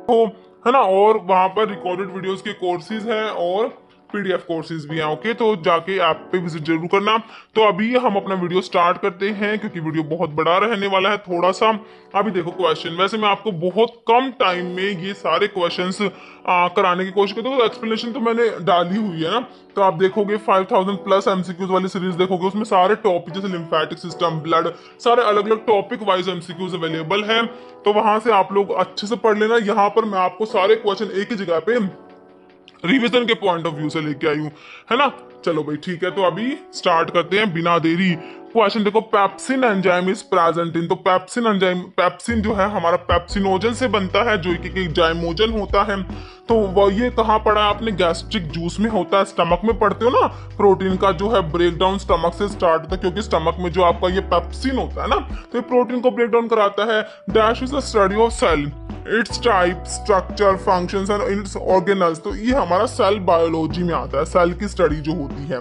हो, है ना। और वहां पर रिकॉर्डेड वीडियोस के कोर्सेज हैं और पीडीएफ कोर्सेज भी हैं। ओके, तो जाके ऐप पे विजिट जरूर करना। तो अभी हम अपना वीडियो स्टार्ट करते हैं क्योंकि वीडियो बहुत बड़ा रहने वाला है थोड़ा सा। अभी देखो क्वेश्चन, वैसे मैं आपको बहुत कम टाइम में ये सारे क्वेश्चंस कराने की कोशिश करता हूँ। तो एक्सप्लेनेशन तो मैंने डाली हुई है ना, तो आप देखोगे 5000 प्लस एमसीक्यूज वाली सीरीज देखोगे, उसमें सारे टॉपिक जैसे लिम्फेटिक सिस्टम, ब्लड, सारे अलग अलग टॉपिक वाइज एमसीक्यूज अवेलेबल हैं। तो वहां से आप लोग अच्छे से पढ़ लेना। यहाँ पर मैं आपको सारे क्वेश्चन एक ही जगह पे रिवीजन के पॉइंट ऑफ व्यू से लेके आई हूं, है ना। चलो भाई ठीक है, तो अभी स्टार्ट करते हैं बिना देरी। क्वेश्चन देखो, पेप्सिन एंजाइम इज प्रेजेंट इन। तो पेप्सिन एंजाइम, पेप्सिन जो है हमारा पेप्सिनोजन से बनता है जो कि जाइमोजन होता है। तो वो ये कहाँ पढ़ा है आपने? गैस्ट्रिक जूस में होता है, स्टमक में पढ़ते हो ना। प्रोटीन का जो है ब्रेक डाउन स्टमक से स्टार्ट होता है क्योंकि स्टमक में जो आपका ये पेप्सिन होता है ना, तो ये प्रोटीन को ब्रेक डाउन कराता है। Dash is the study of cell, its type, structure, functions and its organelles. तो ये हमारा सेल बायोलॉजी में आता है, सेल की स्टडी जो होती है।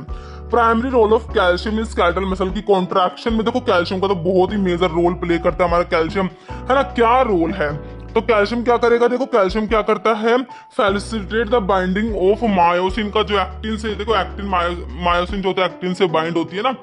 Primary role of calcium in skeletal muscle की कॉन्ट्रैक्शन में देखो कैल्शियम का तो बहुत ही मेजर रोल प्ले करता है हमारा कैल्शियम, है ना। क्या रोल है? तो कैल्शियम क्या करेगा? देखो कैल्शियम क्या करता है, facilitate the binding of myosin का जो एक्टिन से, देखो एक्टिन मायोसिन जो होता है एक्टिन से बाइंड होती है ना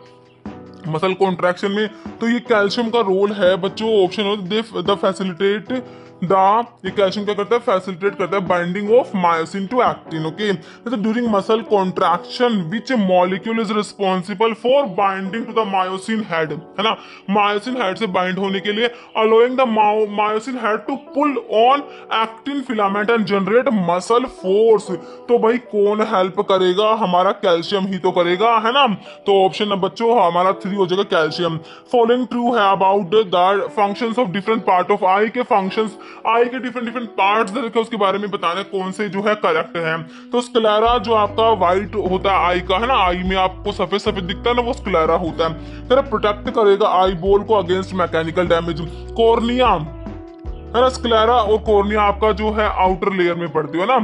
मसल कॉन्ट्रैक्शन में। तो ये कैल्शियम का रोल है बच्चों। ऑप्शन हो द फैसिलिटेट द, ये कैल्शियम क्या करता है? फैसिलिटेट करता है binding of myosin to actin. Okay, तो during muscle contraction which molecule is responsible for binding to the myosin head, है ना। मायोसिन हेड से बाइंड होने के लिए allowing the myosin head to pull on actin filament and generate muscle force. तो भाई कौन हेल्प करेगा? हमारा कैल्शियम ही तो करेगा, है ना। तो ऑप्शन बच्चों हमारा 3 हो जाएगा कैल्शियम। फॉलोइंग ट्रू है about the functions of different part of eye के फंक्शंस, आई के डिफरेंट डिफरेंट पार्ट्स देखो उसके बारे में बताना कौन से जो है करेक्ट है। तो स्क्लेरा जो आपका व्हाइट होता है आई का, है ना, आई में आपको सफेद सफेद दिखता है ना, वो स्क्लेरा होता है। फिर प्रोटेक्ट करेगा आई बॉल को अगेंस्ट मैकेनिकल डैमेज। कॉर्निया, है ना, स्क्लेरा और कॉर्निया आपका जो है आउटर लेयर में पड़ती है ना।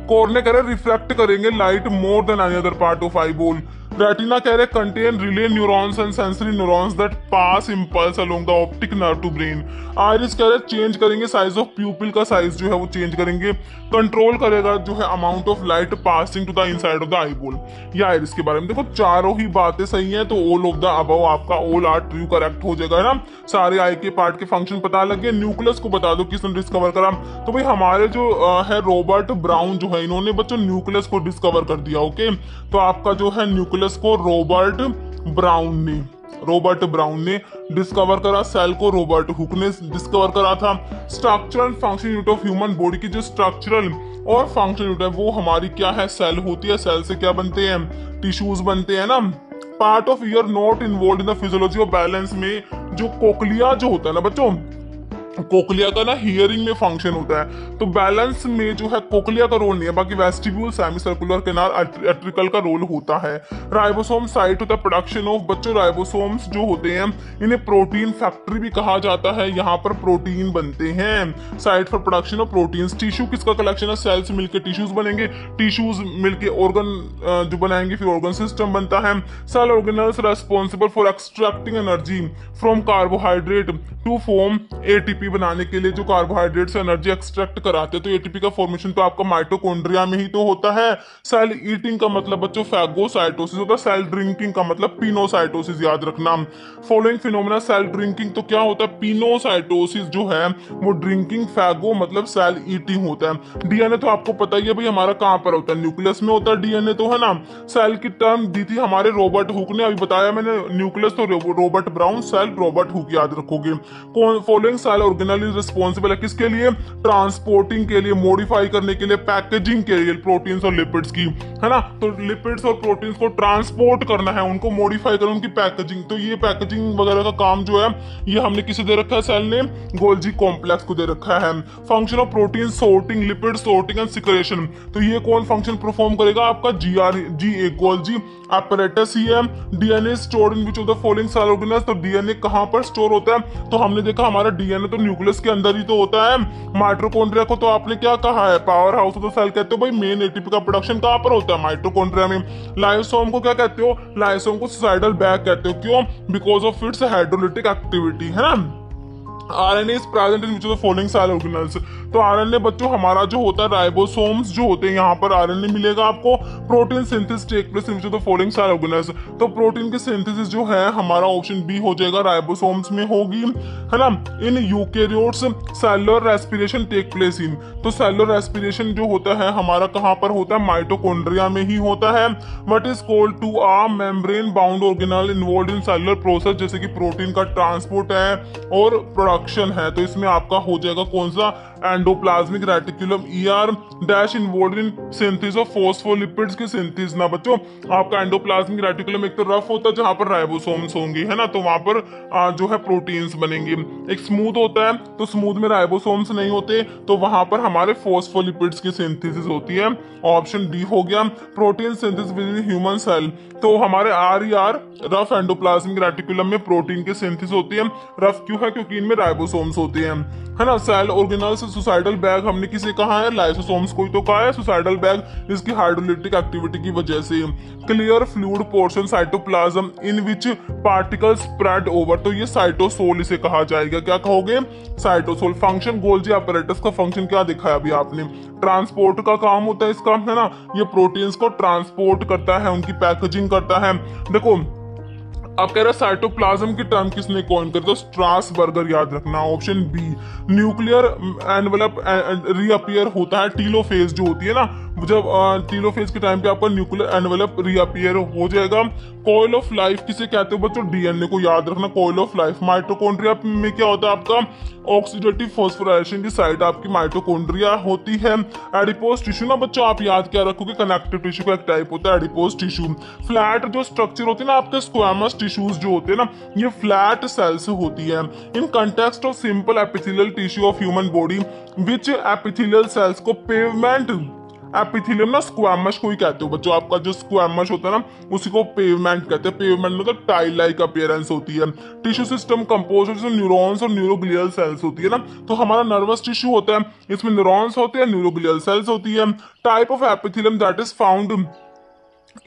कॉर्निया कह रहे रिफ्लेक्ट करेंगे light more than any other part of eyeball. Retina कह रहे contain relay neurons and sensory neurons that pass impulse along the optic nerve to brain. Iris कह रहे चेंज करेंगे साइज ऑफ प्यूपिल का size जो है वो चेंज करेंगे। कंट्रोल करेगा जो है amount of light passing to the inside of the eyeball. ये आइरिस के बारे में देखो चारों ही बातें सही हैं, तो ऑल ऑफ द अबव आपका ऑल आर ट्रू करेक्ट हो जाएगा ना। सारे आई के पार्ट के फंक्शन पता लग गए। न्यूक्लियस को बता दो किसने डिस्कवर करा? तो भाई हमारे जो है रॉबर्ट ब्राउन जो है, इन्होंने बच्चों न्यूक्लियस को डिस्कवर कर दिया। ओके, तो आपका जो है न्यूक्लियस को रॉबर्ट ब्राउन ने डिस्कवर करा। सेल को रॉबर्ट हुक ने डिस्कवर करा था। Structural function unit of human body की जो स्ट्रक्चरल और फंक्शन यूनिट है वो हमारी क्या है? सेल होती है। सेल से क्या बनते हैं? टिश्यूज बनते हैं ना। Part of year not involve in the physiology of balance में जो कोकलिया जो होता है ना बच्चों, कोकलिया का ना हियरिंग में फंक्शन होता है, तो बैलेंस में जो है कोकलिया का रोल नहीं है, बाकी वेस्टिब्यूल, सेमी सर्कुलर कैनाल, एट्रिकल का रोल होता है। राइबोसोम साइट होता है प्रोडक्शन ऑफ, बच्चों राइबोसोम्स जो होते हैं इन्हें प्रोटीन फैक्ट्री भी कहा जाता है, यहाँ पर प्रोटीन बनते हैं। Site for production of proteins. Tissue किसका कलेक्शन है? सेल से मिलकर टिश्यूज बनेंगे, टिश्यूज मिलकर ऑर्गन जो बनाएंगे, फिर ऑर्गन सिस्टम बनता है। Cell organelles responsible for extracting energy from carbohydrate to form ATP बनाने के लिए जो कार्बोहाइड्रेट से एनर्जी एक्सट्रैक्ट कराते हैं। तो एटीपी का फॉर्मेशन तो आपका माइटोकॉन्ड्रिया में ही तो होता है। सेल ईटिंग का मतलब बच्चों फैगोसाइटोसिस होता है। सेल ड्रिंकिंग का मतलब पिनोसाइटोसिस, याद रखना। फॉलोइंग फिनोमेना सेल ड्रिंकिंग, तो क्या होता है? पिनोसाइटोसिस जो है वो ड्रिंकिंग, फैगो मतलब सेल ईटिंग होता है। डीएनए तो आपको पता ही है भाई हमारा कहाँ पर होता है? न्यूक्लियस में होता है डीएनए, तो है ना। सेल की टर्म दी थी हमारे रॉबर्ट हुक ने, अभी बताया मैंने, न्यूक्लियस तो Robert Brown, cell Robert Hooke, याद रखोगे। Following cell organelle is responsible है किसके लिए? ट्रांसपोर्टिंग के लिए, मॉडिफाई करने के लिए, पैकेजिंग के लिए प्रोटीन्स और लिपिड्स की, है ना। तो लिपिड्स और प्रोटीन्स को ट्रांसपोर्ट करना है, उनको मॉडिफाई करना, उनकी पैकेजिंग। तो ये पैकेजिंग वगैरह का काम जो है ये हमने किसे दे रखा है? सेल ने गोल्जी कॉम्प्लेक्स को दे रखा है। Function of protein sorting, lipid sorting and secretion, तो ये कौन फंक्शन परफॉर्म करेगा? आपका GA गोल्जी apparatus ही है। DNA stored in which of the following cell organelles, तो डीएनए कहां पर स्टोर होता है? तो हमने देखा हमारा डीएनए तो न्यूक्लियस के अंदर ही तो होता है। माइटोकॉन्ड्रिया को तो आपने क्या कहा है? Powerhouse of the cell कहते हो भाई। मेन एटीपी का प्रोडक्शन कहां पर होता है? माइटोकॉन्ड्रिया में। लाइसोम को क्या कहते हो? लाइसोम को सुसाइडल बैग कहते हो। क्यों? Because of its hydrolytic activity, है ना। RNA is present in which of the following cell organelles. तो आरएनए बच्चों हमारा जो होता है राइबोसोम्स जो होते हैं, यहाँ पर आरएनए मिलेगा आपको। Protein synthesis take place in which of the following cell organelles. तो प्रोटीन की सिंथेसिस जो है हमारा ऑप्शन बी हो जाएगा, राइबोसोम्स में होगी, है ना। In eukaryotes cellular respiration take place in. तो सेलुलर रेस्पिरेशन जो होता है हमारा कहाँ पर होता है, माइटोकॉन्ड्रिया में ही होता है। What is called to a membrane bound organelle involve in cellular process, जैसे कि प्रोटीन का ट्रांसपोर्ट है और प्रोडक्शन है। तो इसमें आपका हो जाएगा कौन सा, endoplasmic reticulum, ER dash involve in synthesis of phospholipids की सिंथेसिस। ना बच्चों आपका एंडोप्लाज्मिक रेटिकुलम एक तो रफ होता है जहां पर राइबोसोम्स होंगे, है ना, तो वहां पर जो है प्रोटीन्स बनेंगे। एक स्मूथ होता है तो स्मूथ में राइबोसोम्स नहीं होते, तो वहां पर हमारे फॉस्फोलिपिड्स की सिंथेसिस होती है। ऑप्शन डी हो गया। Protein synthesis within human cell, तो हमारे आर रफ एंडोप्लाज्मिक रेटिकुलम में प्रोटीन की सिंथेसिस होती है। रफ क्यों है, क्योंकि इनमें राइबोसोम्स होते हैं, है ना। सेल ऑर्गेनल्स सुसाइडल बैग हमने किसे कहा है, लाइसोसोम्स को ही तो कहा है सुसाइडल बैग, इसकी हाइड्रोलिटिक एक्टिविटी की वजह से। Clear fluid portion cytoplasm in which particles spread over, तो ये साइटोसोल इसे कहा जाएगा। क्या कहोगे, साइटोसोल। फंक्शन गोल्जी apparatus का फंक्शन क्या दिखाया अभी आपने, ट्रांसपोर्ट का काम होता है इसका, है ना। ये प्रोटीन्स को ट्रांसपोर्ट करता है, उनकी पैकेजिंग करता है। देखो अब कह रहा है साइटोप्लाज्म की टर्म किसने कॉइन कर, तो स्ट्रासबर्गर याद रखना। Option B. Nuclear envelope reappear होता है, टीलोफेज जो होती है ना, जब टीलोफेज के टाइम पे आपका न्यूक्लियर एनवेलप रीअपियर हो जाएगा। कॉइल ऑफ लाइफ किसे कहते हो बच्चों, डीएनए को याद रखना, कॉइल ऑफ लाइफ। माइटोकॉन्ड्रिया में क्या होता है आपका, ऑक्सीडेटिव फॉस्फोराइलेशन की साइट आपकी माइटोकॉन्ड्रिया होती है। एडिपोज टिश्यू ना बच्चों आप याद क्या रखोगे, कनेक्टिव टिश्यू का एक टाइप होता है एडिपोज टिश्यू। फ्लैट जो स्ट्रक्चर होती है ना आपके स्क्वामस टिश्यूज जो होते हैं ना, ये फ्लैट सेल्स होती है। In context of simple epithelial tissue of human body which epithelial cells को पेवमेंट, एपिथेलियम ना स्क्वामस को ही कहते हो बच्चों, आपका जो स्क्वामस होता है ना उसी को पेवमेंट कहते हैं। पेवमेंट मतलब टाइल लाइक अपीयरेंस होती है। Tissue system compose of neurons और न्यूरोग्लियल सेल्स होती है ना, तो हमारा नर्वस टिश्यू होता है, इसमें न्यूरॉन्स होते हैं, न्यूरोग्लियल सेल्स होती है। Type of epithelium that is found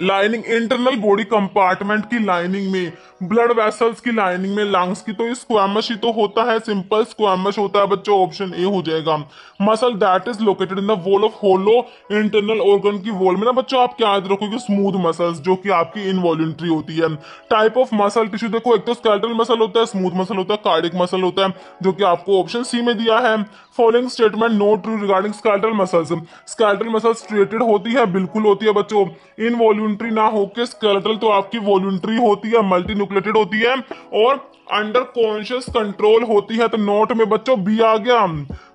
lining internal body compartment की लाइनिंग में, ब्लड वेसल्स की लाइनिंग में, लंग्स की, तो स्क्वामस ही तो होता है, सिंपल स्क्वामस होता है बच्चों। ऑप्शन ए हो जाएगा। Muscle that is located in the wall of hollow internal organ की वॉल में ना बच्चों आप क्या याद रखोगे, स्मूथ मसल्स जो कि आपकी इनवॉल्यूंट्री होती है। टाइप ऑफ मसल टिश्यू देखो, एक तो स्केलेटल मसल होता है, स्मूथ मसल होता है, कार्डिक मसल होता है, जो कि आपको ऑप्शन सी में दिया है। Following statement note true regarding skeletal muscles. Skeletal muscles striated होती है, बिल्कुल होती है बच्चों। इनवॉल्यूंट्री ना होके स्केलेटल तो आपकी वॉल्यूंट्री होती है, मल्टी न्यूक्लिएटेड होती है, और अंडर कॉन्शियस कंट्रोल होती है। तो नोट में बच्चों बी आ गया।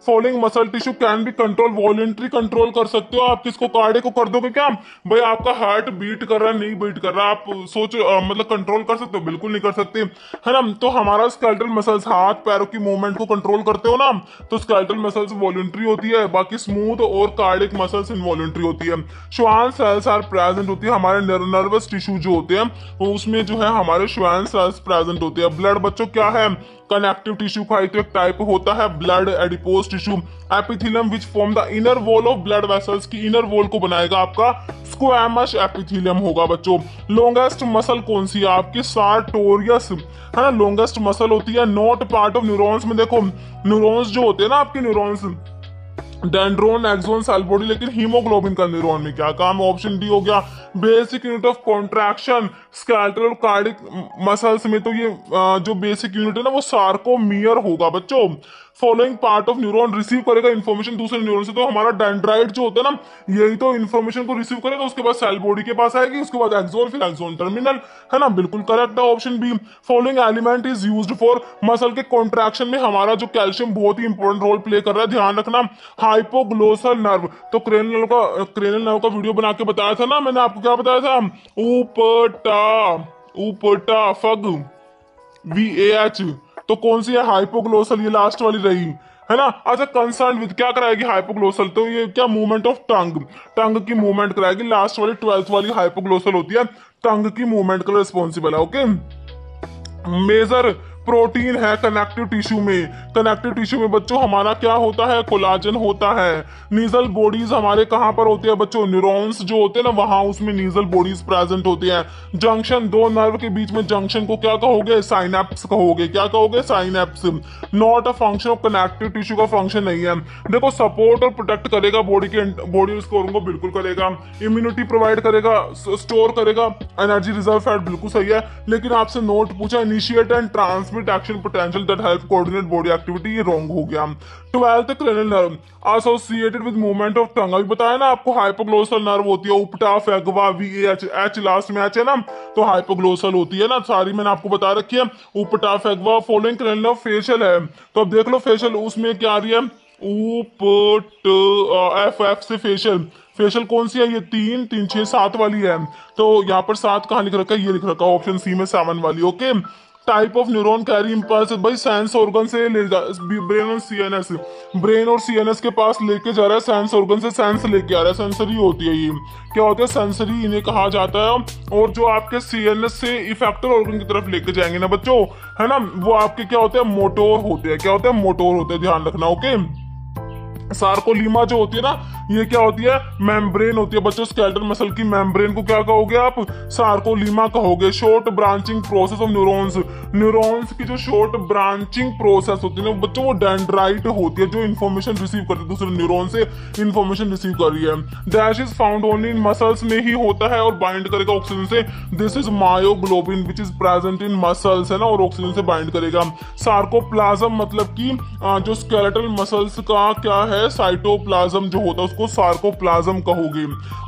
Following muscle tissue can be control, voluntary control कर सकते हो आप, किसको, कार्डियक को कर दोगे क्या, भाई आपका हार्ट बीट कर रहा है नहीं बीट कर रहा, आप सोच मतलब कंट्रोल कर सकते हो, बिल्कुल नहीं कर सकते, है ना। तो हमारा स्केलेटल मसल्स हाथ पैरों की मूवमेंट को कंट्रोल करते हो ना, तो स्केलेटल मसल्स वॉलंटरी होती है, बाकी स्मूथ और कार्डियक मसल्स इनवॉलंटरी होती है। श्वान सेल्स आर प्रेजेंट होती है, हमारे नर्वस टिश्यू जो होते हैं उसमें जो है हमारे श्वान सेल्स प्रेजेंट होते हैं। ब्लड बच्चों क्या है, कनेक्टिव टिश्यू का ही तो एक टाइप होता है blood adipose tissue. Epithelium which form the inner wall of blood vessels की इनर वॉल को बनाएगा आपका स्क्वैमस एपिथेलियम होगा बच्चों। लॉन्गेस्ट मसल कौन सी है आपकी, सार्टोरियस, है ना, लॉन्गेस्ट मसल होती है। नॉट पार्ट ऑफ न्यूरॉन्स में देखो, न्यूरॉन्स जो होते हैं ना आपके, neurons dendron, axon, cell body, लेकिन हीमोग्लोबिन का न्यूरॉन में क्या काम है, ऑप्शन डी हो गया। Basic unit of contraction skeletal और कार्डिक मसल्स में तो ये जो बेसिक यूनिट है ना वो सार्कोमियर होगा बच्चों। Following part of neuron receive करेगा इन्फॉर्मेशन दूसरे न्यूरॉन से, तो हमारा डेंड्राइट जो होता है ना यही तो इन्फॉर्मेशन को रिसीव करेगा, उसके बाद सेल बॉडी के पास आएगी, उसके बाद एक्सोन, फिर एक्सोन टर्मिनल, है ना, बिल्कुल करेक्ट है option B. Following element is used for muscle के कॉन्ट्रैक्शन में हमारा जो कैल्शियम बहुत ही इंपॉर्टेंट रोल प्ले कर रहा है, ध्यान रखना। हाइपोग्लोसल नर्व, तो क्रेनियल नर्व का वीडियो बना के बताया था ना मैंने आपको, क्या बताया था, ऊपटा फग VAH, तो कौन सी है, हाइपोग्लोसल, ये लास्ट वाली रही, है ना। अच्छा, कंसर्न विद क्या कराएगी हाइपोग्लोसल, तो ये क्या, मूवमेंट ऑफ टंग की मूवमेंट कराएगी, लास्ट वाली 12th वाली हाइपोग्लोसल होती है, टंग की मूवमेंट का रिस्पॉन्सिबल है। ओके, मेजर प्रोटीन है कनेक्टिव टिश्यू में। कनेक्टिव टिश्यू में बच्चों हमारा क्या होता है, कोलाजन होता है। नीजल बॉडीज हमारे कहाँ पर होती है बच्चों, न्यूरॉन्स जो होते हैं ना वहां उसमें नीजल बॉडीज प्रेजेंट होती हैं। जंक्शन, दो नर्व के बीच में जंक्शन को क्या कहोगे, साइनेप्स कहोगे। क्या कहोगे, synapse. Not a function of connective tissue का फंक्शन नहीं है। देखो सपोर्ट और प्रोटेक्ट करेगा बॉडी स्कोर को, बिल्कुल करेगा। इम्यूनिटी प्रोवाइड करेगा, स्टोर करेगा, एनर्जी रिजर्व फैट, बिल्कुल सही है। लेकिन आपसे नोट पूछा, initiate and transmit action potential that help coordinate body activity, ये रॉन्ग हो गया। 12th cranial nerve associated with movement of tongue, अभी बताया ना आपको हाइपोग्लोसल नर्व होती है, उपटाफ, एगवा, VAH, एच लास्ट में एच है ना, तो हाइपोग्लोसल होती है ना, सारी मैंने आपको बता रखी है। उपटाफ, एगवा। फॉलोइंग क्रेनियल नर्व फेशियल है, तो अब देख लो फेशियल, उसमें क्या आ रही है, एफ से फेशियल। फेशियल कौन सी है, ये 3, 3, 6, 7 वाली है। तो यहाँ पर 7 कहाँ लिख रखा है, ये लिख रखा है ऑप्शन सी में 7 वाली। Okay. Type of neuron carry impulse, भाई सेंस ऑर्गन से ले जा, ब्रेन और CNS, ब्रेन और CNS के पास लेके जा रहा है, सेंस ऑर्गन से सेंस लेके आ रहा है, सेंसरी होती है ये। क्या होता है, सेंसरी इन्हें कहा जाता है। और जो आपके CNS से इफेक्टर ऑर्गन की तरफ लेके जाएंगे ना बच्चों, है ना, वो आपके क्या होते हैं, मोटोर होते हैं। क्या होते हैं, मोटोर होते हैं, ध्यान रखना। ओके। सार्कोलीमा जो होती है ना, ये क्या होती है, मेम्ब्रेन होती है बच्चों, स्केलेटल मसल की मेम्ब्रेन को क्या कहोगे आप, सार्कोलीमा कहोगे। Short branching process of neurons, neurons की जो शॉर्ट ब्रांचिंग प्रोसेस होती है ना बच्चों, वो डेंड्राइट होती है, जो इन्फॉर्मेशन रिसीव करती है, दूसरे न्यूरॉन से इन्फॉर्मेशन रिसीव कर रही है। Dash is found only in muscles में ही होता है और बाइंड करेगा ऑक्सीजन से। This is myoglobin which is present in muscles, है ना, और ऑक्सीजन से बाइंड करेगा। सार्कोप्लाज्म मतलब कि जो स्केलेटल मसल्स का क्या है, साइटोप्लाज्म जो होता है उसको सार्कोप्लाज्म कहोगे।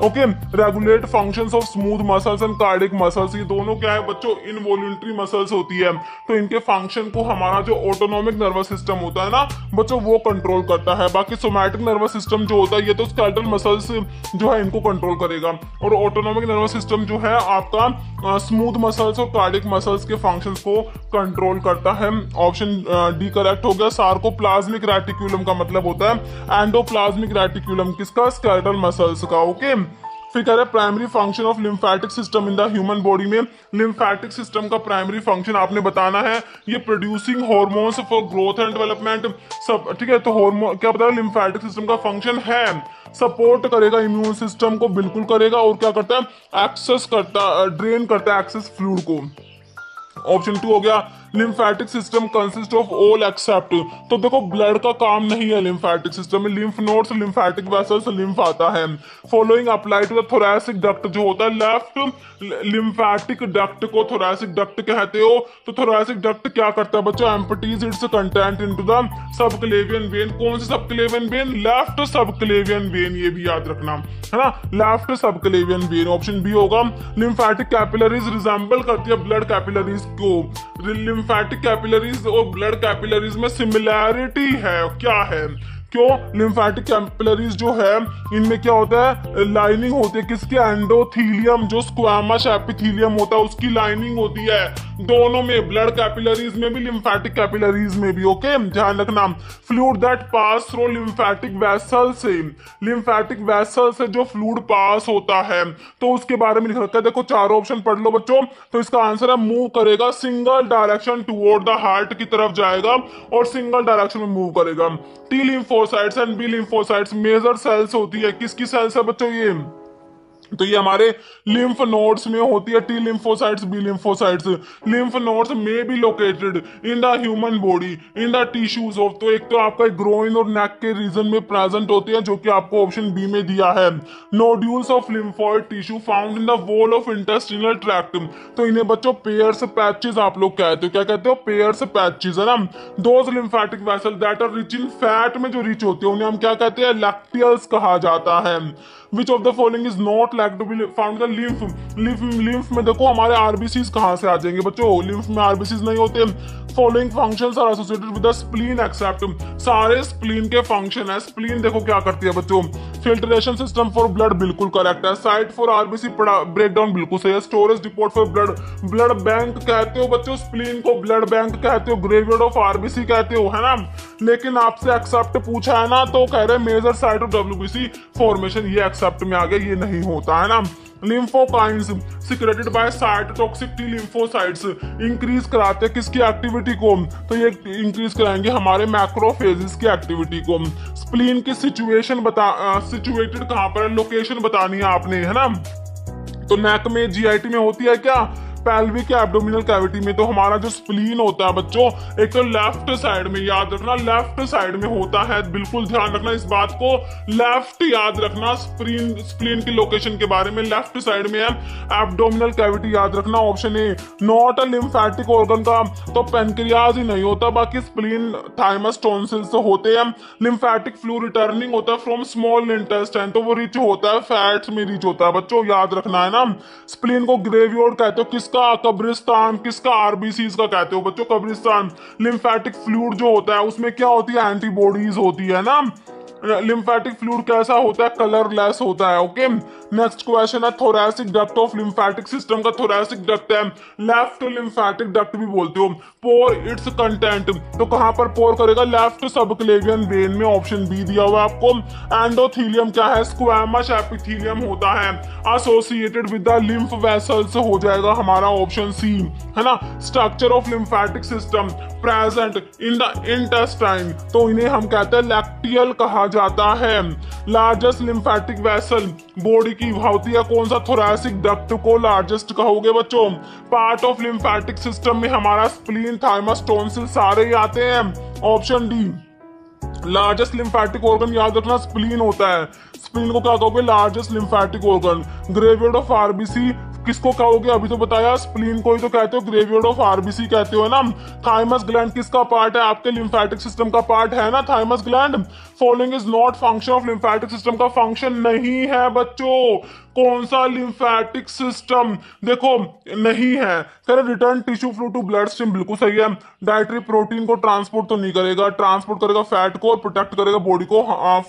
Okay. Regulate functions of smooth muscles and cardiac muscles, ये दोनों क्या है बच्चों, इनवॉल्यूंटरी मसल्स होती है। तो इनके फंक्शन को हमारा जो ऑटोनॉमिक नर्वस सिस्टम होता है ना बच्चों, वो कंट्रोल करता है। बाकी सोमैटिक नर्वस सिस्टम जो होता है, ये तो स्केलेटल मसल्स जो है इनको कंट्रोल करेगा। और ऑटोनॉमिक नर्वस सिस्टम जो है आपका स्मूथ मसल्स और कार्डिक मसल्स के फंक्शंस को कंट्रोल करता है। ऑप्शन डी करेक्ट हो गया। सार्कोप्लाज्मिक रेटिक्यूलम का मतलब होता है एंडोप्लाज्मिक रेटिक्यूलम, किसका, स्केलेटल मसल्स का। ओके। फिर कह रहे हैं primary function of lymphatic system in the human body में, लिम्फेटिक सिस्टम का प्राइमरी फंक्शन आपने बताना है, ये producing hormones for growth and development, सब ठीक है। तो हार्मोन क्या बताया, लिम्फेटिक सिस्टम का फंक्शन है सपोर्ट करेगा इम्यून सिस्टम को, बिल्कुल करेगा। और क्या करता है, एक्सेस करता, ड्रेन करता है एक्सेस फ्लूइड को। ऑप्शन 2 हो गया। Lymphatic system consist of all except, तो देखो ब्लड का काम नहीं है लिम्फेटिक सिस्टम में, lymph nodes, lymphatic vessels, lymph आता है। Following apply to the thoracic duct, जो होता है लेफ्ट लिम्फेटिक डक्ट को थोरैसिक डक्ट कहते हो। तो थोरैसिक डक्ट क्या करता है बच्चों, empties its content into the subclavian vein. कौन सी subclavian vein, left subclavian vein, ये भी याद रखना, है ना, left subclavian vein. Option B होगा। लिम्फेटिक कैपिलरीज रिजेंबल करती है ब्लड कैपिलरीज को। लिम्फेटिक कैपिलरीज और ब्लड कैपिलरीज में सिमिलैरिटी है, क्या है, क्यों, लिम्फेटिक कैपिलरीज जो है इनमें क्या होता है, लाइनिंग होती है, किसके, एंडोथीलियम, जो स्क्वामस एपिथीलियम होता है उसकी लाइनिंग होती है दोनों में, ब्लड कैपिलरीज में भी, लिम्फेटिक कैपिलरीज में भी। ओके, ध्यान रखना। Fluid that pass through lymphatic vessel से, लिम्फेटिक वेसल से जो फ्लूइड पास होता है तो उसके बारे में लिख रखा है। देखो चारों ऑप्शन पढ़ लो बच्चों, तो इसका आंसर है मूव करेगा, single direction toward the heart की तरफ जाएगा और सिंगल डायरेक्शन में मूव करेगा। T lymphocytes and B lymphocytes major cells होती है, किसकी सेल्स है बच्चों ये, तो ये हमारे लिम्फ नोड्स में होती है, T lymphocytes, B lymphocytes. Lymph nodes में be located in the human body in the tissues of, तो एक तो आपका ग्रोइन और नेक के रीजन में प्रेजेंट होती है, जो कि आपको ऑप्शन बी में दिया है। Nodules of lymphoid tissue found in the wall of intestinal tract, तो इन्हें बच्चों पेयर्स पैचेस आप लोग कहते हो, क्या कहते हो, पेयर्स पैचेस, है ना। Those lymphatic vessel that are rich in fat में जो रिच होती है उन्हें हम क्या कहते हैं, लैक्टियल्स कहा जाता है। Which of the following is not like to be found in the lymph में देखो हमारे आरबीसीज कहाँ से आ जाएंगे बच्चों, लिम्फ में आरबीसीज नहीं होते। Following functions are associated with the spleen except, सारे स्प्लीन के फंक्शन है। स्प्लीन देखो क्या करती है बच्चों, फिल्ट्रेशन सिस्टम फॉर ब्लड, बिल्कुल करेक्ट है। साइट फॉर आरबीसी ब्रेकडाउन, बिल्कुल सही है। Storage depot for blood, blood bank कहते हो बच्चों स्प्लीन को, ब्लड बैंक कहते हो, ग्रेवयार्ड ऑफ आरबीसी कहते हो, है ना। लेकिन आपसे एक्सेप्ट पूछा है ना, तो कह रहे major site of WBC formation, ये एक्सेप्ट में आ गया, ये नहीं होता है ना। Lymphokines secreted by cytotoxic T lymphocytes increase कराते हैं किसकी एक्टिविटी को, तो ये इंक्रीज कराएंगे हमारे मैक्रोफेजेस की एक्टिविटी को। स्प्लीन की सिचुएटेड कहाँ पर, लोकेशन बतानी है आपने, है ना। तो नेक में, जीआईटी में होती है क्या, पेल्विक या एब्डोमिनल कैविटी में। तो हमारा जो स्प्लीन होता है बच्चों, एक तो लेफ्ट साइड में, याद रखना लेफ्ट साइड में होता है, बिल्कुल ध्यान रखना इस बात को, लेफ्ट याद रखना। स्प्लीन की लोकेशन के बारे में लेफ्ट साइड में है। एब्डोमिनल कैविटी याद रखना option A. Not a lymphatic organ का तो पेनक्रियाज ही नहीं होता, बाकी स्प्लीन, थाइमस, टॉन्सिल्स तो होते हैं। लिम्फेटिक फ्लू रिटर्निंग होता है फ्रॉम स्मॉल इंटेस्टाइन, तो वो रिच होता है, फैट्स में रिच होता है बच्चों, याद रखना है ना। स्प्लीन को ग्रेवियोर्ड कहते हो, किसका, कब्रिस्तान, किसका, आरबीसी का कहते हो बच्चों, कब्रिस्तान। लिम्फेटिक फ्लूइड जो होता है उसमें क्या होती है, एंटीबॉडीज होती है ना। लिम्फेटिक फ्लूइड कैसा होता है, कलरलेस होता है। ओके, नेक्स्ट क्वेश्चन है thoracic duct of lymphatic system का थोरैसिक डक्ट है, लेफ्ट लिम्फेटिक डक्ट भी बोलते हो। पोर इट्स कंटेंट, तो कहां पर पोर करेगा, लेफ्ट सबक्लेवियन वेन में, ऑप्शन बी दिया हुआ आपको। एंडोथीलियम क्या है, स्क्वैमस एपिथीलियम होता है, associated with the lymph vessels हो जाएगा हमारा ऑप्शन सी, है ना। Structure of lymphatic system present in the intestine, तो इन्हें हम कहते हैं लैक्टियल कहा जाता है। लार्जेस्ट लिम्फेटिक वेसल बॉडी की होती है कौन सा, थोरैसिक डक्ट को लार्जेस्ट कहोगे बच्चों। पार्ट ऑफ लिम्फेटिक सिस्टम में हमारा स्प्लीन, थाइमस, टॉन्सिल सारे ही आते हैं, option D. Largest lymphatic organ याद रखना स्प्लीन होता है, स्प्लीन को क्या कहोगे, largest lymphatic organ. Graveyard of RBC किसको कहोगे, अभी तो बताया, स्प्लीन को ही तो कहते हो, ग्रेवियोर्ड ऑफ आरबीसी कहते हो ना। थाइमस ग्लैंड किसका पार्ट है, आपके लिम्फेटिक सिस्टम का पार्ट है ना thymus gland. Following is not function of lymphatic system का फंक्शन नहीं है बच्चों। कौन सा लिम्फेटिक सिस्टम, देखो नहीं है, कह return tissue flow to bloodstream, बिल्कुल सही है। डाइटरी प्रोटीन को ट्रांसपोर्ट तो नहीं करेगा, ट्रांसपोर्ट करेगा फैट को और प्रोटेक्ट करेगा बॉडी को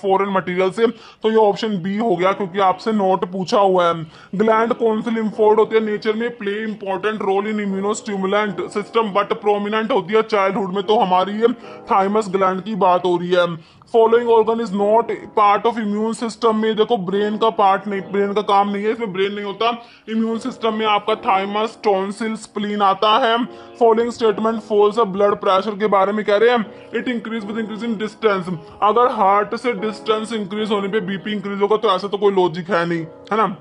फॉरेन मटेरियल से, तो ये ऑप्शन बी हो गया क्योंकि आपसे नोट पूछा हुआ है। ग्लैंड कौन सी लिम्फोइड होती है, नेचर में play important role in immunostimulant system but prominent होती है चाइल्डहुड में, तो हमारी ये थाइमस ग्लैंड की बात हो रही है। Following organ is not part of immune system में, देखो ब्रेन का पार्ट नहीं, ब्रेन का काम नहीं है, इसमें ब्रेन नहीं होता। इम्यून सिस्टम में आपका थाइमस, टॉन्सिल, स्प्लीन आता है। Following statement false, blood pressure के बारे में कह रहे हैं, it increase with increase in distance, अगर हार्ट से डिस्टेंस इंक्रीज होने पे बीपी इंक्रीज होगा, तो ऐसा तो कोई लॉजिक है नहीं, है ना।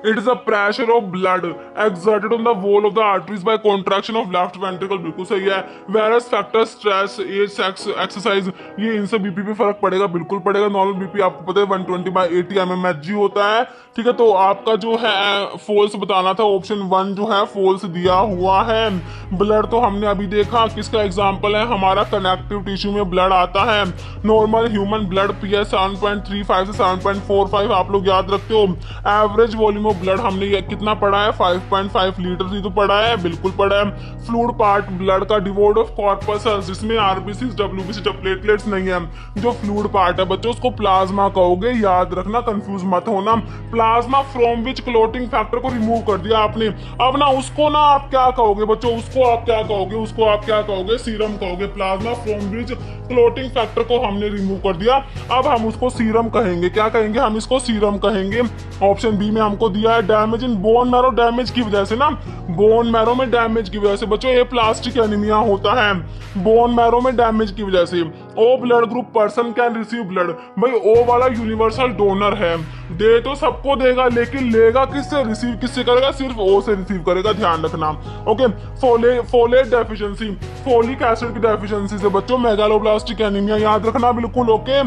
It is the pressure of blood exerted on the wall of the arteries by contraction of left ventricle, बिल्कुल सही है। Various factors, stress, age, sex, exercise, ये इनसे बीपी पे फर्क पड़ेगा, बिल्कुल पड़ेगा। नॉर्मल बीपी आपको पता है 120/80 mmHg होता है, ठीक है। तो आपका जो है फॉल्स बताना था, ऑप्शन 1 जो है फॉल्स दिया हुआ है। ब्लड तो हमने अभी देखा, किसका एग्जाम्पल है, हमारा कनेक्टिव टिश्यू में ब्लड आता है। नॉर्मल ह्यूमन ब्लड पीएच 7.35 से 7.45 आप लोग याद रखते हो। एवरेज वॉल्यूम ऑफ ब्लड हमने ये कितना पढ़ा है, 5.5 लीटर ही तो पढ़ा है, बिल्कुल पढ़ा है। फ्लूइड पार्ट ब्लड का डिवोर्ड ऑफ कॉर्पसल्स, जिसमें आरबीसी, डब्ल्यूबीसी, प्लेटलेट्स नहीं है, जो फ्लूइड पार्ट है बच्चों उसको प्लाज्मा कहोगे, याद रखना, कंफ्यूज मत होना। Plasma from which clotting factor को रिमूव कर दिया आपने, अब ना उसको ना आप क्या कहोगे बच्चों, उसको आप क्या कहोगे, उसको आप क्या कहोगे, सीरम कहोगे। Plasma from which clotting factor को हमने रिमूव कर दिया, अब हम उसको सीरम कहेंगे, क्या कहेंगे, हम इसको सीरम कहेंगे। ऑप्शन बी में हमको दिया है damage in bone marrow, damage की वजह से ना, बोन मैरो में डैमेज की वजह से बच्चों ये प्लास्टिक एनीमिया होता है, बोन मैरो में डैमेज की वजह से। O blood group person can receive blood, भाई ओ वाला यूनिवर्सल डोनर है, दे तो सबको देगा लेकिन लेगा किससे, रिसीव किससे करेगा, सिर्फ ओ से रिसीव करेगा, ध्यान रखना। Okay, folate deficiency, folic acid की डेफिशिएंसी से बच्चों मेगालोब्लास्टिक एनीमिया, याद रखना बिल्कुल। Okay,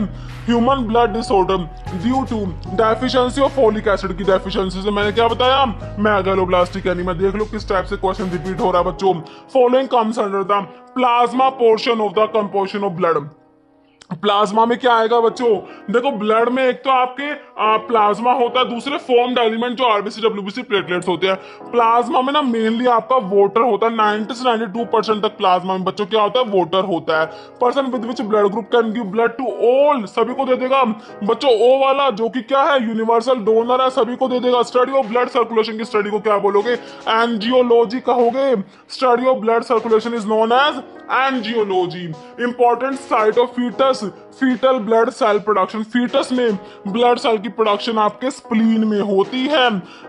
human blood disorder due to deficiency of folic acid की डेफिशिएंसी से, मैंने क्या बताया, मेगालोब्लास्टिक एनीमिया। देख लो किस टाइप से क्वेश्चन रिपीट हो रहा है बच्चों। Following comes under the plasma portion of the composition of blood, plasma में क्या आएगा बच्चों, देखो ब्लड में एक तो आपके प्लाज्मा होता है, दूसरे फॉर्म्ड एलिमेंट जो आरबीसी, डब्ल्यूबीसी, प्लेटलेट्स होते हैं। प्लाज्मा में ना मेनली आपका वाटर होता है, 90 से 92% तक प्लाज्मा में बच्चों क्या होता है, वाटर होता है। Person with which blood group can give blood to all, सभी को दे देगा बच्चों। ओ वाला जो कि क्या है, यूनिवर्सल डोनर है, सभी को दे देगा। स्टडी ऑफ ब्लड सर्कुलेशन की स्टडी को क्या बोलोगे, एंजियोलॉजी कहोगे। Study of blood circulation is known as angiology. Important site of foetus, foetal blood cell production, foetus में ब्लड सेल की प्रोडक्शन आपके स्प्लीन में होती है।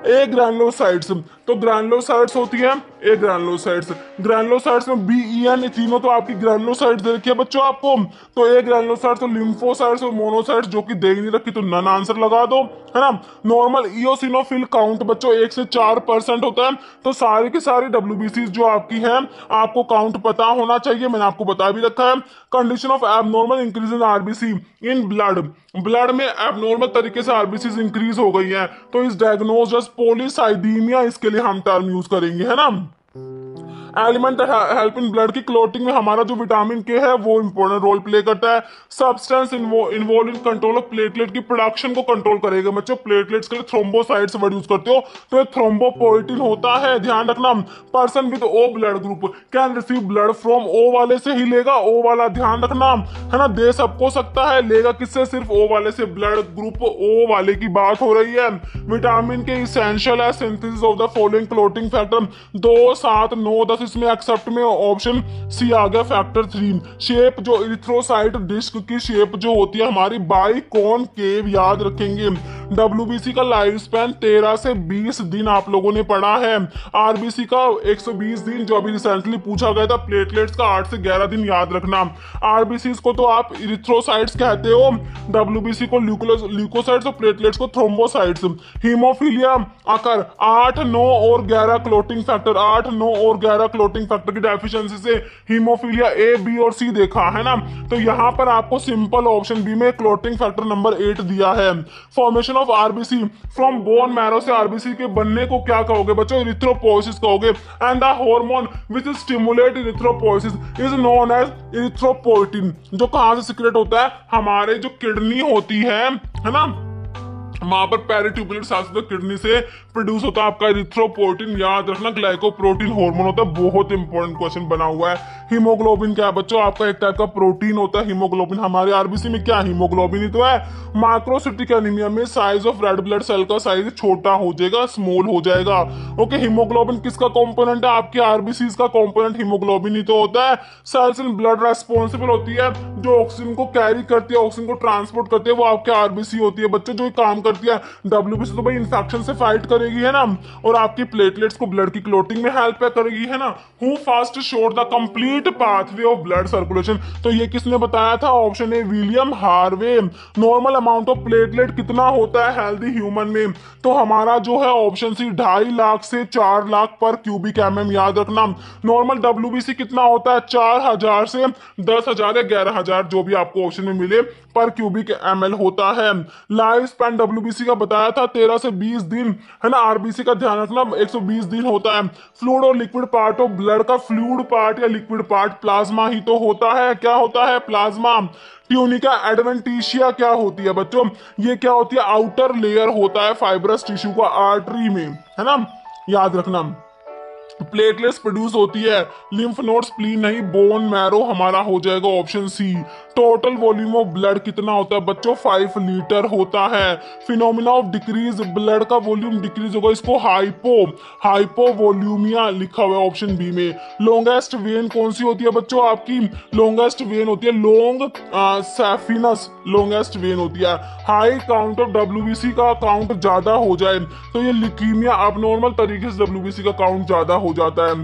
ए ग्रैनुलोसाइट्स, तो ग्रैनुलोसाइट्स होती है ए ग्रैनुलोसाइट्स, ग्रैनुलोसाइट्स में BEN तीनों तो आपकी ग्रैनुलोसाइट्स दे रखी है बच्चों आपको। तो ए ग्रैनुलोसाइट्स, तो लिम्फोसाइट्स और मोनोसाइट्स जो कि दे ही नहीं रखी तो नन आंसर लगा दो, है ना। नॉर्मल इओसिनोफिल काउंट बच्चों 1 से 4% होता है। तो सारी की सारी WBC जो आपकी है आपको काउंट पता होना चाहिए, मैंने आपको बता भी रखा है। Condition of abnormal increase in RBC in blood, blood में एबनॉर्मल तरीके से RBCs इंक्रीज हो गई है तो इस डायग्नोज एज पॉलीसाइडीमिया, इसके लिए हम टर्म यूज करेंगे, है ना। एलिमेंट हेल्प इन ब्लड की क्लोटिंग में हमारा जो विटामिन के है वो इंपॉर्टेंट रोल प्ले करता है। Substance involve in control of platelet की प्रोडक्शन को कंट्रोल करेगा बच्चों। प्लेटलेट्स के लिए थ्रोम्बोसाइट्स वर्ड यूज करते हो तो ये थ्रोम्बोपोएटिन होता है, ध्यान रखना। Person with O blood group can receive blood from O वाले से ही लेगा, O वाला ध्यान रखना, है ना। दे सबको सकता है, लेगा किससे, सिर्फ O वाले से। ब्लड ग्रुप O वाले की बात हो रही है। विटामिन के इसेंशियल है synthesis of the following clotting factor 2, 7, 9, 10, इसमें एक्सेप्ट में ऑप्शन सी आ गया फैक्टर 3। शेप जो इरिथ्रोसाइट डिस्क की शेप जो होती है हमारी बाइकॉनकेव, याद रखेंगे। WBC का लाइफ स्पैन 13 से 20 दिन आप लोगों ने पढ़ा है। RBC का 120 दिन जो अभी रिसेंटली पूछा गया था। प्लेटलेट्स का 8 से 11 दिन याद रखना। RBCs को तो आप इरिथ्रोसाइट्स कहते हो, WBC को ल्यूकोसाइट्स और प्लेटलेट्स को थ्रोम्बोसाइट्स। हीमोफीलिया आकर 8, 9 और 11 क्लोटिंग फैक्टर, 8, 9 और 11 क्लोटिंग फैक्टर की डेफिशिएंसी से हीमोफीलिया A, B और C देखा है ना। तो यहाँ पर आपको सिंपल ऑप्शन बी में क्लोटिंग फैक्टर नंबर 8 दिया है। Formation of RBC from bone marrow से RBC के बनने को क्या कहोगे बच्चों, इरिथ्रोपोइसिस कहोगे। And the hormone which stimulate erythropoiesis is known as erythropoietin, जो कहां से सीक्रेट होता है, हमारे जो किडनी होती है ना, वहां पर पेरिट्यूबुलर साल्स किडनी से प्रोड्यूस होता है आपका इरिथ्रोपोइटिन, याद रखना। ग्लाइकोप्रोटीन हार्मोन होता है, बहुत इंपॉर्टेंट क्वेश्चन बना हुआ है। हीमोग्लोबिन क्या है बच्चों, आपका एक टाइप का प्रोटीन होता है हीमोग्लोबिन। हमारे RBC में क्या हीमोग्लोबिन ही तो है। माइक्रोसिटिक एनीमिया में size of red blood cell का साइज छोटा हो जाएगा, स्मॉल हो जाएगा। ओके, हीमोग्लोबिन किसका कंपोनेंट है, आपके RBCs का कंपोनेंट हीमोग्लोबिन ही तो होता है। सेल्स इन ब्लड रेस्पॉन्सिबल होती है जो ऑक्सीजन को कैरी करती है, ऑक्सीजन को ट्रांसपोर्ट करती है, वो आपके RBC होती है बच्चों, जो काम करती है। WBC तो भाई इंफेक्शन से फाइट करेगी, है ना, और आपकी प्लेटलेट्स को ब्लड की क्लोटिंग में हेल्प करेगी, है ना। Who fast showed the complete pathway of blood circulation, तो ये किसने बताया था, option A William Harvey. Normal amount of platelet कितना होता है हेल्दी ह्यूमन में, तो हमारा जो है ऑप्शन सी 2.5 लाख से 4 लाख पर क्यूबिक mm, याद रखना। नॉर्मल WBC कितना होता है, 4000 से 10,000 या 11,000 जो भी आपको ऑप्शन में मिले पर क्यूबिक ml होता है। लाइफ स्पैन WBC का बताया था 13 से 20 दिन, है ना। RBC का ध्यान रखना 120 दिन होता है। फ्लूइड और लिक्विड पार्ट ऑफ ब्लड का फ्लूइड पार्ट या लिक्विड पार्ट प्लाज्मा ही तो होता है, क्या होता है, प्लाज्मा। ट्यूनिका एडवेंटिशिया क्या होती है बच्चों, ये क्या होती है, आउटर लेयर होता है फाइब्रस टिश्यू का आर्टरी में, है ना, याद रखना। प्लेटलेट्स प्रोड्यूस होती है लिम्फ नोड, स्प्लीन नहीं, बोन मैरो हमारा हो जाएगा option C. Total volume of blood कितना होता है बच्चों, 5 लीटर होता है। फिनोमिना ऑफ डिक्रीज, ब्लड का वॉल्यूम डिक्रीज होगा, इसको हाइपोवॉल्यूमिया लिखा हुआ है ऑप्शन बी में। लॉन्गेस्ट वेन कौन सी होती है बच्चों, आपकी लॉन्गेस्ट वेन होती है लॉन्ग सैफिनस, लॉन्गेस्ट वेन होती है। हाई काउंट ऑफ WBC का काउंट ज्यादा हो जाए तो ये लिकीमिया, अबनॉर्मल तरीके से WBC का काउंट ज्यादा हो जाता है।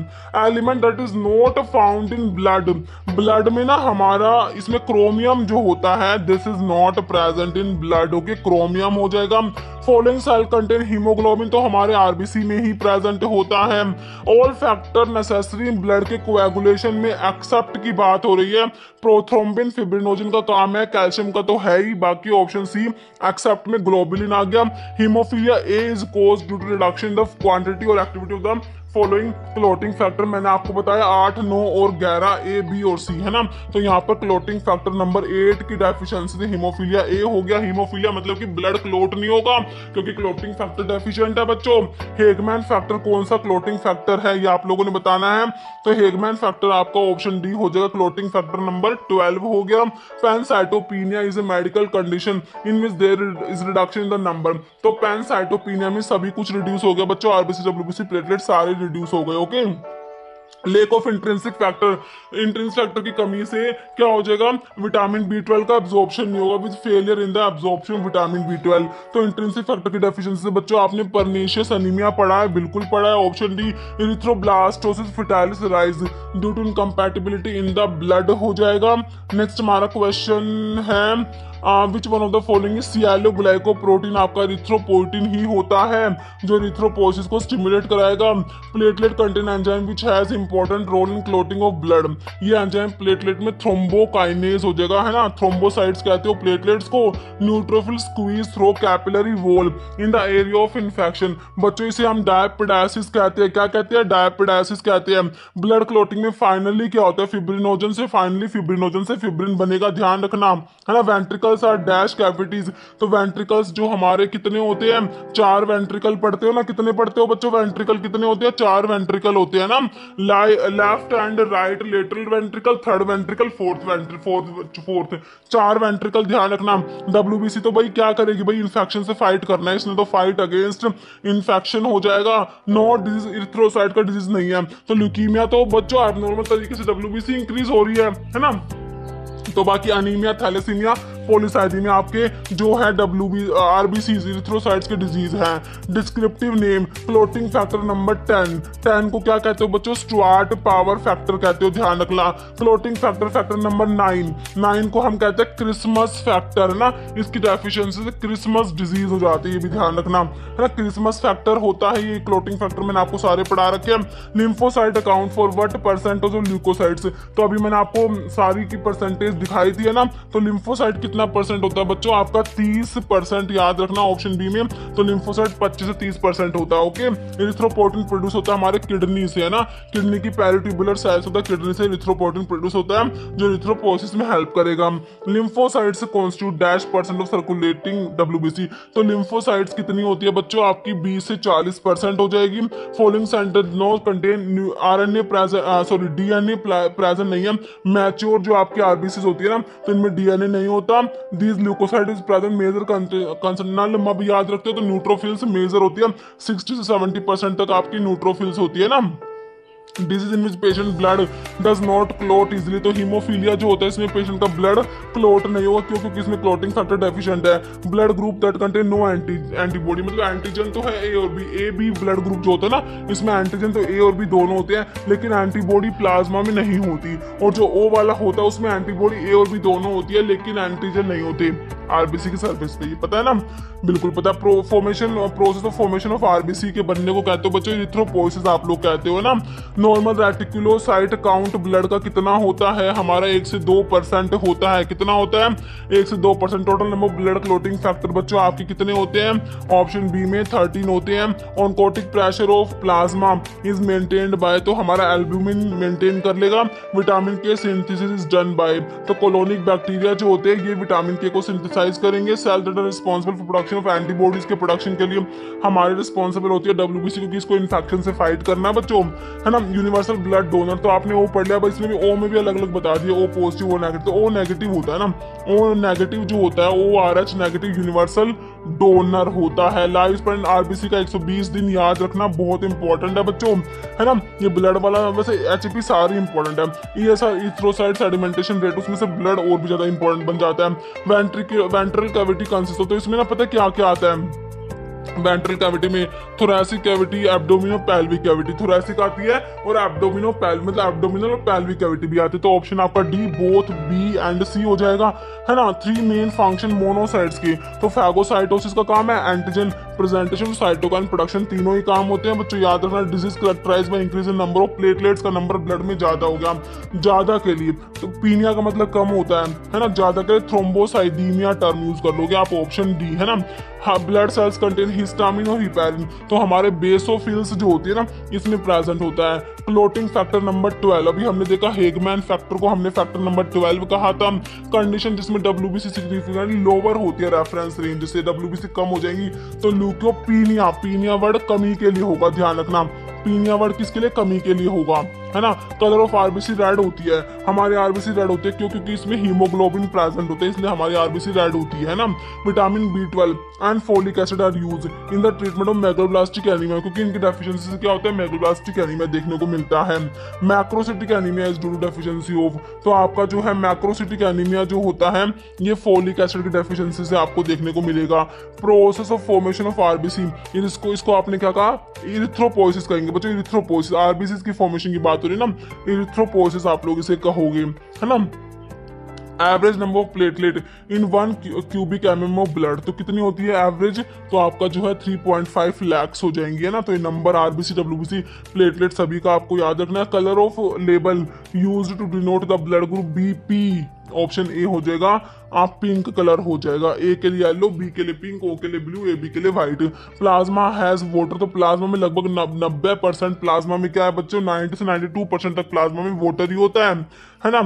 Element that is not found in blood, blood में ना हमारा इसमें क्रोमियम जो होता है, this is not present in blood. Okay, chromium हो जाएगा। फॉलोइंग सेल कंटेन हीमोग्लोबिन, तो हमारे RBC में ही प्रेजेंट होता है। All factor necessary in blood के कोएगुलेशन में एक्सेप्ट की बात हो रही है। प्रोथ्रोम्बिन फिब्रिनोजन का काम है, कैल्शियम का तो है ही, बाकी ऑप्शन सी एक्सेप्ट में ग्लोबुलिन आ गया। Haemophilia A is caused due to reduction in the quantity और activity of the following clotting factor. मैंने आपको बताया 8, 9 और 11 A, B और C, है ना। तो यहाँ पर क्लोटिंग फैक्टर नंबर 8 की डेफिशिएंसी से हीमोफीलिया A हो गया। हीमोफीलिया मतलब कि ब्लड क्लोट नहीं होगा क्योंकि क्लोटिंग फैक्टर डेफिशिएंट है बच्चों। हेगमैन फैक्टर कौन सा क्लोटिंग फैक्टर है ये आप लोगों ने बताना है। तो हेगमैन फैक्टर आपका ऑप्शन डी हो जाएगा, क्लोटिंग फैक्टर नंबर 12 हो गया। Pancytopenia is a medical condition in which there is reduction in the number. तो पैनसाइटोपिनिया में सभी कुछ रिड्यूस हो गया बच्चों, RBC WBC प्लेटलेट सारे रिड्यूस हो गए। Okay, lack of intrinsic factor की कमी से क्या हो जाएगा, विटामिन बी 12 का एब्जॉर्प्शन नहीं होगा, with failure in the absorption vitamin B 12। तो इंट्रिंसिक फैक्टर की डेफिशिएंसी से बच्चों आपने परनीशियस अनीमिया पढ़ा है, बिल्कुल पढ़ा है। Option D erythroblastosis fetalis rise due to incompatibility in the blood हो जाएगा। नेक्स्ट हमारा क्वेश्चन है which one of the following sialo glycoprotein आपका इरिथ्रोपोइटिन ही होता है जो इरिथ्रोपोसिस को स्टिमुलेट कराएगा। Platelet contain enzyme which has important role in clotting of blood, ये एंजाइम प्लेटलेट में थ्रोम्बोकाइनेज हो जाएगा, है ना, थ्रोम्बोसाइट्स कहते हो प्लेटलेट्स को। Neutrophil squeeze through capillary wall in the area of infection, बच्चों इसे हम डायपिडासिस कहते हैं। क्या कहते हैं? डायपिडासिस कहते हैं। ब्लड क्लोटिंग में फाइनली क्या होता है, फिब्रिनोजन से फिब्रिन बनेगा, ध्यान रखना, है ना। वेंट्रिकल्स आर डैश कैविटीज, तो वेंट्रिकल्स जो हमारे कितने होते हैं, 4 वेंट्रिकल पढ़ते हो ना, कितने पढ़ते हो बच्चों, वेंट्रिकल कितने होते हैं, 4 वेंट्रिकल होते हैं ना। Left and right lateral ventricle, third ventricle, fourth, 4 ventricle, ध्यान रखना। डब्ल्यूबीसी तो भाई क्या करेगी भाई, इन्फेक्शन से फाइट करना है, इसने तो फाइट अगेंस्ट इन्फेक्शन हो जाएगा। नो डिजीज, इरिथ्रोसाइट का डिजीज नहीं है। तो ल्यूकीमिया तो बच्चों एब्नॉर्मल तरीके से डब्ल्यूबीसी इंक्रीज हो रही है ना। तो बाकी अनीमिया, थैलेसीमिया, पॉलीसाइथीमिया आपके जो है आरबीसी इरिथ्रोसाइट्स के डिजीज हैं। Descriptive name clotting factor number 10 को क्या कहते हो बच्चों, स्टुअर्ट पावर फैक्टर कहते हो, ध्यान रखना। क्लोटिंग फैक्टर नंबर 9 को हम कहते हैं क्रिसमस फैक्टर, है ना, इसकी डेफिशिएंसी से क्रिसमस डिजीज हो जाती है, ये भी ध्यान रखना, है ना। क्रिसमस फैक्टर होता है ये क्लोटिंग फैक्टर, मैंने आपको सारे पढ़ा रखे हैं। Lymphocyte account for what percentage of leukocytes, तो अभी मैंने आपको सारी की परसेंटेज दिखाई थी, है ना। तो लिम्फोसाइट कितना परसेंट होता है बच्चों आपका, 30%, याद रखना ऑप्शन बी में। तो लिम्फोसाइट 25 से 30% होता है, ओके। इरिथ्रोपोइटिन प्रोड्यूस होता है हमारे किडनी से, है ना, किडनी की पेरिट्यूबुलर सेल्स होता है, किडनी से इरिथ्रोपोइटिन प्रोड्यूस होता है जो इरिथ्रोपोसिस में हेल्प करेगा। Lymphocytes constitute -% of circulating WBC, तो लिम्फोसाइट्स कितनी होती है बच्चों आपकी, 20 से 40% हो जाएगी। Following centre no contain RNA present, DNA present नहीं है। मैच्योर जो आपकी आरबीसी होती है ना, तो इनमें डीएनए नहीं होता। These leukocyte is present major concern ना लंबा भी याद रखते हो, तो न्यूट्रोफिल्स मेजर होती है, 60 से 70% तक आपकी न्यूट्रोफिल्स होती है ना। Disease in which patient blood does not clot easily, तो हीमोफीलिया जो होता है इसमें पेशेंट का ब्लड क्लोट नहीं होगा क्योंकि इसमें क्लोटिंग फैक्टर डेफिशिएंट है। Blood group that contain no antibody, मतलब एंटीजन तो है ए और B, A B blood group जो होता है ना, इसमें एंटीजन तो ए और बी दोनों होते हैं, लेकिन एंटीबॉडी प्लाज्मा में नहीं होती। और जो ओ वाला होता है उसमें एंटीबॉडी ए और बी दोनों होती है, लेकिन एंटीजन नहीं होते आरबीसी की सरफेस पे, ये पता है ना, बिल्कुल पता है। Process of formation of RBC के बनने को कहते हो बच्चों इरिथ्रोपोसिस, आप लोग कहते हो ना। नॉर्मल रेटिकुलोसाइट काउंट ब्लड का कितना होता है हमारा, 1 से 2% होता है। कितना होता है, 1 से 2%। Total number blood clotting factor बच्चों आपके कितने होते हैं, ऑप्शन बी में 13 होते हैं। Oncotic pressure of plasma is maintained by, तो हमारा एल्ब्यूमिन मेंटेन कर लेगा। Vitamin K synthesis is done by, तो कोलोनिक बैक्टीरिया जो होते हैं ये विटामिन के को सिंथेसाइज करेंगे। Cell that are responsible for production of antibodies के प्रोडक्शन के लिए हमारे रिस्पांसिबल होती है डब्ल्यूबीसी, क्योंकि इसको इन्फेक्शन से फाइट करना है बच्चों, है ना। यूनिवर्सल ब्लड डोनर, तो आपने ओ पढ़ लिया, इसमें भी ओ में भी अलग अलग बता दिया, ओ पॉजिटिव ओ नेगेटिव। तो ओ नेगेटिव होता है ना, ओ नेगेटिव जो होता है ORH नेगेटिव यूनिवर्सल डोनर होता है। लाइफ स्पैन आरबीसी का 120 दिन, याद रखना, बहुत इंपॉर्टेंट है बच्चों, है ना। ये ब्लड वाला वैसे एचपी सारी इंपॉर्टेंट है। इरिथ्रोसाइट सेडिमेंटेशन रेट, उसमें से ब्लड और भी ज्यादा इंपॉर्टेंट बन जाता है। वेंट्रल कैविटी कंसिस्ट होता है, इसमें ना पता क्या क्या आता है वेंट्रल कैविटी में, thoracic cavity, abdomino pelvic cavity. Thoracic आती है और एब्डोमिनो मतलब एब्डोमिनल और पैल्विक कैविटी भी आती है। तो ऑप्शन आपका डी बोथ बी एंड सी हो जाएगा, है ना। 3 मेन फंक्शन मोनोसाइट्स की, तो फैगोसाइटोसिस का काम है, एंटीजन प्रेजेंटेशन, साइटोकाइन प्रोडक्शन, तीनों ही काम होते हैं बच्चों, याद रखना। Disease characterized by increase in number of platelets, का नंबर ब्लड में ज्यादा हो गया, ज्यादा के लिए। तो पीनिया का मतलब कम होता है ना, ज्यादा के लिए थ्रोम्बोसाइथीमिया टर्म यूज कर लोगे आप, ऑप्शन डी, है ना। हाँ, ब्लड सेल्स कंटेन हिस्टामिन और हिपैरिन, तो हमारे बेसोफिल्स जो होती है ना इसमें प्रेजेंट होता है। क्लोटिंग फैक्टर नंबर 12, अभी हमने देखा हेगमैन फैक्टर को हमने फैक्टर नंबर 12 कहा था। कंडीशन जिसमें डब्ल्यूबीसी सिग्निफिकेंटली लोअर होती है रेफरेंस रेंज से, डब्ल्यूबीसी कम हो जाएंगी, तो ल्यूकोपीनिया, पीनिया वर्ड कमी के लिए होगा, ध्यान रखना। पीनिया वर्ड किसके लिए, कमी के लिए होगा, है ना। कलर ऑफ आरबीसी रेड होती है, हमारी आरबीसी रेड होती है क्योंकि इसमें हीमोग्लोबिन प्रेजेंट होता है, इसलिए हमारी आरबीसी रेड होती है ना। Vitamin B12 and folic acid are use in the treatment of megaloblastic anaemia, क्योंकि इनकी डेफिशिएंसी से क्या होता है, मेगालोब्लास्टिक एनीमिया देखने को मिलता है। Macrocytic anaemia is due to deficiency of, तो आपका जो है मैक्रोसिटिक एनीमिया जो होता है ये फोलिक एसिड की डेफिशिएंसी से आपको देखने को मिलेगा। Process of formation of RBC, इसको आपने क्या कहा, इरिथ्रोपोइसिस कहेंगे बच्चों, इरिथ्रोपोइसिस। आरबीसी की फॉर्मेशन की बात हो रही है ना, इरिथ्रोपोइसिस आप लोग इसे कहोगे, है ना। Average number of platelet in 1 cubic mm of blood, तो कितनी होती है एवरेज, तो आपका जो है 3.5 lakhs हो जाएंगी, है ना। तो ये नंबर आरबीसी डब्ल्यूबीसी प्लेटलेट सभी का आपको याद रखना है। Colour of label used to denote the blood group BP, option A हो जाएगा, आप पिंक कलर हो जाएगा। ए के लिए येलो, बी के लिए पिंक, ओ के लिए ब्लू, AB के लिए व्हाइट। प्लाज्मा हैज वाटर, तो प्लाज्मा में लगभग 90% प्लाज्मा में क्या है बच्चों, 90 से 92% तक प्लाज्मा में वाटर ही होता है ना।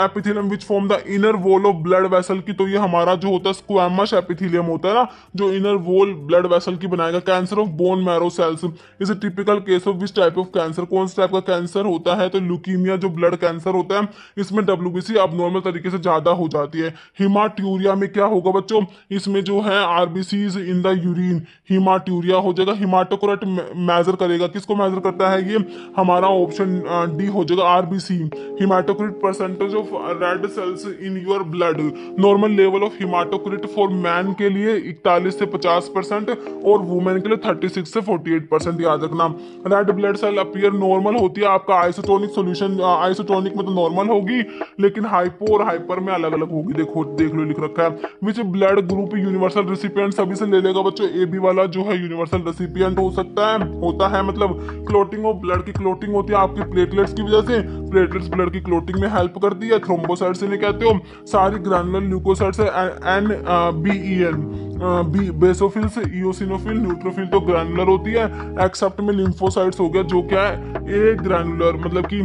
Epithelium which form the inner wall of blood vessel की, तो ये हमारा जो होता है स्क्वैमस एपिथेलियम होता है ना, जो इनर वॉल ब्लड वेसल की बनाएगा। Cancer of bone marrow cells is a typical case of which type of cancer, कौन सा टाइप का कैंसर होता है, तो ल्यूकीमिया जो ब्लड कैंसर होता है, इसमें WBC अब नॉर्मल तरीके से ज्यादा हो जाती है। हिमाट्यूरिया में क्या होगा बच्चों, इसमें जो है आरबीसीज इन द यूरिन, हिमाट्यूरिया हो जाएगा। हिमाटोक्राइट मेजर करेगा, किसको मेजर करता है ये, हमारा ऑप्शन डी हो जाएगा, RBC. Haematocrit percentage of red cells in your blood, normal level of haematocrit for man के लिए 41 से 50% और वुमेन के लिए 36 से 48%, याद रखना। Red blood cell appear normal होती है, आपका आइसोटोनिक सोल्यूशन, आइसोटोनिक में तो नॉर्मल होगी, लेकिन हाइपो और हाइपर में अलग अलग होगी। देखो देख लो लिख रखा है। विच ब्लड ग्रुप यूनिवर्सल रेसिपिएंट, सभी से ले लेगा बच्चों, AB वाला जो है यूनिवर्सल रेसिपिएंट हो सकता है, होता है, मतलब क्लोटिंग ऑफ ब्लड की क्लोटिंग होती है आपकी प्लेटलेट्स की वजह से, प्लेटलेट्स ब्लड की क्लोटिंग में हेल्प करती है। थ्रोम्बोसाइट्स इन्हें कहते हो, सारी ग्रैनुलर ल्यूकोसाइट्स है, NBEN, बेसोफिल्स, इओसिनोफिल, न्यूट्रोफिल तो ग्रैनुलर होती है, एक्सेप्ट में लिम्फोसाइट्स हो गया जो क्या है ए ग्रैनुलर, मतलब कि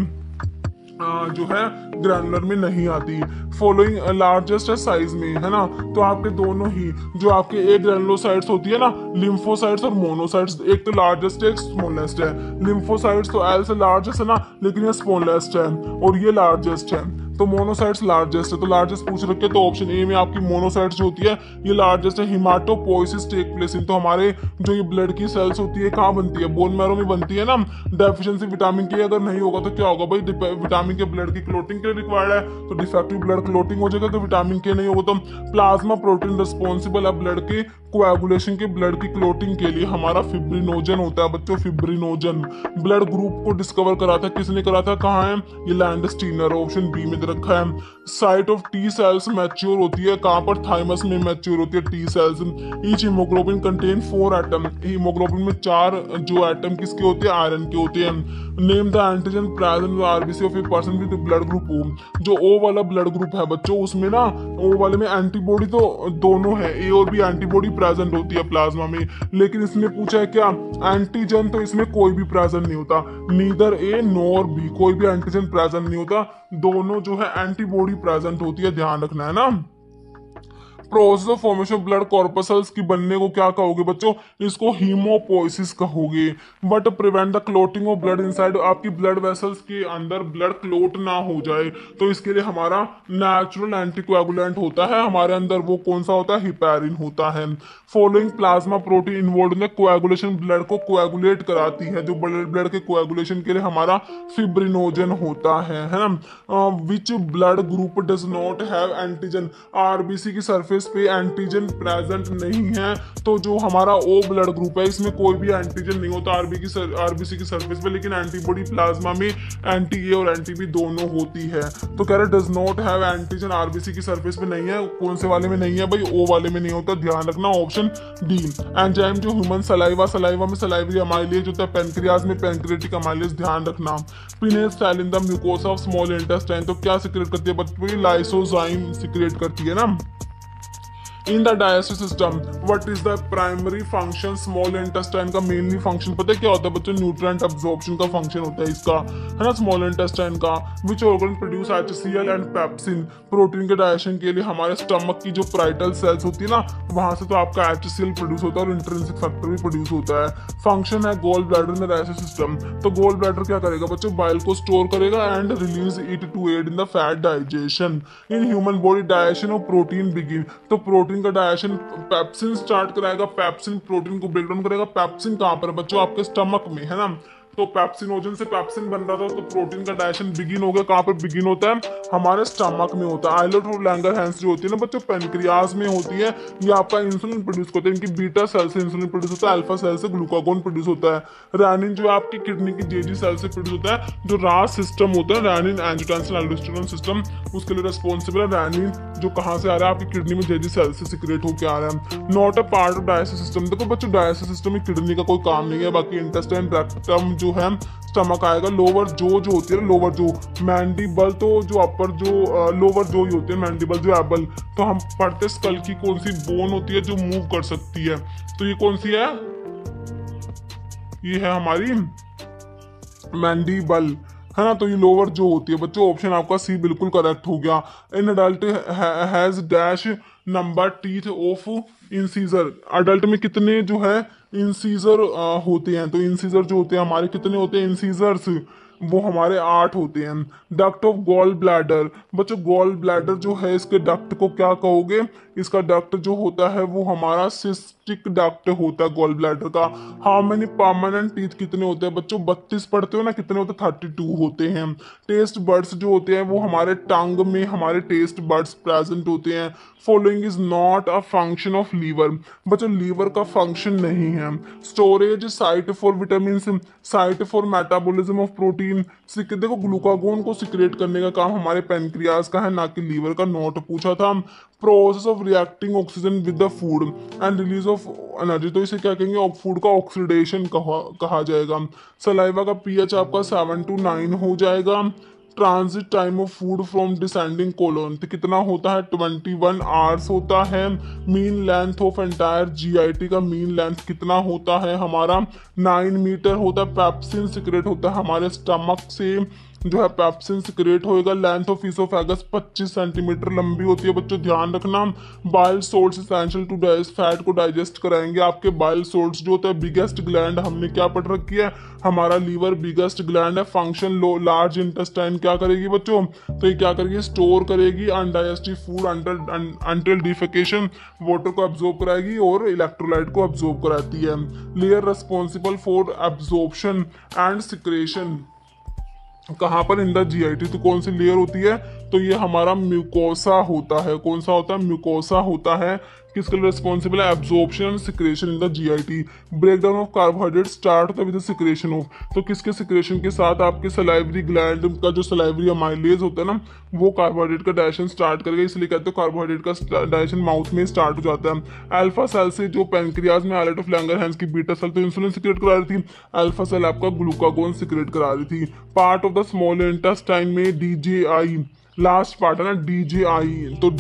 जो है ग्रैनुलर में नहीं आती। फॉलोइंग लार्जेस्ट साइज में, है ना, तो आपके दोनों ही जो आपके ए ग्रैनुलोसाइट्स होती है ना, लिम्फोसाइट्स और मोनोसाइट्स, एक तो लार्जेस्ट है एक स्मॉलेस्ट है। लिम्फोसाइट्स तो एल से लार्जेस्ट है ना, लेकिन ये स्मॉलेस्ट है और ये लार्जेस्ट है, तो मोनोसाइट्स लार्जेस्ट है, तो लार्जेस्ट पूछ रखे, तो ऑप्शन ए में आपकी मोनोसाइट्स जो होती है ये लार्जेस्ट है। हिमाटोपोइसिस टेक प्लेस इन, तो हमारे जो ये ब्लड की सेल्स होती है कहाँ बनती है, बोन मैरो में बनती है ना। डेफिशिएंसी विटामिन के अगर नहीं होगा तो क्या होगा भाई, विटामिन के ब्लड की क्लोटिंग के लिए रिक्वायर्ड है, तो डिफेक्टिव ब्लड क्लोटिंग हो जाएगा, तो विटामिन के नहीं होगा तो प्लाज्मा प्रोटीन रिस्पॉन्सिबल है ब्लड के कोएगुलेशन के, ब्लड की क्लोटिंग के लिए हमारा फिब्रिनोजन होता है बच्चों, फिब्रिनोजन। ब्लड ग्रुप को डिस्कवर करा था, किसने करा था, कहाँ है, ये लैंडस्टीनर, ऑप्शन बी में रखा है। Site of T cells mature होती है कहाँ पर, थाइमस में मैच्योर होती है T cells. Each haemoglobin contain 4 atom, haemoglobin में 4 जो एटम किसके होते हैं, आयरन के होते हैं। Name the antigen present RBC of a person with blood group O, जो O वाला ब्लड ग्रुप है बच्चों, उसमें ना O वाले में एंटीबॉडी तो दोनों है, A और B एंटीबॉडी प्रेजेंट होती है प्लाज्मा में, लेकिन इसमें पूछा है क्या, एंटीजन, तो इसमें कोई भी प्रेजेंट नहीं होता, नीदर A नॉर B, कोई भी एंटीजन प्रेजेंट नहीं होता, दोनों जो है एंटीबॉडी प्रेजेंट होती है, ध्यान रखना है ना। Process of formation of blood corpuscles की बनने को क्या कहोगे बच्चों, इसको हीमोपोइसिस कहोगे। But prevent the clotting of blood inside, आपकी ब्लड वेसल्स के अंदर ब्लड क्लोट ना हो जाए, तो इसके लिए हमारा नेचुरल एंटीकोएगुलेंट होता है हमारे अंदर, वो कौन सा होता है, हिपैरिन होता है। Following plasma protein involve in coagulation, blood को कोएगुलेट कराती है, जो ब्लड के कोएगुलेशन के लिए हमारा फिब्रिनोजन होता है ना। विच blood group does not have antigen, RBC की सरफेस पे एंटीजन प्रेजेंट नहीं है, तो जो हमारा O ब्लड ग्रुप है इसमें कोई भी एंटीजन नहीं होता आरबीसी की सरफेस पे, लेकिन एंटीबॉडी प्लाज्मा में एंटी ए और एंटी बी दोनों होती है। तो कह रहे does not have antigen, RBC की सरफेस पे नहीं है, कौन से वाले में नहीं है भाई, O वाले में नहीं होता, ध्यान रखना, ऑप्शन डी। एंजाइम जो ह्यूमन सलाइवा में सलाइवरी अमाइलेज होता है, पेनक्रियाज में पेनक्रियाटिक अमाइलेज, ध्यान रखना। Paneth cell in the mucosa of small intestine, तो क्या सिक्रेट करती है बच्चों, लाइसोजाइम सिक्रेट करती है ना। इन the digestive system what is the primary function small intestine का मेनली फंक्शन पता है क्या होता है बच्चों? न्यूट्रिएंट अब्जॉर्प्शन का फंक्शन होता है इसका, है ना, स्मॉल इंटेस्टाइन का। Which organ produce HCl and pepsin? Protein के डाइजेशन के लिए हमारे स्टमक की जो पाइटल सेल्स होती है ना, वहां से तो आपका HCl प्रोड्यूस होता है और इंट्रिंसिक फैक्टर भी प्रोड्यूस होता है। फंक्शन है गोल ब्लैडर में डाइजेस्टिव सिस्टम, तो गोल ब्लैडर क्या करेगा बच्चों? बाइल को स्टोर करेगा and release it to aid in the fat digestion. In human body digestion of protein begin, तो प्रोटीन का डाइजेशन पेप्सिन स्टार्ट कराएगा, पेप्सिन प्रोटीन को ब्रेक डाउन करेगा। पेप्सिन कहाँ पर बच्चों? आपके स्टमक में, है ना। तो पेप्सिनोजन से पेप्सिन बन रहा था, तो प्रोटीन का डाइजेशन बिगिन हो गया। कहाँ पर बिगिन होता है? हमारे स्टमक में होता है। आइलेट और लैंगरहैंस जो होती है ना बच्चों, पेनक्रियाज में होती है। ये आपका इंसुलिन प्रोड्यूस करते हैं, इनकी बीटा सेल से इंसुलिन प्रोड्यूस होता है, अल्फा सेल से ग्लूकागोन प्रोड्यूस होता है। रैनिन जो आपकी किडनी की जेजी सेल से प्रोड्यूस होता है। जो रास सिस्टम होता है, रैनिन एंजियोटेंसिन एल्डोस्टेरोन सिस्टम, उसके लिए रिस्पॉन्सिबल है। रैनिन जो कहाँ से आ रहा है? आपकी किडनी में जेजी सेल से सिक्रेट होकर आ रहा है। Not a part of digestive system. देखो बच्चों, डाइजेस्टिव सिस्टम में किडनी का कोई काम नहीं है। बाकी इंटेस्टाइन, रेक्टम जो है, स्टमक आएगा। लोअर जो होती है, लोअर जो, मैंडिबल तो जो अपर जो लोअर जो ही होती है, मैंडिबल जो एबल। तो हम पढ़ते स्कल की कौन सी बोन होती है जो मूव कर सकती है? तो ये कौन सी है? ये है हमारी मैंडिबल, है ना। तो ये लोअर जो होती है बच्चों। ऑप्शन आपका सी बिल्कुल करेक्ट हो गया। In adult has dash number teeth of incisor. Adult में कितने जो है इंसीजर होते हैं? तो इंसीजर जो होते हैं हमारे कितने होते हैं इंसीजर्स? वो हमारे 8 होते हैं। डक्ट ऑफ गॉल ब्लैडर, बच्चों गॉल ब्लैडर जो है इसके डक्ट को क्या कहोगे? इसका डक्ट जो होता है वो हमारा सिस्टिक डक्ट होता है गॉल ब्लैडर का। हाउ मेनी परमानेंट टीथ कितने होते हैं बच्चों? 32 पढ़ते हो ना, कितने होते हैं? 32 होते हैं। टेस्ट बर्ड्स जो होते हैं वो हमारे टंग में हमारे टेस्ट बर्ड्स प्रेजेंट होते हैं। Following is not a function of liver, बच्चों लीवर का फंक्शन नहीं है। Storage site for vitamin, site for metabolism of protein. देखो ग्लूकागोन को सिक्रेट करने का काम हमारे पैनक्रियाज का है, ना कि लीवर का। नोट पूछा था। Process of reacting oxygen with the food and release of energy, तो इसे क्या कहेंगे? फूड का ऑक्सीडेशन कहा जाएगा। सलाइवा का पीएच आपका 7 to 9 हो जाएगा। Transit time of food from descending colon तो कितना होता है? 21 आवर्स होता है। Mean length of entire GIT का मीन लेंथ कितना होता है? हमारा 9 मीटर होता है। पेप्सिन सिक्रेट होता है हमारे स्टमक से, जो है पेप्सिन सिक्रेट होएगा। लेंथ ऑफ इसोफेगस 25 सेंटीमीटर लंबी होती है बच्चों, ध्यान रखना। Bile salts essential to digest, fat को डाइजेस्ट कराएंगे आपके। बाइल सोल्ट्स जो होता है, बिगेस्ट ग्लैंड हमने क्या पढ़ रखी है? हमारा लीवर बिगेस्ट ग्लैंड है। फंक्शन लो, लार्ज इंटेस्टाइन क्या करेगी बच्चों? तो ये क्या करेगी? स्टोर करेगी undigestive food until defecation, water को एब्जॉर्ब कराएगी और इलेक्ट्रोलाइट को एब्जॉर्ब कराती है। Layer responsible for absorption and secretion कहाँ पर? In the GIT. तो कौन सी लेयर होती है? तो ये हमारा म्यूकोसा होता है। कौन सा होता है? म्यूकोसा होता है। किसके लिए रिस्पॉन्सिबल है? Absorption and secretion in the GIT. Breakdown of carbohydrate start होता है विद सिक्रेशन ऑफ, तो किसके सिक्रेशन के साथ? आपके सलाइवरी ग्लैंड का जो सलाइवरी अमाइलेज होता है ना, वो कार्बोहाइड्रेट का डाइजेशन स्टार्ट करेगा। इसलिए कहते हैं कार्बोहाइड्रेट का डाइजेशन माउथ में स्टार्ट हो जाता है। अल्फा सेल से जो पैनक्रियाज में आइलेट ऑफ लैंगरहैंस की बीटा सेल तो इंसुलिन सिक्रेट करा रही थी, अल्फा सेल आपका ग्लूकागोन सिक्रेट करा रही थी। Part of the small intestine में डीजेआई, लास्ट पार्ट है ना डीजेआई, तो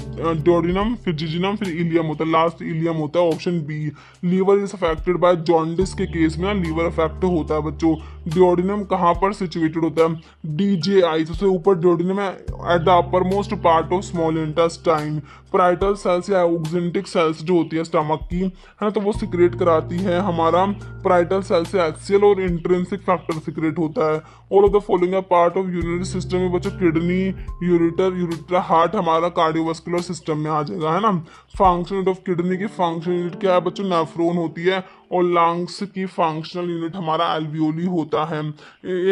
डोडिनम फिर जिजिनम फिर इलियम होता है, लास्ट इलियम होता है। Option B. Liver is affected by jaundice के केस में ना लीवर अफेक्ट होता है बच्चों। डिओडिनम कहाँ पर सिचुएटेड होता है? डीजेआई सबसे ऊपर डिओडिनम है, at the upper most part of small intestine. Parietal cells या ऑक्जेंटिक सेल्स जो होती है स्टमक की, है ना, तो वो सिक्रेट कराती है हमारा पैराइटल सेल से एक्सियल और इंट्रिंसिक फैक्टर सिक्रेट होता है। All of the following are part of urinary system में बच्चों किडनी, यूरिट्रा, हार्ट हमारा कार्डियोवास्कुलर सिस्टम में आ जाएगा, है ना। फंक्शन ऑफ किडनी की फंक्शनल यूनिट क्या है बच्चों? नेफ्रॉन होती है। और लंग्स की फंक्शनल यूनिट हमारा एल्वियोली होता है।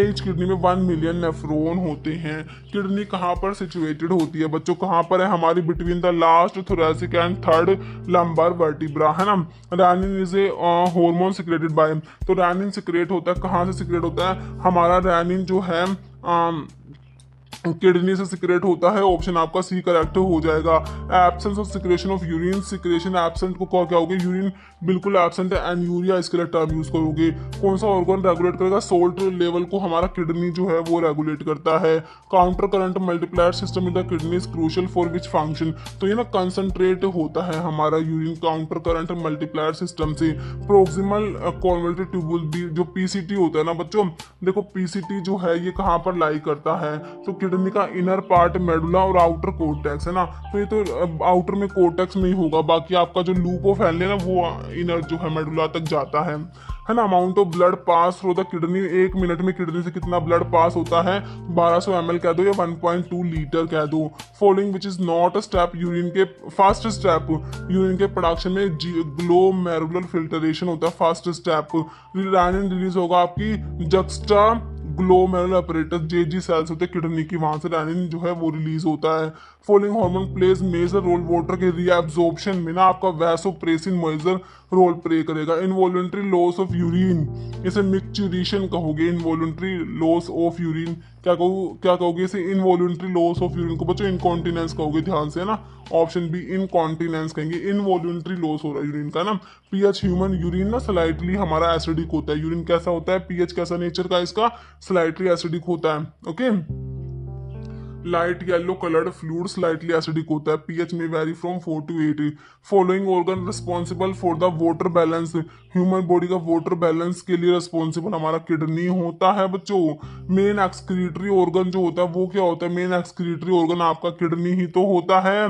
एज किडनी में 1 मिलियन नेफ्रॉन होते हैं। किडनी कहाँ पर सिचुएटेड होती है बच्चों? कहाँ पर है हमारी? Between the last thoracic and third lumbar vertebra, है ना। Renin is a hormone secreted by, तो रैनिन सिक्रेट होता है कहाँ से सिक्रेट होता है? हमारा रैनिन जो है किडनी से सिक्रेट होता है। ऑप्शन आपका सी करेक्ट हो जाएगा। Absence of secretion of urine, secretion absent को क्या होगा? यूरिन बिल्कुल एब्सेंट है, एन्यूरिया इसके लिए टर्म यूज करोगे। कौन सा ऑर्गन रेगुलेट करेगा? सोल्ट लेवल को हमारा किडनी जो है वो रेगुलेट करता है। Counter current multiplier system in the kidney is crucial for which function? तो ये ना कंसंट्रेट होता है हमारा urine counter current multiplier system से। प्रोक्सिमल कॉन्वोल्टेड ट्यूबुल भी जो पीसीटी होता है ना बच्चों, देखो पीसीटी जो है ये कहाँ पर लाई करता है? तो किडनी का इनर पार्ट मेडुला और आउटर कोर्टेक्स है ना, तो ये तो आउटर में कोर्टेक्स में ही होगा, बाकी आपका जो लूप ऑफ हेनले ना वो इनर जो है मेडुला तक जाता है ना। Amount of blood pass through the kidney, 1 minute में किडनी से कितना ब्लड पास होता है? 1200 ml कह दो या 1.2 लीटर कह दो। Following which is not a step urine के, फर्स्ट स्टेप यूरिन के प्रोडक्शन में ग्लोमेरुलर फिल्टरेशन होता है, फर्स्ट स्टेप। रेनिन रिलीज होगा आपकी जक्स्टा ग्लोमेरुलर अपरेटस, जेजी सेल्स होते हैं किडनी की, वहां से रेनिन जो है वो रिलीज होता है। Following hormone plays major role water के रीएब्जॉर्प्शन में ना, आपका वैसोप्रेसिन मेजर रोल प्ले करेगा। इनवॉल्यूंटरी लॉस ऑफ यूरिन, इसे मिक्चुरेशन कहोगे। इनवॉल्यूंटरी लॉस ऑफ यूरिन क्या कहोगे इसे? इनवॉल्यूंटरी लॉस ऑफ यूरिन को बच्चों इनकॉन्टिनेंस कहोगे, ध्यान से ना, ऑप्शन बी इनकॉन्टिनेंस कहेंगे। इनवॉल्यूंटरी लॉस हो रहा है यूरिन का ना। पीएच ह्यूमन यूरिन ना स्लाइटली हमारा एसिडिक होता है। यूरिन कैसा होता है? पीएच कैसा नेचर का इसका? स्लाइटली एसिडिक होता है। Okay, light yellow coloured fluid slightly acidic होता है। पीएच में very from 4 to 8। Following organ responsible for the water balance, human body का वाटर बैलेंस के लिए रिस्पॉन्सिबल हमारा किडनी होता है बच्चों। मेन एक्सक्रीटरी ऑर्गन जो होता है वो क्या होता है? मेन एक्सक्रीटरी ऑर्गन आपका किडनी ही तो होता है।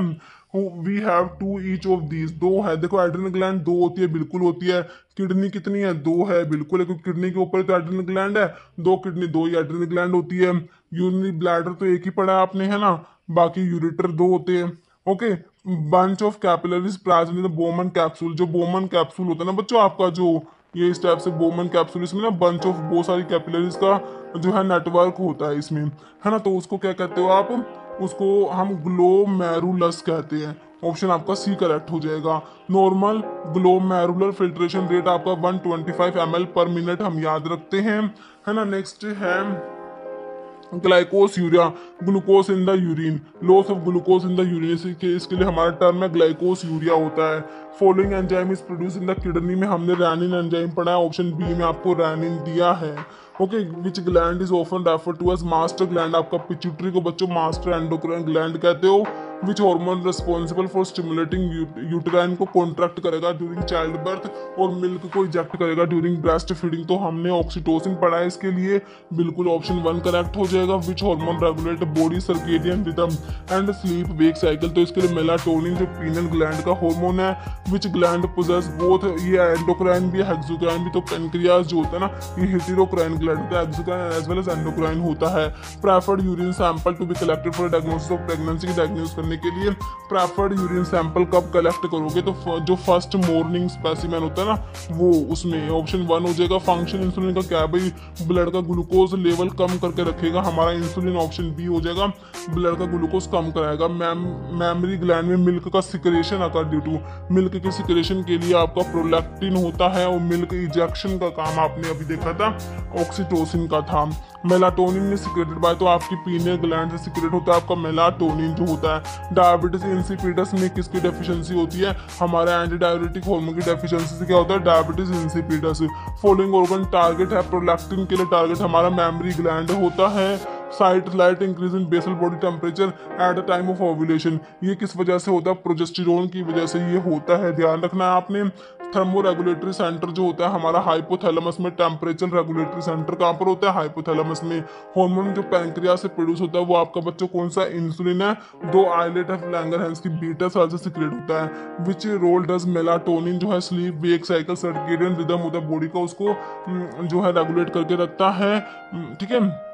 We have two each of these, दो है। देखो एड्रिनल ग्लैंड 2 होती है, बिल्कुल होती है। किडनी कितनी है? 2 है, बिल्कुल है, क्योंकि किडनी के ऊपर तो एड्रिनल ग्लैंड है, 2 किडनी 2 ही एड्रिनल ग्लैंड होती है। यूरिनरी ब्लैडर तो एक ही पढ़ा है आपने, है ना, बाकी यूरेटर 2 होते हैं। Okay, bunch of capillaries present in the Bowman capsule, जो बोमन कैप्सूल होता है ना बच्चों आपका, जो ये इस टाइप से बोमन कैप्सूल, इसमें ना बंच ऑफ बहुत सारी कैपिलरीज का जो है नेटवर्क होता है इसमें, है ना, तो उसको क्या कहते हो आप? उसको हम ग्लोमेरुलस कहते हैं। ऑप्शन आपका सी करेक्ट हो जाएगा। नॉर्मल ग्लोमेरुलर फिल्ट्रेशन रेट आपका 125 ml पर मिनट हम याद रखते हैं, है ना। नेक्स्ट है ग्लाइकोस urea, glucose in the urine, loss of glucose in the urine, इसके लिए हमारा टर्म है ग्लाइकोस यूरिया होता है। Following enzyme is produce in the kidney में हमने रैनिन एंजाइम पढ़ा है, ऑप्शन बी में आपको रैनिन दिया है। Okay, which gland is often refer to as master gland, आपका पिट्यूटरी को बच्चों मास्टर एंडोक्राइन ग्लैंड कहते हो। Which hormone responsible for stimulating uterine को कॉन्ट्रैक्ट करेगा ड्यूरिंग चाइल्ड बर्थ और मिल्क को इजेक्ट करेगा ड्यूरिंग ब्रेस्ट फीडिंग, तो हमने ऑक्सीटोसिन पढ़ा है इसके लिए, बिल्कुल ऑप्शन 1 करेक्ट हो जाएगा। Which hormone regulate body circadian rhythm and sleep wake cycle, तो इसके लिए मेलाटोनिन जो पीनल ग्लैंड का हार्मोन है। विच ग्लैंड पोजेस बोथ, ये एंडोक्राइन भी है हेक्सोक्राइन भी, तो पेनक्रियास जो होता है ना ये हेटेरोक्राइन ग्लैंड होता है, exocrine as well as endocrine होता है। Preferred urine sample to be collected for diagnosis of pregnancy की डायग्नोस करने के लिए प्रेफर्ड यूरिन सैंपल कब कलेक्ट करोगे? तो जो फर्स्ट मॉर्निंग स्पेसिमेन होता है ना वो, उसमें ऑप्शन 1 हो जाएगा। फंक्शन इंसुलिन का क्या है भाई? ब्लड का ग्लूकोज लेवल कम करके रखेगा हमारा इंसुलिन, ऑप्शन बी हो जाएगा, ब्लड का ग्लूकोज कम कराएगा। मेमरी ग्लैंड में मिल्क का secretion occur due to, milk के सिक्रेशन के लिए आपका प्रोलैक्टिन होता है, और मिल्क इजेक्शन का काम आपने अभी देखा था ऑक्सीटोसिन का था। मेलाटोनिन में सिक्रेटेड बाय, तो आपकी पीनियल ग्लैंड से सिक्रेट होता है आपका मेलाटोनिन जो होता है। डायबिटीज इंसिपिडस में किसकी डेफिशिएंसी होती है? हमारे एंटी डायबिटिक हार्मोन की डेफिशिएंसी से क्या होता है? Diabetes insipidus. Following organ target है प्रोलैक्टिन के लिए, टारगेट हमारा मेमरी ग्लैंड होता है। Slight increase in basal body temperature at the time of ovulation, ये किस वजह से होता है? प्रोजेस्टेरोन की वजह से ये होता है, ध्यान रखना है आपने। थर्मो रेगुलेटरी सेंटर जो होता है हमारा हाइपोथैलेमस में, टेम्परेचर रेगुलेटरी सेंटर कहाँ पर होता है? हाइपोथैलेमस में। हार्मोन जो पैंक्रियास से प्रोड्यूस होता है वो आपका बच्चों कौन सा? इंसुलिन है। 2 आइलेट ऑफ लैंगरहैंस की बीटा सेल से सिक्रेट होता है। विच रोल डज मेलाटोनिन जो है sleep wake cycle circadian rhythm होता है बॉडी का, उसको जो है रेगुलेट करके रखता है, ठीक है।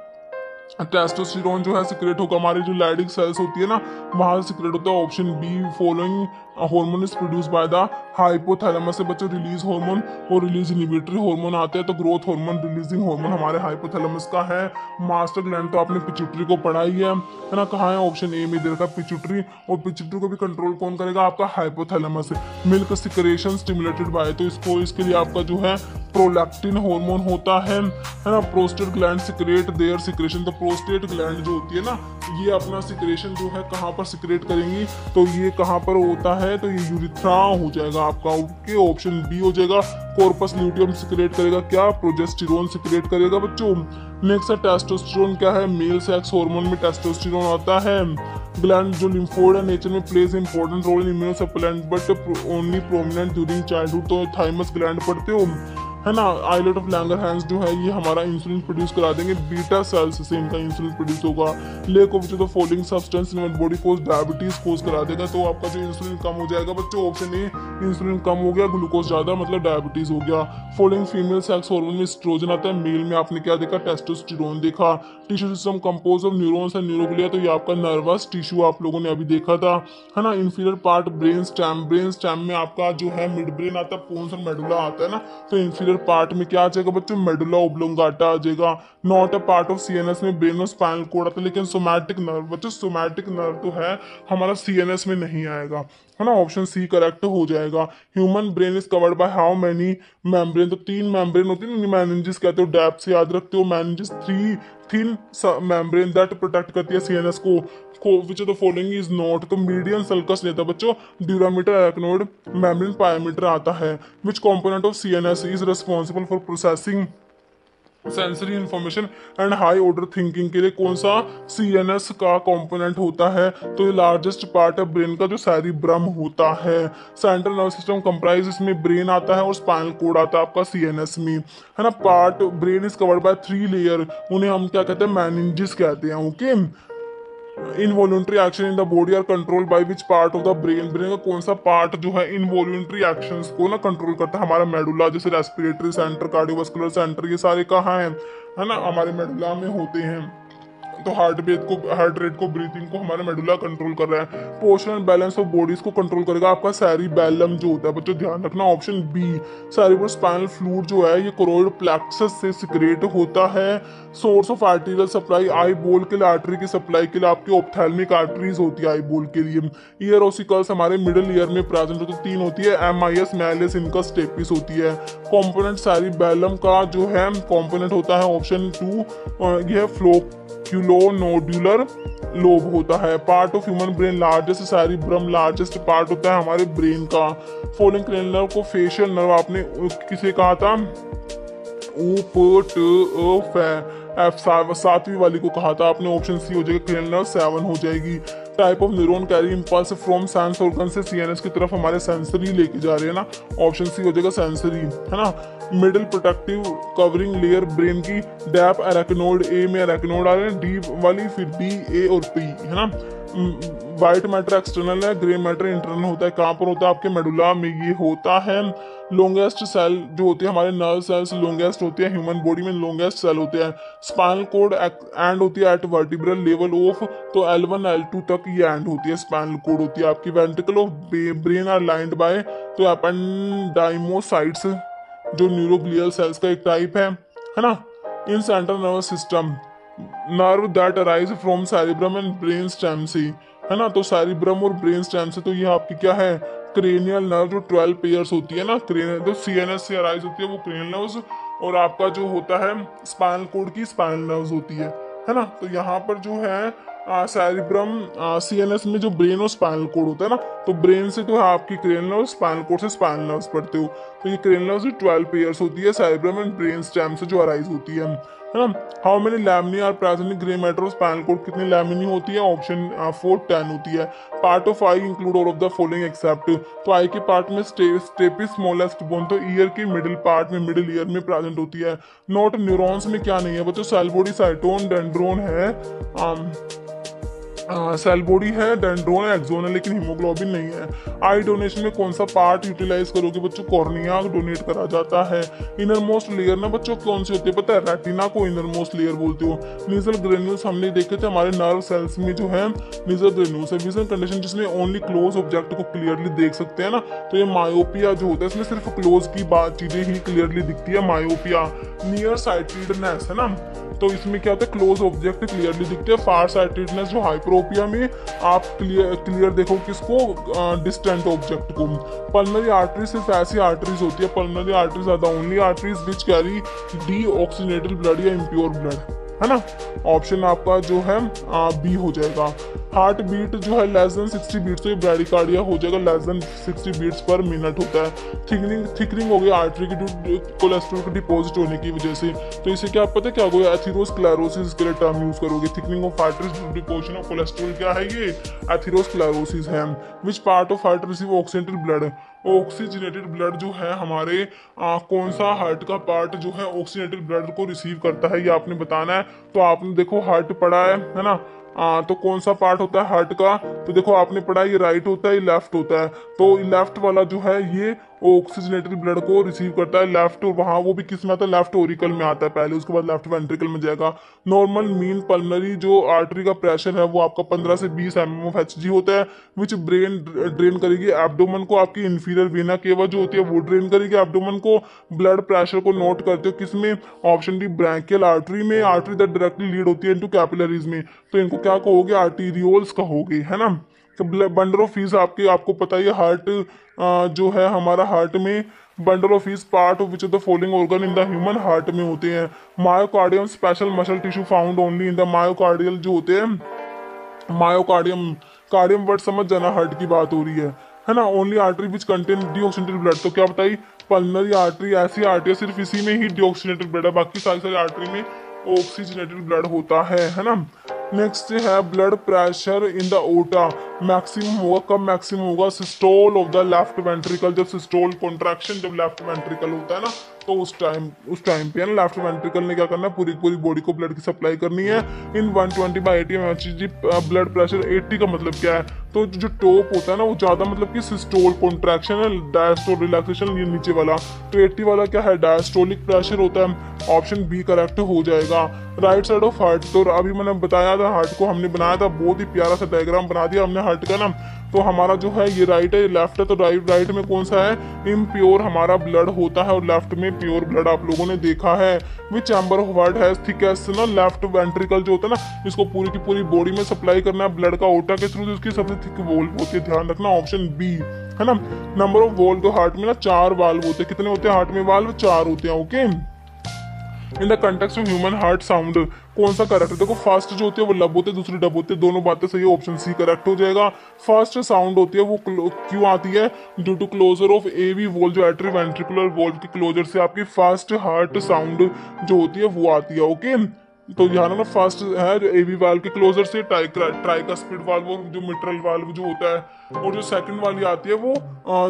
टेस्टोस्टेरोन जो है सिक्रेट होगा हमारी जो लाइडिक सेल्स होती है ना वहां से सिक्रेट होता है, option B. Following hormone is produce by the hypothalamus से बच्चों रिलीज हार्मोन और रिलीज इनहिबिटरी हार्मोन आते हैं, तो ग्रोथ हार्मोन रिलीजिंग हार्मोन हमारे हाइपोथैलेमस का है। मास्टर ग्लैंड तो आपने पिट्यूटरी को पढ़ा ही है ना, कहाँ है? ऑप्शन ए में दे रखा पिट्यूटरी, और पिट्यूटरी को भी कंट्रोल कौन करेगा? आपका hypothalamus. Milk secretion stimulated by, तो इसके लिए आपका जो है प्रोलैक्टिन हार्मोन होता है ना। Prostate gland secrete their secretion, तो प्रोस्टेट ग्लैंड जो होती है ना, ये अपना सिक्रेशन जो है कहाँ पर सिक्रेट करेंगी, तो ये कहाँ पर होता है, तो ये यूरिथ्रा हो जाएगा आपका। ओके, ऑप्शन बी हो जाएगा। कॉर्पस ल्यूटियम सिक्रेट करेगा क्या, प्रोजेस्टेरोन सिक्रेट करेगा बच्चों। नेक्स्ट है टेस्टोस्टेरोन क्या है, मेल सेक्स हार्मोन में टेस्टोस्टेरोन आता है। ग्लैंड जो लिम्फोइड है नेचर में plays important role in immuno supplement but only prominent during childhood, तो थाइमस ग्लैंड पढ़ते हो है ना। आइलेट ऑफ लैंगरहैंस जो है ये हमारा इंसुलिन प्रोड्यूस करा देंगे, बीटा सेल्स से इनका इंसुलिन प्रोड्यूस होगा। Lack of the following substance in body cause diabetes cause करा देगा, तो आपका जो इंसुलिन कम हो जाएगा बच्चों। ऑप्शन ए, इंसुलिन कम हो गया, ग्लूकोज ज्यादा मतलब डायबिटीज हो गया। फॉलोइंग फीमेल सेक्स हार्मोन में एस्ट्रोजन आता है, मेल में आपने क्या देखा, टेस्टोस्टेरोन देखा। Tissue system compose of neurons and neuroglia, तो ये आपका नर्वस टिश्यू आप लोगों ने अभी देखा था, है ना। इंफीरियर पार्ट ब्रेन स्टेम में आपका जो है मिड ब्रेन आता है, पोन्स और मेडुला आता है ना, तो इंफीरियर पार्ट में क्या आ जाएगा बच्चों, मेडुला ओब्लोंगाटा आ जाएगा। Not a part of CNS में ब्रेन और स्पाइनल कोड आता है, लेकिन सोमैटिक नर्व बच्चों, सोमैटिक नर्व तो है हमारा सीएनएस में नहीं आएगा, है ना। ऑप्शन सी करेक्ट हो जाएगा। Human brain is covered by how many membrane, तो 3 मेम्ब्रेन होती है, मेनिंजेस कहते हो, डैप से याद रखते हो। Meninges 3 thin membrane that protect करती है सीएनएस को विच of the following is not, तो मीडियन सल्कस लेता है बच्चों, ड्यूरामीटर, एराक्नोइड, मेम्ब्रेन, पायोमीटर आता है। विच component of CNS is responsible for processing sensory information and high order thinking, के लिए कौन सा सीएनएस का कंपोनेंट होता है, तो ये लार्जेस्ट पार्ट है ब्रेन का जो सेरिब्रम होता है। सेंट्रल नर्वस सिस्टम कंप्राइज, इसमें ब्रेन आता है और स्पाइनल कोड आता है आपका सीएनएस में, है ना। Part brain is covered by 3 layer, उन्हें हम क्या कहते हैं, मेनिंजेस कहते हैं। Okay, involuntary action in the body are control by which part of the brain, brain का कौन सा पार्ट जो है इनवॉल्यूंटरी एक्शंस को ना कंट्रोल करता है, हमारा मेडुला, जैसे रेस्पिरेटरी सेंटर, कार्डियोवास्कुलर सेंटर, ये सारे कहाँ हैं, है ना, हमारे मेडुला में होते हैं। तो हार्ट रेट को ब्रीथिंग को हमारा मेडुला कंट्रोल कर रहा है। Posture and balance of bodies को कंट्रोल करेगा आपका सेरिबेलम जो होता है बच्चों, ध्यान रखना। Option B, cerebro spinal fluid जो है ये कोरोइड प्लेक्सस से सिक्रेट होता है। Source of arterial supply, eyeball के लिए आर्टरी की सप्लाई के लिए आपकी ऑप्थेल्मिक आर्टरीज होती है आई बोल के लिए। ईयर ओसिकल्स हमारे मिडिल ईयर में प्रेजेंट होती है, 3 होती है, एमआईएस, मैलिस, इनकस, स्टेपिस होती है। कॉम्पोनेंट सेरिबेलम का जो है कॉम्पोनेंट होता है ऑप्शन 2, यह फ्लोक्यूलोनोड्यूलर लोब होता है। Part of human brain largest, cerebrum largest part होता है हमारे ब्रेन का। फॉलोइंग क्रेनियल नर्व को फेशियल नर्व आपने किसे कहा था, सातवीं वाली को कहा था आपने, ऑप्शन सी हो जाएगा, क्रेनियल नर्व 7 हो जाएगी। Type of neuron carry impulse from sense organ से सीएनएस की तरफ हमारे सेंसरी लेके जा रहे हैं ना, ऑप्शन सी हो जाएगा सेंसरी, है ना। Middle protective covering layer brain की, डैप, एराक्नोइड, ए में एराक्नोइड आ रहे हैं, डी वाली, फिर बी, ए और पी, है ना। व्हाइट मैटर एक्सटर्नल है, ग्रे मैटर इंटरनल होता है, कहाँ पर होता है, आपके मेडुला में ये होता है। लॉन्गेस्ट सेल जो होती है हमारे नर्व सेल्स लॉन्गेस्ट होती है, ह्यूमन बॉडी में लॉन्गेस्ट सेल होते हैं। स्पाइनल कोड एंड होती है एट वर्टिब्रल लेवल ऑफ, तो L1 L2 तक ये एंड होती है, स्पाइनल कोड होती है आपकी। Ventricle of brain are lined by, तो एपेंडाइमोसाइट्स जो न्यूरोग्लियल सेल्स का एक टाइप है ना। In central nervous system, nerve that arise from cerebrum and brain stem से, है ना, तो सेरिब्रम और ब्रेन स्टेम से, तो ये आपकी क्या है, क्रेनियल नर्व जो 12 पेयर्स होती है ना, क्रेनियल तो सीएनएस से अराइज होती है वो क्रेनियल नर्व्स, और आपका जो होता है स्पाइनल कोड की स्पाइनल नर्व्स होती है ना। तो यहाँ पर जो है सेरिब्रम, सीएनएस में जो ब्रेन और स्पाइनल कोड होता है ना, तो ब्रेन से तो है आपकी क्रेनियल नर्व, स्पाइनल कोड से स्पाइनल नर्व्स पढ़ते हो, तो ये क्रेनियल नर्व्स 12 पेयर्स होती है, सेरिब्रम एंड ब्रेन स्टेम से जो अराइज होती है ना। How many laminae are present in grey matter, spinal cord कितनी लैमिनी होती है, ऑप्शन 4 10 होती है। Part of eye include all of the following except, तो आई के पार्ट में स्टेपिस स्मॉलेस्ट बोन, तो ईयर के मिडिल पार्ट में, मिडिल ईयर में प्रेजेंट होती है। नोट न्यूरॉन्स में क्या नहीं है बच्चों, सेल बॉडी, साइटोन, डेंड्रोन है, सेल बॉडी है, डेंड्रोन है, एक्सोन है, लेकिन हीमोग्लोबिन नहीं है। आई डोनेशन में कौन सा पार्ट यूटिलाइज करोगे बच्चों, कॉर्निया डोनेट करा जाता है। इनर मोस्ट लेयर ना बच्चों कौन सी होती है पता है, रेटिना को इनर मोस्ट लेयर बोलते हो। नीजल ग्रेन्यूल्स हमने देखे थे हमारे नर्व सेल्स में जो है नीजल ग्रेन्यूल्स है। विजन कंडीशन जिसमें ओनली क्लोज ऑब्जेक्ट को क्लियरली देख सकते हैं ना, तो ये मायोपिया जो होता है इसमें सिर्फ क्लोज की बात चीजें ही क्लियरली दिखती है, मायोपिया। नियर साइटेडनेस है ना, तो इसमें क्या होता है, क्लोज ऑब्जेक्ट क्लियरली दिखते हैं। फार साइटेडनेस जो हाइपरोपिया में आप क्लियर देखो किसको, डिस्टेंट ऑब्जेक्ट को। पल्मनरी आर्टरी सिर्फ ऐसी आर्टरीज होती है, pulmonary arteries are the only arteries which carry deoxygenated blood या इम्प्योर ब्लड। है ना। ऑप्शन आपका जो है बी हो जाएगा। हार्ट बीट जो है लेस देन 60 बीट, तो ये ब्रैडिकार्डिया हो जाएगा, less than 60 beats per minute होता है। थिकनिंग हो गई आर्टरी की कोलेस्ट्रॉल के डिपॉजिट होने की वजह से, तो इसे क्या पता क्या होगा, एथेरोस्क्लेरोसिस के लिए टर्म यूज करोगे। Thickening of arteries due to deposition of cholesterol क्या है, ये एथेरोस्क्लेरोसिस है। Which part of heart receive oxygenated blood, oxygenated blood जो है हमारे कौन सा हार्ट का पार्ट जो है ऑक्सीजनेटेड ब्लड को रिसीव करता है, ये आपने बताना है। तो आपने देखो हार्ट पढ़ा है ना, तो कौन सा पार्ट होता है हार्ट का, तो देखो आपने पढ़ा ये राइट होता है, ये लेफ्ट होता है। तो लेफ्ट वाला जो है ये ऑक्सीजनेटेड ब्लड को रिसीव करता है, लेफ्ट, और वहां वो भी किस में आता है, लेफ्ट ओरिकल में आता है पहले, उसके बाद लेफ्ट वेंट्रिकल में जाएगा। नॉर्मल मीन पल्मनरी जो आर्टरी का प्रेशर है वो आपका 15 से 20 mm ऑफ एचजी होता है, विच ब्रेन ड्रेन करेगी एब्डोमन को, आपकी इंफीरियर वेना केवा जो होती है वो ड्रेन करेगी एब्डोमन को। ब्लड प्रेशर को नोट करते हो किस में, ऑप्शन डी ब्रैंकियल आर्टरी में, आर्टरी दैट डायरेक्टली लीड होती है इनटू कैपिलरीज में, तो इनको क्या कहोगे, आर्टीरियोल्स कहोगे, है ना। तो बंडल ऑफ फीस आपको पता ही है, हार्ट जो है हमारा हार्ट में bundle of fees part of which of the following organ in the human heart में होते हैं। Myocardium special muscle tissue found only in the myocardial जो होते हैं, मायोकार्डियम, कार्डियम वर्ड समझ जाना, हार्ट की बात हो रही है ना। Only artery which contain deoxygenated blood, तो क्या बताई, पल्मनरी आर्टरी ऐसी आर्टरी है सिर्फ इसी में ही डीऑक्सीजनेटेड ब्लड है, बाकी सारी आर्टरी में ऑक्सीजनेटेड ब्लड होता है ना। नेक्स्ट है ब्लड प्रेशर इन द ओटा, मैक्सिमम होगा कब, मैक्सिमम होगा systole of the left ventricle, जब सिस्टोल कॉन्ट्रैक्शन जब लेफ्ट वेंट्रिकल होता है ना, तो उस टाइम पे है ना लेफ्ट वेंट्रिकल ने क्या करना है, पूरी बॉडी को ब्लड की सप्लाई करनी है। इन 120/80 एमएचजी ब्लड प्रेशर 80 का मतलब क्या है, तो जो टॉप होता है ना वो ज्यादा मतलब कि सिस्टोल कॉन्ट्रैक्शन है, डायस्टोल रिलैक्सेशन ये नीचे वाला, तो 80 वाला क्या है, डायस्टोलिक प्रेशर होता है। ऑप्शन बी करेक्ट हो जाएगा। राइट साइड ऑफ हार्ट, तो अभी मैंने बताया था हार्ट को हमने बनाया था, बहुत ही प्यारा सा डायग्राम बना दिया हमने हार्ट का ना। तो हमारा जो है ये राइट है, ये लेफ्ट है, तो राइट में कौन सा है, इम्प्योर हमारा ब्लड होता है, और लेफ्ट में प्योर ब्लड आप लोगों ने देखा है। Which chamber of heart has thickest ना, लेफ्ट वेंट्रिकल जो होता है ना, इसको पूरी की पूरी बॉडी में सप्लाई करना है ब्लड का ओटा के थ्रू, इसकी सबसे थिक वॉल्व होती है, ध्यान रखना, ऑप्शन बी, है ना। नंबर ऑफ वॉल्व तो हार्ट में ना 4 वाल्व होते हैं, कितने होते हैं हार्ट में वाल्व, 4 होते हैं, okay. In the context of human heart sound कौन सा करेक्ट है, देखो फर्स्ट जो होती है वो लब होते हैं, दूसरी डब होते हैं, दोनों बातें सही है, ऑप्शन सी करेक्ट हो जाएगा। फर्स्ट साउंड होती है वो क्यों आती है, due to closure of AV valve, जो एट्री वेंट्रिकुलर वॉल्व के क्लोजर से आपकी फर्स्ट हार्ट साउंड जो होती है वो आती है, ओके। तो ध्यान रखना फर्स्ट है जो एवी वाल्व के क्लोजर से, ट्राइकास्पिड वाल्व और जो मिट्रल वाल्व जो होता है, और जो सेकंड वाली आती है वो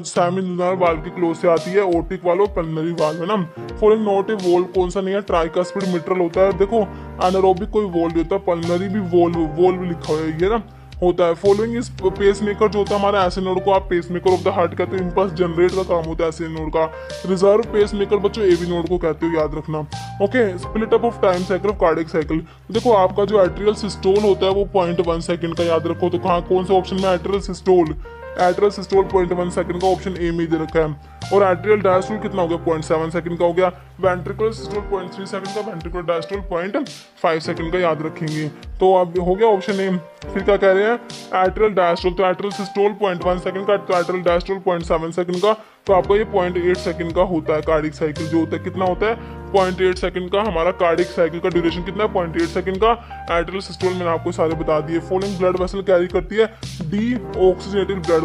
सेमिलुनर वाल्व के क्लोज से आती है, ओटिक वाल्व और पल्मनरी वाल्व, है ना। फॉलोइंग नॉट ए वॉल्व कौन सा नहीं है, ट्राइकास्पिड मिट्रल होता है, देखो एनारोबिक कोई वॉल्व होता है, पल्मनरी भी वॉल्व लिखा हुआ है ये ना होता है। फॉलोइंग इस पेस मेकर जो होता है हमारा ऐसे नोड को आप pacemaker of the heart कहते हो, इम्पल्स जनरेट का काम होता है ऐसे नोड का। रिजर्व पेस मेकर बच्चों एवी नोड को कहते हो, याद रखना, okay. Split up of time cycle of cardiac cycle, देखो आपका जो एट्रियल सिस्टोल होता है वो 0.1 सेकंड का, याद रखो। तो कहाँ कौन से ऑप्शन में एट्रियल सिस्टोल 0.1 सेकंड का ऑप्शन ए में दे रखा है, और एट्रियल डायस्टोल कितना हो गया 0.7 सेकंड का हो गया। वेंट्रिकुलर सिस्टोल 0.3 सेकंड का, वेंट्रिकुलर डायस्टोल 0.5 सेकंड का, याद रखेंगे। तो अब हो गया ऑप्शन ए। फिर क्या कह रहे हैं, एट्रियल डायस्टोल, तो एट्रियल सिस्टोल 0.1 सेकंड का, तो एट्रियल डायस्टोल 0.7 सेकंड का, तो आपका ये 0.8 सेकंड का होता है कार्डिक साइकिल जो होता है, कितना होता है 0.8 सेकंड का, हमारा कार्डिक साइकिल का ड्यूरेशन कितना है 0.8 सेकंड का। एट्रियल सिस्टोल मैंने आपको सारे बता दिए। फॉलोइंग ब्लड वेसल कैरी करती है डी ऑक्सीजनेटेड ब्लड,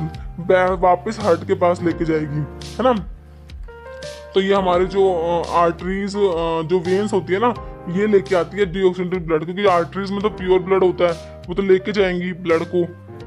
वापस हार्ट के पास लेके जाएगी, है ना। तो ये हमारे जो आर्टरीज जो वेन्स होती है ना, ये लेके आती है डीऑक्सीजनेटेड ब्लड, क्योंकि आर्टरीज में तो प्योर ब्लड होता है, वो तो लेके जाएंगी ब्लड को,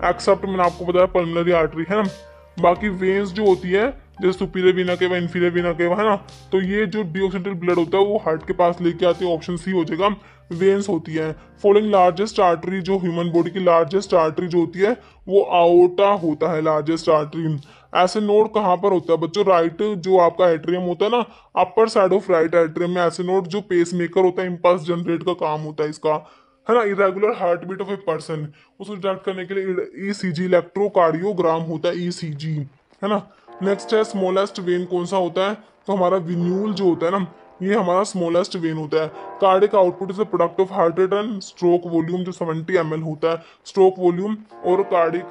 एक्सेप्ट मैंने आपको बताया पल्मनरी आर्टरी, है ना। बाकी वेन्स जो होती है जैसे सुपीरियर वीना केवा, इंफीरियर वीना केवा, है ना, तो ये जो डीऑक्सीजनेटेड ब्लड होता है वो हार्ट के पास लेके आती है, ऑप्शन सी हो जाएगा, वेन्स होती है। फॉलोइंग लार्जेस्ट आर्टरी, जो ह्यूमन बॉडी की लार्जेस्ट आर्टरी जो होती है वो आओटा होता है, लार्जेस्ट आर्टरी। ऐसे नोड कहाँ पर होता है बच्चों, राइट जो आपका एट्रियम होता है ना, upper side of right atrium में ऐसे नोड जो पेस मेकर होता है, इम्पल्स जनरेट का काम होता है इसका, है ना। Irregular heart beat of a person, उसको डिटेक्ट करने के लिए ईसीजी इलेक्ट्रोकार्डियोग्राम होता है, ईसीजी, है ना। नेक्स्ट है स्मॉलेस्ट वेन कौन सा होता है, तो हमारा विन्यूल जो होता है ना, ये हमारा स्मॉलेस्ट वेन होता है। Cardiac output is the product of heart rate and stroke volume, जो 70 ml होता है स्ट्रोक वॉल्यूम, और कार्डिक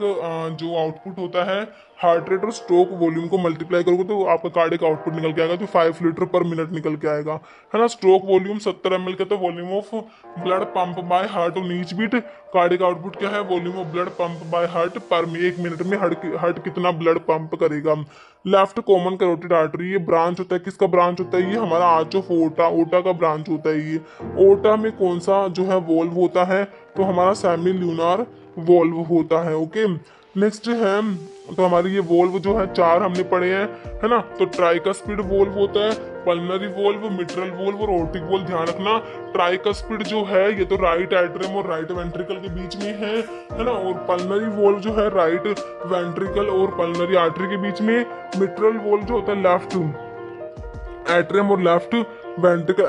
जो आउटपुट होता है हार्ट रेट और स्ट्रोक वॉल्यूम को मल्टीप्लाई करोगे तो आपका कार्डियक आउटपुट निकल के आएगा, तो 5 लीटर पर मिनट निकल के आएगा, है ना। स्ट्रोक वॉल्यूम 70 ml का, तो volume of blood pump by heart on each beat. Cardiac output क्या है, volume of blood pump by heart per 1 minute में हार्ट कितना ब्लड पंप करेगा। लेफ्ट कॉमन कैरोटिड आर्टरी, ये ब्रांच होता है, किसका ब्रांच होता है, ये हमारा आर्च ऑफ ओटा, ओटा का ब्रांच होता है ये। ओटा में कौन सा जो है वॉल्व होता है, तो हमारा सेमी ल्यूनार वॉल्व होता है। ओके, नेक्स्ट है, तो हमारी ये वॉल्व जो है 4 हमने पढ़े हैं, है ना। तो ट्राइकस्पिड वॉल्व होता है, पल्मनरी वॉल्व, मिट्रल वॉल्व और ओर्टिक वॉल्व। ध्यान रखना, ट्राइकस्पिड जो है ये तो राइट एट्रियम और राइट वेंट्रिकल के बीच में है ना। और पल्मनरी वॉल्व जो है राइट वेंट्रिकल और पल्मनरी आर्टरी के बीच में। मिट्रल वॉल्व जो होता है लेफ्ट एट्रियम और लेफ्ट वेंट्रिकल,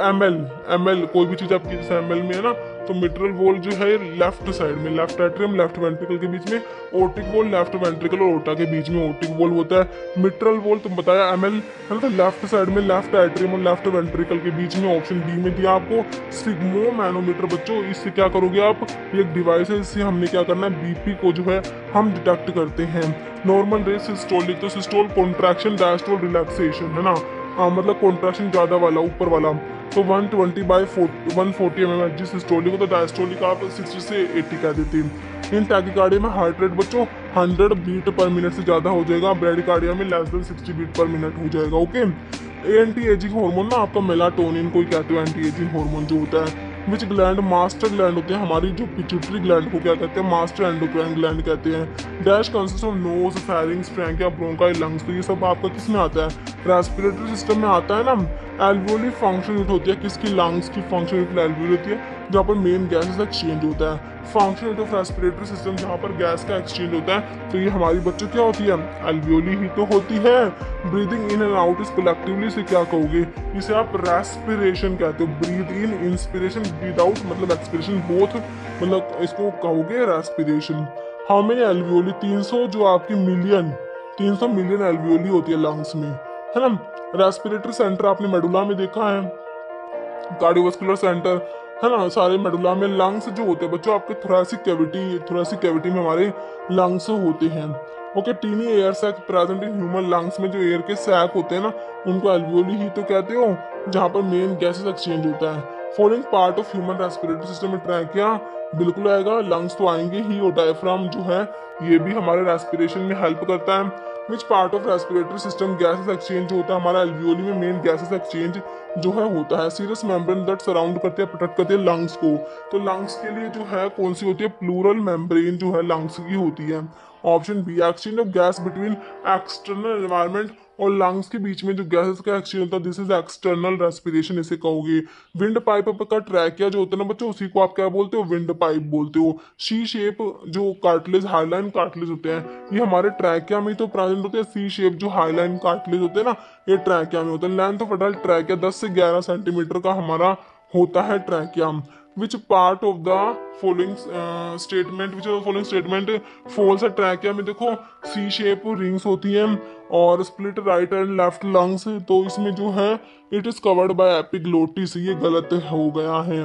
एमएल कोई भी चीज आपकी जैसे एमएल में है ना, तो मिट्रल वॉल्व जो है लेफ्ट साइड में, लेफ्ट एट्रियम लेफ्ट वेंट्रिकल के बीच में। ओर्टिक वॉल्व लेफ्ट वेंट्रिकल और ओटा के बीच में ओर्टिक वॉल्व होता है। मिट्रल वॉल्व तुम बताया एमएल है ना, तो लेफ्ट साइड में लेफ्ट एट्रियम और लेफ्ट वेंट्रिकल के बीच में। ऑप्शन बी में दिया आपको सिग्मोमैनोमीटर। बच्चों इससे क्या करोगे आप, ये एक डिवाइस है, इससे हमने क्या करना है, बीपी को जो है हम डिटेक्ट करते हैं। नॉर्मल रेट सिस्टोलिक, तो सिस्टोल कॉन्ट्रैक्शन, डायस्टोल रिलैक्सेशन, है ना। मतलब कॉन्ट्रैक्शन ज्यादा वाला, ऊपर वाला, तो 140/140 mm सिस्टोलिक, तो डायस्टोलिक आप 60 से 80 कह देते हैं। इन टैकीकार्डिया में हार्ट रेट बच्चों 100 बीट पर मिनट से ज्यादा हो जाएगा, ब्रेडिकार्डिया में less than 60 beat per minute हो जाएगा। ओके, एंटी एजिंग हार्मोन ना आपका मेलाटोनिन को कहते हो एंटी एजिंग हार्मोन जो होता है। विच ग्लैंड, मास्टर ग्लैंड होते हैं हमारी जो पिट्यूटरी ग्लैंड को क्या कहते हैं, मास्टर एंडोक्राइन ग्लैंड कहते हैं। Dash consist of nose, pharynx, Frankia, bronchi, lungs, तो ये सब आपका किस में आता है, रेस्पिरेटरी सिस्टम में आता है ना। एल्वियोली फंक्शन यूनिट होती है, किसकी, लंग्स की फंक्शन यूनिट एल्वियोली होती है, जहाँ पर मेन गैसेस एक्सचेंज होता है। Function unit of respiratory system जहाँ पर गैस का एक्सचेंज होता है, तो ये हमारी बच्चों क्या होती है, एल्वियोली ही तो होती है। Breathing in and out is collectively से क्या कहोगे, इसे आप रेस्पिरेशन कहते हो। Breathe in inspiration, breathe out मतलब एक्सपिरेशन, बोथ मतलब इसको कहोगे रेस्पिरेशन। हाउ मेनी एल्वियोली, 300 जो आपकी मिलियन, 300 मिलियन एल्वियोली होती है लंग्स में, है ना। रेस्पिरेटरी सेंटर आपने मेडुला में देखा है, कार्डियोवास्कुलर सेंटर, है ना, सारे मेडुला में। लंग्स जो होते हैं बच्चों आपके थोरेसिक कैविटी में हमारे लंग्स होते हैं। Okay, tiny air sac present in human lungs में जो एयर के सैक होते हैं ना, उनको एल्वियोली ही तो कहते हो, जहाँ पर मेन गैसेस एक्सचेंज होता है। Following part of human respiratory system में ट्रैकिया बिल्कुल आएगा, लंग्स तो आएंगे ही, और डायफ्राम जो है ये भी हमारे रेस्पिरेशन में हेल्प करता है। Which part of respiratory system gases exchange होता है, हमारा एल्वियोली में मेन गैसेस एक्सचेंज जो है होता है। सीरस मेम्ब्रेन दैट सराउंड करते हैं, प्रोटेक्ट करते हैं लंग्स को, तो लंग्स के लिए जो है कौन सी होती है, प्लूरल मेम्ब्रेन जो है लंग्स की होती है। Option B, exchange of gas between external environment और लंग्स के बीच में जो गैसेस का एक्सचेंज होता है, दिस इज एक्सटर्नल रेस्पिरेशन इसे कहोगे। विंड पाइप का ट्रैकिया जो होता है ना बच्चों, उसी को आप क्या बोलते हो, विंड पाइप बोलते हो। सी शेप जो कार्टिलेज, हाईलाइन कार्टिलेज होते हैं, ये हमारे ट्रैकिया में तो प्रेजेंट होते हैं। सी शेप जो हाईलाइन कार्टिलेज होते हैं ना, ये ट्रैकिया में होता है। लेंथ ऑफ अडल्ट ट्रैकिया 10 से 11 सेंटीमीटर का हमारा होता है trachea. Which part of the following statement false है ट्रैकिया में, देखो सी शेप रिंग्स होती हैं और split right and left lungs, तो इसमें जो है it is covered by epiglottis, ये गलत हो गया है।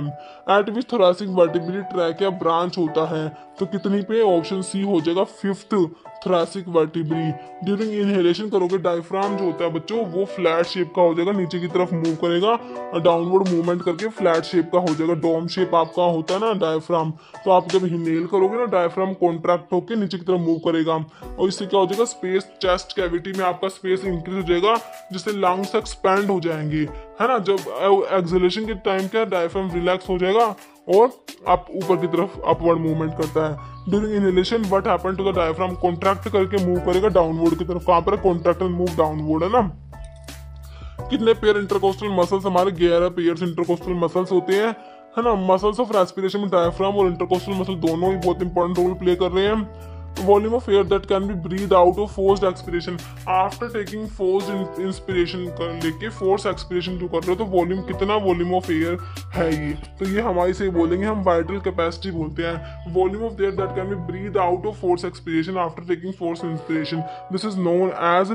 At which thoracic vertebrae trachea branch होता है, तो कितनी पे, ऑप्शन सी हो जाएगा 5th thoracic vertebrae. During inhalation करोगे, डायफ्राम जो होता है बच्चों वो फ्लैट शेप का हो जाएगा, नीचे की तरफ मूव करेगा, डाउनवर्ड मूवमेंट करके फ्लैट शेप का हो जाएगा। डोम शेप आपका होता है ना डायफ्राम, तो आप जब इनहेल करोगे ना, डायफ्राम कॉन्ट्रैक्ट होकर नीचे की तरफ मूव करेगा, और इससे क्या हो जाएगा, स्पेस चेस्ट कैविटी में आपका स्पेस इंक्रीज हो जाएगा, जिससे लंग्स एक्सपैंड हो जाएंगे, है ना। जब एक्सहेलेशन के टाइम क्या डायफ्राम रिलैक्स हो जाएगा और आप ऊपर की तरफ अपवर्ड मूवमेंट करता है। During inhalation what happen to the diaphragm, contract करके मूव करेगा डाउनवर्ड की तरफ, कहां पर कॉन्ट्रैक्ट एंड मूव डाउनवर्ड, है ना। कितने पेयर इंटरकोस्टल मसल्स, हमारे 11 पेयर्स इंटरकोस्टल मसल्स होते हैं, है ना। मसल्स ऑफ रेस्पिरेशन में डायफ्राम और इंटरकोस्टल मसल दोनों ही बहुत इंपॉर्टेंट रोल प्ले कर रहे हैं। Volume of air that can be breathe out of forced expiration, after taking forced inspiration लेके फोर्स एक्सपिरेशन जो कर रहे हो, तो वॉल्यूम कितना वॉल्यूम ऑफ एयर है ये, तो ये हमारे से बोलेंगे हम वाइटल कैपेसिटी बोलते हैं। Volume of air that can be breathe out of force expiration after taking force inspiration, this is known as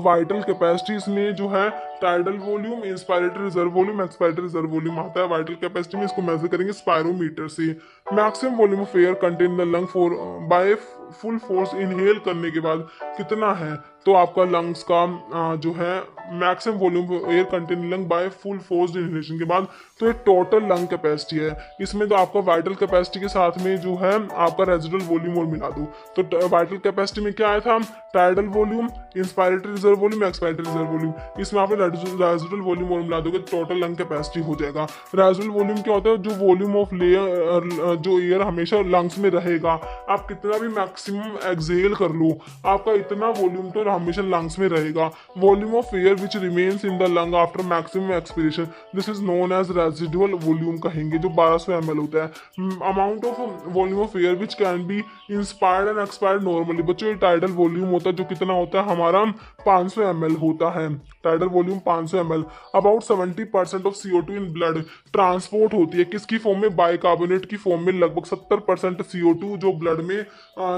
vital capacity. इसमें जो है tidal volume, inspiratory reserve volume, expiratory reserve volume आता है। Vital capacity में इसको major करेंगे spirometer से। Maximum volume of air contain the lung for by full force inhale करने के बाद कितना है, तो आपका लंग्स का जो है maximum volume air contain lung by full force inhalation के बाद, तो ये टोटल लंग कैपेसिटी है। इसमें तो आपका वाइटल कैपेसिटी के साथ में जो है आपका रेजिडुअल वॉल्यूम और मिला दो, तो वाइटल कैपेसिटी में क्या आया था, tidal volume, inspiratory reserve volume, expiratory reserve volume, इसमें आप रेजिडुअल वॉल्यूम और मिला दोगे, टोटल लंग कैपेसिटी हो जाएगा। रेजिडुअल वॉल्यूम क्या होता है, जो वॉल्यूम ऑफ लेयर जो एयर हमेशा लंग्स में रहेगा, आप कितना भी मैक्सिमम एक्सहेल कर लो, आपका इतना वॉल्यूम तो हमेशा लंग्स में रहेगा। Volume of air which remains in the lung after maximum expiration, this is known as residual volume कहेंगे, जो 1200 ml होता है। Amount of volume of air which can be inspired and expired normally, बच्चों ये tidal volume होता है, जो कितना होता है हमारा 500 ml होता है। Tidal volume 500 ml। About 70% of CO2 in blood transport होती है किसकी फॉर्म में, बाइकार्बोनेट की फॉर्म में। लगभग 70% CO2 जो ब्लड में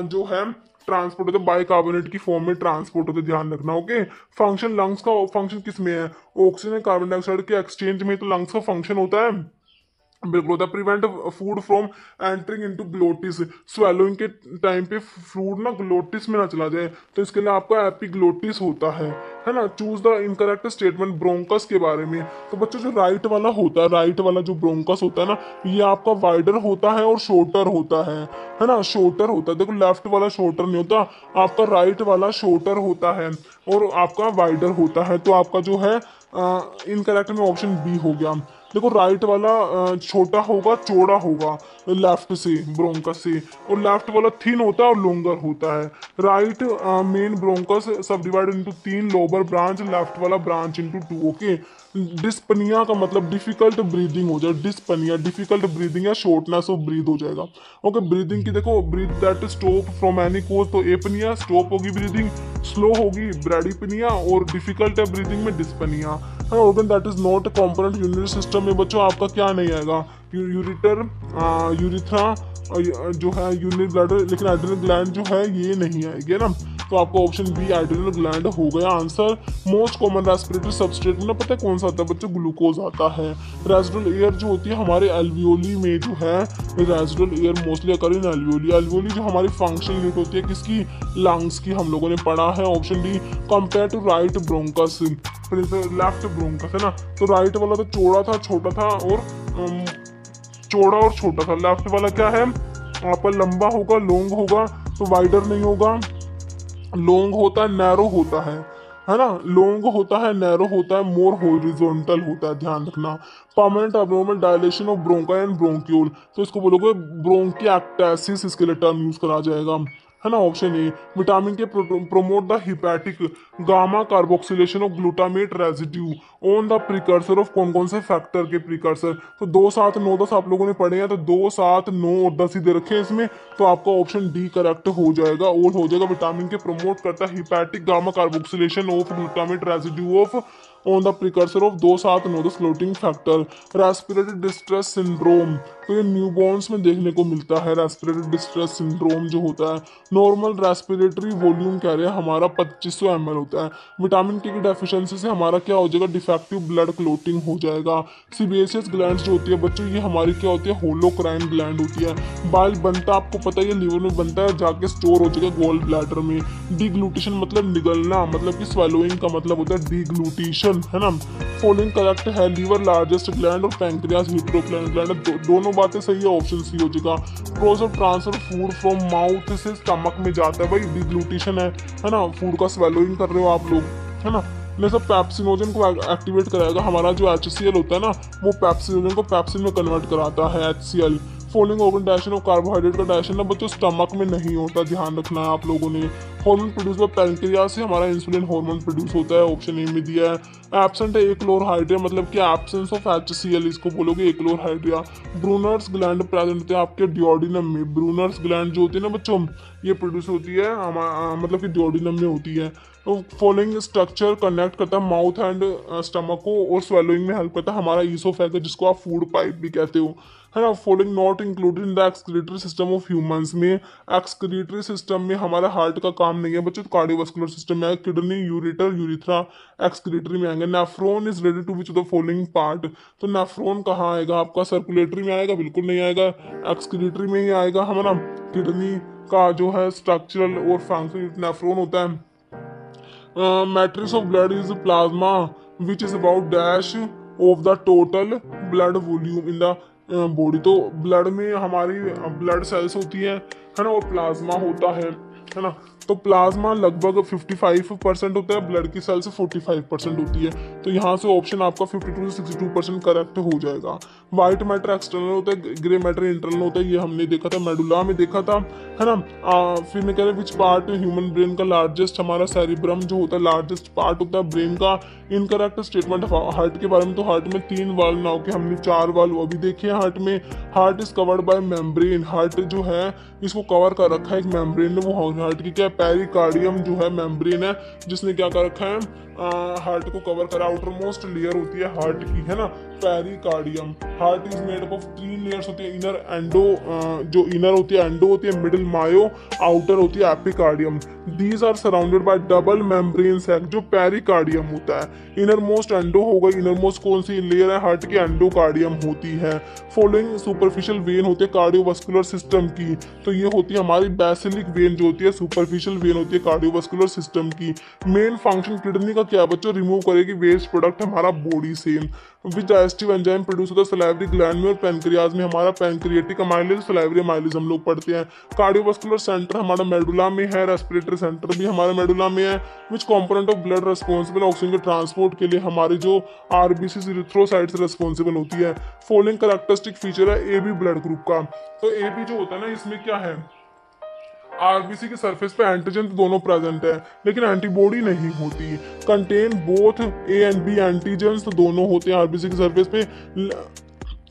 जो है ट्रांसपोर्ट होता है, बाइकार्बोनेट की फॉर्म में ट्रांसपोर्ट होता है, ध्यान रखना। ओके, फंक्शन लंग्स का फंक्शन किस में है, ऑक्सीजन और कार्बन डाइऑक्साइड के एक्सचेंज में, तो लंग्स का फंक्शन होता है बिल्कुल होता है prevent food from entering into glottis, swallowing के टाइम पे फूड ना ग्लोटिस में ना चला जाए, तो इसके लिए आपका एपिग्लोटिस होता है ना। Choose the incorrect statement bronchus के बारे में, तो बच्चों जो राइट वाला होता है, राइट वाला जो ब्रोंकस होता है ना, ये आपका वाइडर होता है और शॉर्टर होता है ना, शॉर्टर होता है। देखो लेफ्ट वाला शॉर्टर नहीं होता, आपका राइट वाला शॉर्टर होता है और आपका वाइडर होता है, तो आपका जो है इनकरेक्ट में ऑप्शन बी हो गया। देखो राइट वाला छोटा होगा, चौड़ा होगा लेफ्ट से ब्रोंकस से, और लेफ्ट वाला थिन होता है और लॉन्गर होता है। Right main bronchus sub divide into 3 lower branch, left वाला ब्रांच इनटू 2। ओके, डिस्पनिया का मतलब डिफिकल्ट ब्रीदिंग हो जाए, डिस्पनिया डिफिकल्ट ब्रीदिंग या शॉर्टनेस ऑफ ब्रीथ हो जाएगा। ओके, ब्रीदिंग की देखो, breath that stop from any cause, तो एपनिया स्टॉप होगी ब्रीदिंग, स्लो होगी ब्रैडिपनिया, और डिफिकल्ट है ब्रीदिंग में dyspnoea. Organ that is not component urinary system में बच्चों आपका क्या नहीं आएगा, यूरिटर, यूरिथ्रा जो है यूरिनरी ब्लैडर, लेकिन एड्रिनल ग्लैंड जो है ये नहीं आएगी ना, तो आपका ऑप्शन बी एड्रिनल ग्लैंड हो गया answer. Most common respiratory substrate में पता है कौन सा आता है बच्चों, ग्लूकोज आता है। रेजिडुअल एयर जो होती है हमारे एल्वियोली में जो है, रेजिडुअल एयर मोस्टली अकर इन एल्वियोली। एल्वियोली जो हमारी फंक्शन यूनिट होती है किसकी, लंग्स की, हम लोगों ने पढ़ा है। Option D compare to right bronchus, left bronchus है ना, तो राइट वाला तो चौड़ा था, छोटा था, और चौड़ा और छोटा था। लेफ्ट वाला क्या है आपका, लंबा होगा, लॉन्ग होगा, तो वाइडर नहीं होगा, लॉन्ग होता है, नैरो होता है ना, लॉन्ग होता है, नैरो होता है, मोर हॉरिजॉन्टल होता है, ध्यान रखना। Permanent abnormal dilation of ब्रोंका and bronchiole, तो इसको बोलोगे ब्रोंकिएक्टेसिस, इसके लिए टर्म यूज करा जाएगा, है ना। ऑप्शन ए विटामिन के promote the hepatic gamma carboxylation of glutamate residue on the precursor of कौन कौन से फैक्टर के प्रिकर्सर, तो 2, 7, 9, 10 आप लोगों ने पढ़े हैं, तो 2, 7, 9 और 10 ही दे रखे हैं इसमें, तो आपका ऑप्शन डी करेक्ट हो जाएगा, और हो जाएगा विटामिन के प्रोमोट करता है hepatic gamma carboxylation of glutamate residue of on the precursor of 2, 7, 9, 10 clotting factor. Respiratory distress syndrome, तो ये न्यूबॉर्न्स में देखने को मिलता है। रेस्पिरेटरी डिस्ट्रेस सिंड्रोम जो होता है, नॉर्मल रेस्पिरेटरी वॉल्यूम कह रहे हैं हमारा 2500 ml होता है। विटामिन के की डेफिशिएंसी से हमारा क्या हो जाएगा, डिफेक्टिव ब्लड क्लोटिंग हो जाएगा। सीबेसियस ग्लैंड्स जो होती है बच्चों, ये हमारी क्या होती है, होलोक्राइन ग्लैंड होती है। बाइल बनता है आपको पता है, ये लीवर में बनता है, जाके स्टोर हो जाएगा गोल ब्लैडर में। डिग्लूटेशन मतलब निगलना, मतलब कि स्वेलोइंग का मतलब होता है डिग्लूटेशन, है ना। फॉलोइंग करेक्ट है, लीवर लार्जेस्ट ग्लैंड और पैंक्रियास हीट्रोक्लाइन ग्लैंड, दोनों बातें सही है, ऑप्शन सी हो जाएगा। Process of transfer food from mouth से स्टमक में जाता है, भाई डिग्लूटेशन है ना, फूड का स्वेलोइंग कर रहे हो आप लोग, है ना। ये सब पैप्सिनोजन को एक्टिवेट कराएगा, हमारा जो HCl होता है ना, वो पैप्सिनोजन को पैप्सिन में कन्वर्ट कराता है, HCl। Following organ digestion of carbohydrate का डाइजेशन ना बच्चों स्टमक में नहीं होता, ध्यान रखना है आप लोगों ने। हार्मोन प्रोड्यूस बाय पैंक्रियास से हमारा इंसुलिन हार्मोन प्रोड्यूस होता है, ऑप्शन ए में दिया है। एब्सेंट है एक्लोरहाइड्रिया, मतलब कि एब्सेंस ऑफ HCl, इसको बोलोगे एक्लोरहाइड्रिया। ब्रूनर्स ग्लैंड प्रेजेंट होते हैं आपके डिओडिनम में। ब्रूनर्स ग्लैंड जो होती है ना बच्चों, ये प्रोड्यूस होती है मतलब कि डिओडिनम में होती है। तो फॉलोइंग स्ट्रक्चर कनेक्ट करता है माउथ एंड स्टमक को, और स्वेलोइंग में हेल्प करता है हमारा ईसोफेगस, जिसको आप फूड पाइप भी कहते हो, है ना। Following not included in the excretory system of humans में, एक्सक्रीटरी सिस्टम में हमारा हार्ट का काम काम नहीं है बच्चों, तो कार्डियोवास्कुलर सिस्टम में किडनी, यूरेटर, यूरिथ्रा, एक्सक्रीटरी में आएंगे। Nephron is related to which of the following part, तो नेफ्रॉन कहाँ आएगा आपका, सर्कुलेटरी में आएगा, बिल्कुल नहीं आएगा, एक्सक्रीटरी में ही आएगा हमारा। किडनी का जो है स्ट्रक्चरल और फंक्शन नेफ्रॉन होता है। Matrix of blood is plasma which is about dash of the total blood volume in the body, तो ब्लड में हमारी ब्लड सेल्स होती है ना, और प्लाज्मा होता है ना, तो प्लाज्मा लगभग 55% होता है, ब्लड की सेल्स 45% होती है, तो यहाँ से ऑप्शन आपका 52 से 62% करेक्ट हो जाएगा। व्हाइट मैटर एक्सटर्नल होता है, ग्रे मैटर इंटरनल होता है, ये हमने देखा था, मेडुला में देखा था, है ना। फिर मैं कह रहा विच पार्ट ह्यूमन ब्रेन का लार्जेस्ट, हमारा सेरिब्रम जो होता है लार्जेस्ट पार्ट होता है ब्रेन का। इनकरेक्ट स्टेटमेंट हार्ट के बारे में, तो हार्ट में 3 वाल्व ना होके हमने 4 वाल्व अभी देखे हैं हार्ट में। Heart is covered bye membrane, heart जो है इसको कवर कर रखा है एक मेम्ब्रेन ने, वो हार्ट की क्या पेरिकार्डियम जो है मेम्ब्रेन है जिसने क्या कर रखा है, हार्ट को कवर करा। आउटर मोस्ट लेयर होती है हार्ट की, है ना, pericardium. Heart is made up of 3 layers होती है, इनर एंडो, जो इनर होती है एंडो होती है, मिडिल मायो, आउटर होती है epicardium. These are surrounded by double membrane sac जो पेरिकार्डियम होता है। इनर मोस्ट एंडो होगा, इनर मोस्ट कौन सी लेयर है, हार्ट की एंडोकार्डियम होती है। फॉलोइंग सुपरफिशियल वेन होती है कार्डियोवास्कुलर सिस्टम की, तो ये होती है हमारी बेसिलिक वेन जो होती है, सुपरफिशियल वेन होती है कार्डियोवास्कुलर सिस्टम की। मेन फंक्शन किडनी का क्या है बच्चों, रिमूव करेगी वेस्ट प्रोडक्ट हमारा बॉडी से। विच डाइजेस्टिव एंजाइम प्रोड्यूस होता है सलाइवरी ग्लैंड में और पैनक्रियाज में, हमारा पैनक्रिएटिक अमाइलेज, सलाइवरी अमाइलेज हम लोग पढ़ते हैं। कार्डियोवास्कुलर सेंटर हमारा मेडुला में है, रेस्पिरेटरी सेंटर भी हमारे मेडुला में है। विच component of blood responsible oxygen के ट्रांसपोर्ट के लिए, हमारे जो आरबीसी इरिथ्रोसाइट से रिस्पॉन्सिबल होती है। फॉलोइंग कैरेक्टरिस्टिक फीचर है ए बी ब्लड ग्रुप का, तो ए बी जो होता है ना इसमें क्या है, आरबीसी के सरफेस पे एंटीजन तो दोनों प्रेजेंट है लेकिन एंटीबॉडी नहीं होती। Contain both A and B antigen, तो दोनों होते हैं आरबीसी के सरफेस पे।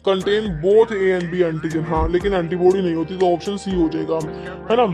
Contain both A and B antigen, हाँ, लेकिन एंटीबॉडी नहीं होती, तो ऑप्शन सी हो जाएगा, है ना।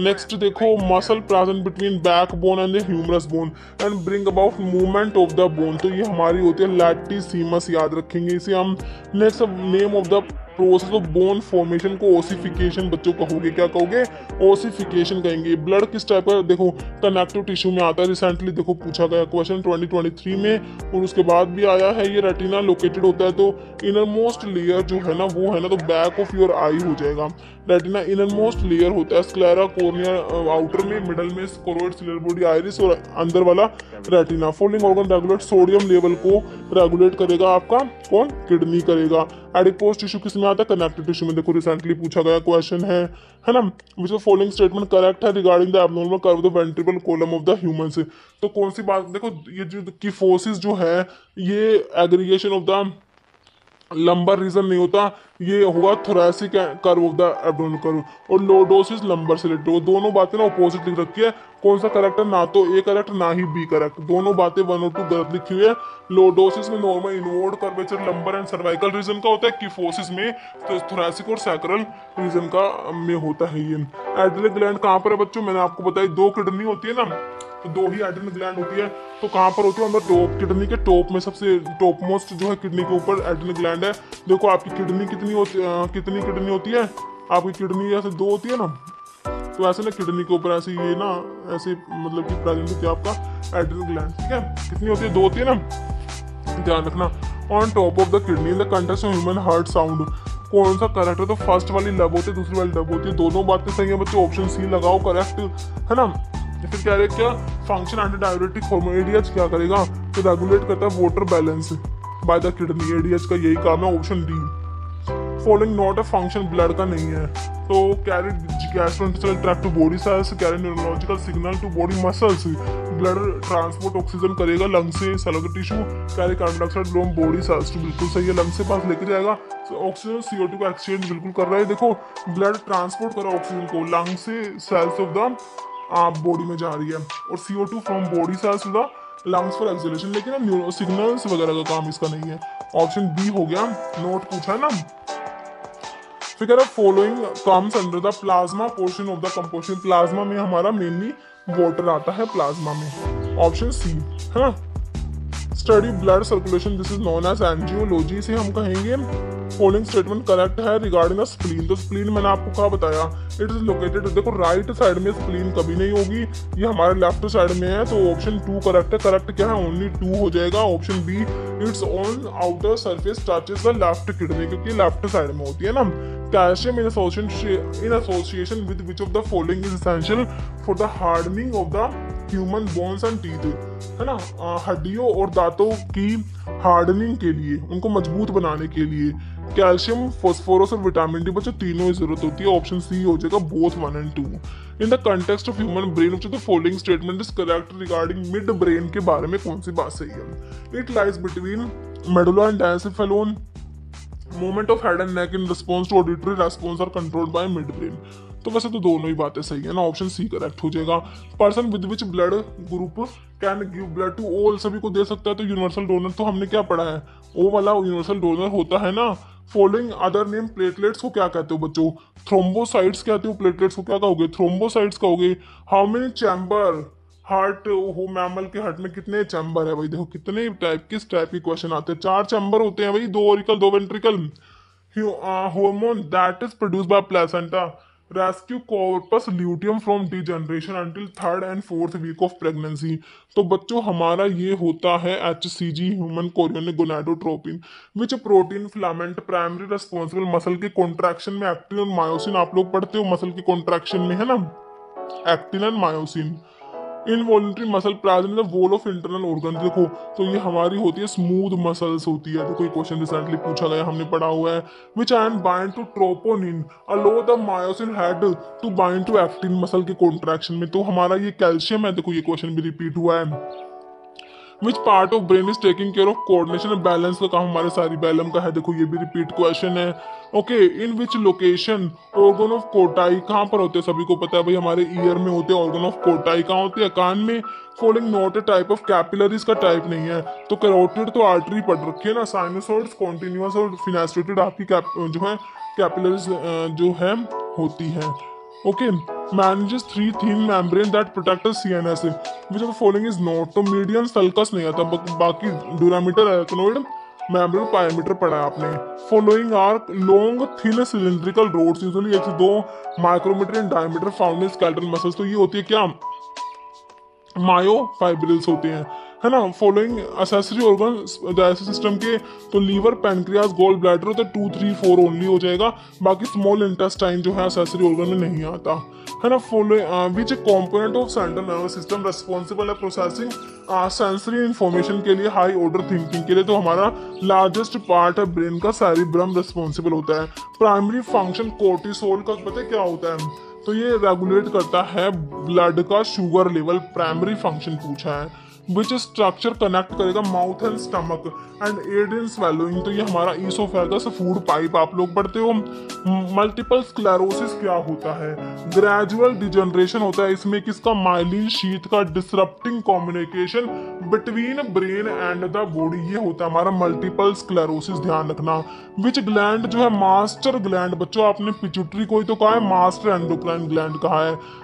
नेक्स्ट देखो, muscle present between backbone and the humerus bone and bring about movement of the bone, तो ये हमारी होती है लैटिसिमस, याद रखेंगे इसे हम। Next name of the process of bone formation को ओसिफिकेशन बच्चों कहोगे, क्या कहोगे, ओसिफिकेशन कहेंगे। ब्लड किस टाइप का, देखो कनेक्टिव टिश्यू में आता है, रिसेंटली देखो पूछा गया क्वेश्चन 2023 में, और उसके बाद भी आया है। ये रेटिना लोकेटेड होता है, तो इनर मोस्ट लेयर जो है ना वो है ना, तो बैक ऑफ योर आई हो जाएगा। रेटिना इनर मोस्ट लेयर होता है, स्क्लेरा कॉर्निया आउटर में, मिडल में स्क्लेरोइड सिलर बॉडी आइरिस, और अंदर वाला retina. Following organ regulate sodium level को रेगुलेट करेगा आपका कौन, किडनी करेगा। एडिपोज टिश्यू किस में आता है, कनेक्टिव टिश्यू में, देखो रिसेंटली पूछा गया क्वेश्चन है ना। Which of following statement correct है regarding the abnormal curve of the ventricle column of the humans, तो कौन सी बात, देखो ये जो किफोसिस जो है ये aggregation of the lumbar region नहीं होता, ये होगा thoracic curve of the abdominal curve, और लोडोसिस लंबर से रिलेटेड, दोनों बातें ना अपोजिट लिख रखी है। कौन सा करेक्ट है, ना तो ए करेक्ट ना ही बी करेक्ट, दोनों बातें 1 और 2 गलत लिखी हुई है। लोडोसिस में normal inward curvature lumbar and cervical region का होता है, किफोसिस में तो थोरैसिक और सैक्रल रीजन का में होता है ये। एड्रिनल ग्लैंड कहाँ पर है बच्चों, मैंने आपको बताया 2 किडनी होती है ना, तो 2 ही एड्रिनल ग्लैंड होती है, तो कहाँ पर होती है, अंदर टॉप, किडनी के टॉप में, सबसे टॉप मोस्ट जो है किडनी के ऊपर एड्रिनल ग्लैंड है। देखो आपकी किडनी कितनी किडनी होती है, आपकी किडनी ऐसे 2 होती है ना, तो ऐसे ना किडनी के ऊपर ऐसे ये ना ऐसे मतलब कि प्रेजेंट होती है आपका एड्रिनल ग्लैंड, ठीक है, कितनी होती है, 2 होती है ना, ध्यान रखना। On top of the kidney in the context of human heart sound, कौन सा करेक्ट है, तो फर्स्ट वाली लब होती है, दूसरी वाली डब होती है, दोनों बातें सही है बच्चों, ऑप्शन सी लगाओ करेक्ट, है ना। फिर क्या है, क्या function anti diuretic hormone, ADH क्या करेगा, तो रेगुलेट करता है water balance by the kidney, ADH का यही काम है, option D. Following not a function blood का नहीं है, तो carry gastrointestinal tract to body cells, carry neurological signal to body muscles, blood transport oxygen करेगा लंग से cellular tissue, carry carbon dioxide from body cells to, बिल्कुल सही है, lung से पास लेकर जाएगा, ऑक्सीजन CO2 का एक्सचेंज बिल्कुल कर रहा है। देखो ब्लड ट्रांसपोर्ट कर रहा है ऑक्सीजन को लंग से सेल्स ऑफ द बॉडी में जा रही है, और CO2 from body cells to the lungs for exhalation, लेकिन सिग्नल्स वगैरह का काम इसका नहीं है, ऑप्शन बी हो गया, नोट पूछा है ना। फिर कह रहा following comes under the plasma portion of the composition, plasma में हमारा मेनली वाटर आता है प्लाज्मा में, ऑप्शन सी, है ना। Study blood circulation, this is known as angiology. से हम कहेंगे फॉलोइंग स्टेटमेंट करेक्ट है रिगार्डिंग द स्प्लीन। तो स्प्लीन मैंने आपको क्या बताया, इट इज लोकेटेड, देखो राइट साइड में स्प्लीन कभी नहीं होगी, ये हमारे लेफ्ट साइड में है, तो ऑप्शन 2 करेक्ट है। करेक्ट क्या है, ओनली 2 हो जाएगा। Option B, it's on outer surface touches the left kidney, क्योंकि लेफ्ट साइड में होती है ना। Calcium in association with which of the following is essential for the hardening of the human bones and teeth, है ना, हड्डियों और दांतों की हार्डनिंग के लिए, उनको मजबूत बनाने के लिए कैल्शियम, फास्फोरस और विटामिन डी, बच्चों तीनों की जरूरत होती है। ऑप्शन सी हो जाएगा, both 1 and 2। In the context of human brain which of the following statement is correct regarding mid brain के बारे में कौन सी बात सही है। It lies between medulla and diencephalon, movement of head and neck in response to auditory response are controlled by mid brain. तो वैसे तो दोनों ही बातें सही है ना, ऑप्शन सी करेक्ट हो जाएगा। Person with which blood group can give blood to all, सभी को दे सकता है, तो यूनिवर्सल डोनर तो हमने क्या पढ़ा है, ओ वाला यूनिवर्सल डोनर होता है ना। फॉलोइंग अदर नेम प्लेटलेट्स को क्या कहते हो बच्चों, थ्रोम्बोसाइट्स कहते हो, प्लेटलेट्स को क्या कहोगे, थ्रोम्बोसाइट्स कहोगे। हाउ मेनी चैम्बर, हार्ट हो, मैमल के हार्ट में कितने चैम्बर है भाई, देखो कितने टाइप, किस टाइप के क्वेश्चन आते हैं, 4 चैम्बर होते हैं भाई, 2 auricle 2 ventricle. Hormone that is produced by placenta rescue corpus luteum from degeneration until 3rd and 4th week of pregnancy. तो बच्चों हमारा ये होता है HCG, human chorionic gonadotropin, which protein filament primary responsible muscle के कॉन्ट्रैक्शन में actin और myosin, आप लोग पढ़ते हो मसल के कॉन्ट्रैक्शन में है ना, actin and myosin. Involuntary muscle present in the wall of internal organ, देखो तो ये हमारी होती है स्मूथ मसल्स होती है, देखो ये क्वेश्चन रिसेंटली पूछा गया, हमने पढ़ा हुआ है। Which and bind to troponin allow the myosin head to bind to actin muscle के कॉन्ट्रैक्शन में, तो हमारा ये कैल्शियम है, देखो ये क्वेश्चन भी रिपीट हुआ है। Which part of brain is taking care of coordination and balance का काम हमारे सेरिबेलम का है, देखो ये भी रिपीट क्वेश्चन है। Okay, in which location organ of कोटाई कहाँ पर होते हैं, सभी को पता है भाई, हमारे ईयर में होते हैं। ऑर्गन ऑफ कोटाई कहाँ होती है, कान में। Following not a type of capillaries का टाइप नहीं है, तो कैरोटिड तो आर्टरी पढ़ रखी है ना, साइनोसॉइड्स, कॉन्टिन्यूअस और फिनेस्ट्रेटेड आपकी जो है कैपिलरीज जो है होती है। Okay, manages 3 thin membrane that protect the CNS, which of the following is not, तो मीडियन सल्कस नहीं आता, बाकी डूरामीटर, एराकिनोइड, मेम्ब्रेन, पायमीटर पढ़ा है आपने। Following are long thin cylindrical rods usually 1 से 2 micrometre in diameter found in skeletal muscles, तो ये होती है क्या, मायोफाइब्रिल्स होते हैं, है ना। Following accessory organ digestive system के, तो लीवर, पैनक्रियास, गोल ब्लैडर, तो 2, 3, 4 ओनली हो जाएगा, बाकी स्मॉल इंटेस्टाइन जो है असेसरी ऑर्गन में नहीं आता, है ना। Following which component of central nervous system responsible है प्रोसेसिंग सेंसरी इंफॉर्मेशन के लिए, हाई ऑर्डर थिंकिंग के लिए, तो हमारा लार्जेस्ट पार्ट है ब्रेन का सेरिब्रम रेस्पॉन्सिबल होता है। प्राइमरी फंक्शन कोर्टिसोल का पता है क्या होता है, तो ये रेगुलेट करता है ब्लड का शुगर लेवल, प्राइमरी फंक्शन पूछा है। विच स्ट्रक्चर कनेक्ट करेगा mouth and stomach and aid in swallowing, तो ये हमारा ईसोफेगस फूड पाइप आप लोग पढ़ते हो। मल्टीपल स्क्लेरोसिस क्या होता है, ग्रेजुअल डिजनरेशन होता है, इसमें किसका, माइलिन शीथ का, disrupting communication between brain and the body, ये होता है हमारा मल्टीपल स्क्लेरोसिस, ध्यान रखना। विच ग्लैंड जो है मास्टर ग्लैंड, बच्चों आपने पिट्यूटरी को ही तो कहा है, मास्टर एंडोक्राइन ग्लैंड कहा है।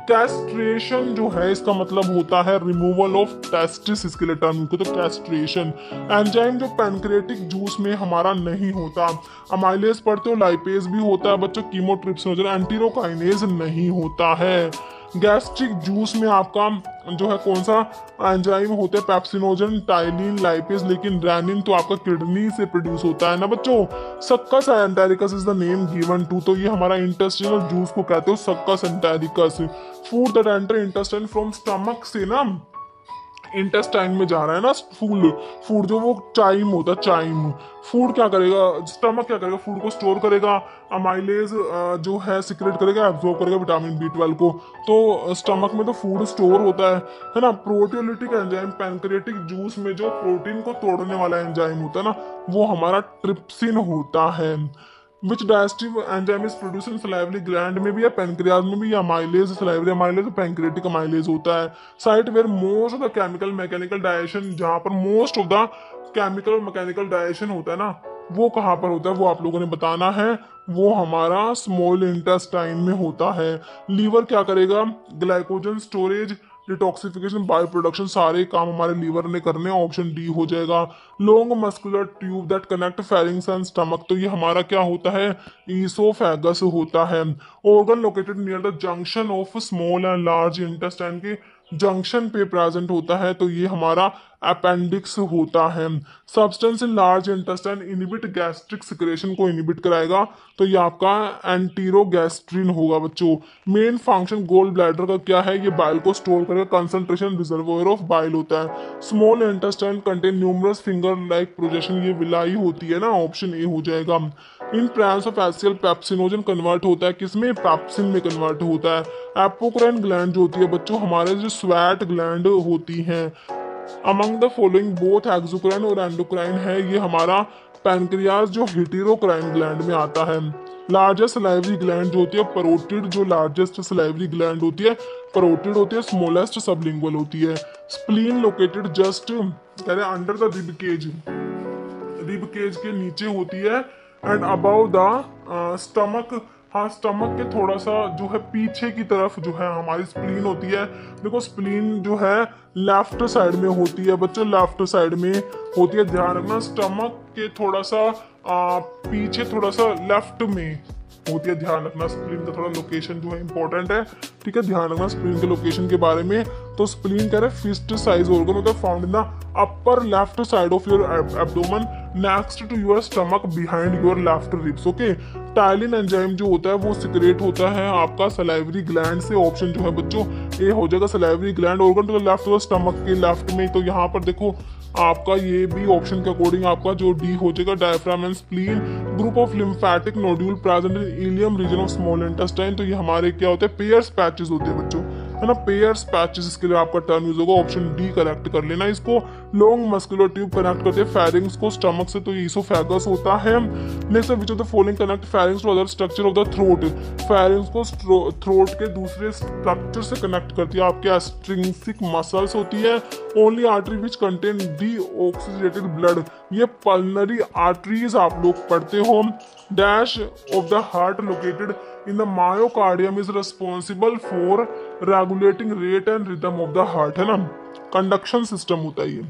कैस्ट्रेशन जो है इसका मतलब होता है रिमूवल ऑफ टेस्टिस, इसके लिए टर्म को, तो कैस्ट्रेशन। एंजाइम जो पैनक्रियाटिक जूस में हमारा नहीं होता, अमाइलेज पढ़ते हो, लाइपेज भी होता है बच्चों, कीमोट्रिप्सिन, एंटीरोकाइनेज नहीं होता है। गैस्ट्रिक जूस में आपका जो है कौन सा एंजाइम होता है, पेप्सिनोजन, टाइलिन, लाइपेज, लेकिन रेनिन तो आपका किडनी से प्रोड्यूस होता है ना बच्चों। Succus entericus is the name given to, तो ये हमारा इंटेस्टिनल जूस को कहते हो succus entericus. Food that enter intestine from stomach से ना इंटेस्टाइन में जा रहा है ना, फूड जो वो चाइम होता है, चाइम फूड क्या करेगा, स्टमक क्या करेगा, फूड को स्टोर करेगा, अमाइलेज जो है सिक्रेट करेगा, एब्जॉर्ब करेगा विटामिन B12 को, तो स्टमक में तो फूड स्टोर होता है ना। प्रोटियोलिटिक एंजाइम पैनक्रियाटिक जूस में जो प्रोटीन को तोड़ने वाला एंजाइम होता है ना, वो हमारा ट्रिप्सिन होता है। Which digestive enzyme is produce in salivary gland में भी या पैनक्रियाज में भी, या amylase, salivary amylase, pancreatic amylase होता है। Site where most of the chemical mechanical digestion, जहां पर मोस्ट ऑफ द केमिकल और मैकेनिकल डाइजेशन होता है ना, वो कहाँ पर होता है, वो आप लोगों ने बताना है, वो हमारा स्मॉल इंटेस्टाइन में होता है। लीवर क्या करेगा, glycogen storage, detoxification, bio production, सारे काम हमारे लीवर ने करने, ऑप्शन डी हो जाएगा। Long muscular tube that connect pharynx and stomach, तो ये हमारा क्या होता है, ईसोफेगस होता है। Organ located near the junction of small and large intestine के जंक्शन पे प्रेजेंट होता है, तो ये हमारा अपेंडिक्स होता है। Substance in large intestine inhibit gastric secretion को इनिबिट कराएगा, तो ये आपका एंटीरोगैस्ट्रिन होगा बच्चों। मेन फंक्शन गोल ब्लैडर का क्या है, ये बाइल को स्टोर करेगा, कंसंट्रेशन रिजर्वोयर ऑफ बाइल होता है। Small intestine contain numerous finger like projection, ये विलाई होती है ना, ऑप्शन ए हो जाएगा। In plants of HCl pepsinogen convert होता है, किसमें, पेप्सिन में कन्वर्ट होता है। एपोक्राइन ग्लैंड जो होती है बच्चों, हमारे जो स्वेट ग्लैंड होती हैं, among the following both exocrine और एंडोक्राइन है, ये हमारा पैनक्रियाज जो हेटेरोक्राइन ग्लैंड में आता है। लार्जेस्ट सलाइवरी ग्लैंड जो होती है परोटिड, जो लार्जेस्ट सलाइवरी ग्लैंड होती है परोटिड होती है, स्मॉलेस्ट सबलिंगुअल होती है। स्प्लीन लोकेटेड जस्ट कह रहे अंडर द रिब केज के नीचे होती है, एंड अबव द स्टमक, हाँ स्टमक के थोड़ा सा जो है पीछे की तरफ जो है हमारी स्प्लीन होती है। देखो स्प्लीन जो है लेफ्ट साइड में होती है बच्चों, लेफ्ट साइड में होती है, ध्यान रखना। स्टमक के थोड़ा सा पीछे थोड़ा सा लेफ्ट में होती है, ध्यान रखना। स्प्लीन का थोड़ा लोकेशन जो है इंपॉर्टेंट है, ठीक है, ध्यान रखना स्प्लीन के लोकेशन के बारे में। तो स्प्लीन कह रहे फिस्ट साइज ऑर्गन होता है, found in the upper left side of your abdomen next to your stomach behind your left ribs. Okay, ptyalin enzyme जो होता है वो सिक्रेट होता है आपका सलाइवरी ग्लैंड से, ऑप्शन जो है बच्चों ए हो जाएगा। Salivary gland organ to the left और स्टमक के लेफ्ट में, तो यहाँ पर देखो आपका ये भी ऑप्शन के अकॉर्डिंग आपका जो डी हो जाएगा। Diaphragm and spleen, group of lymphatic nodule present in ileum region of small intestine, तो ये हमारे क्या होते हैं, पेयर्स पैचेस होते हैं बच्चों, है ना, पेयर्स पैचेस, इसके लिए आपका टर्म यूज होगा, ऑप्शन डी करेक्ट कर लेना इसको। लॉन्ग मस्कुलर ट्यूब कनेक्ट करते हैं फेरिंग्स को स्टमक से, तो ईसोफेगस होता है। Next which of the following connect pharynx to other structure of the throat, pharynx को थ्रोट के दूसरे स्ट्रक्चर से कनेक्ट करती है, आपके एक्सट्रिंसिक मसल्स होती है। Only artery which contain deoxygenated blood, ये पल्मनरी आर्टरीज आप लोग पढ़ते हो। Dash of the heart located in the myocardium is responsible for regulating rate and rhythm of the heart, है ना। कंडक्शन सिस्टम होता है ये,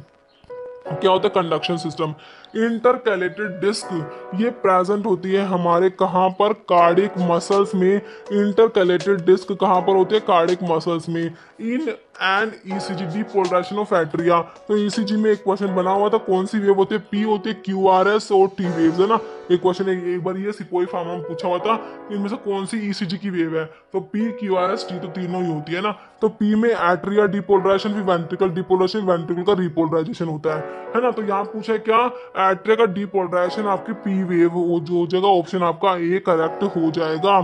क्या होता है कंडक्शन सिस्टम। इंटरकैलेटेड डिस्क ये प्रेजेंट होती है हमारे कहाँ पर, कार्डियक मसल्स में। इंटरकैलेटेड डिस्क कहाँ पर होती है, कार्डियक मसल्स में। In and ECG depolarisation of atria, तो ईसीजी में एक क्वेश्चन बना हुआ था, कौन सी वेव होती है, पी होती है, क्यूआरएस और टी वेव्स, है ना। एक क्वेश्चन एक बार ये सिपोई फार्म में पूछा हुआ था, इनमें से कौन सी ईसीजी की वेव है, तो पी, क्यूआरएस, टी, तो तीनों ही होती है ना। तो पी में एट्रिया डीपोलराइजेशन, फिर वेंट्रिकल डीपोलराइजेशन, वेंट्रिकल का रिपोलराइजेशन होता है ना। तो यहाँ पूछा है क्या, एट्रिया का डीपोलराइजेशन आपकी पी वेव जो जगह, ऑप्शन आपका ए करेक्ट हो जाएगा।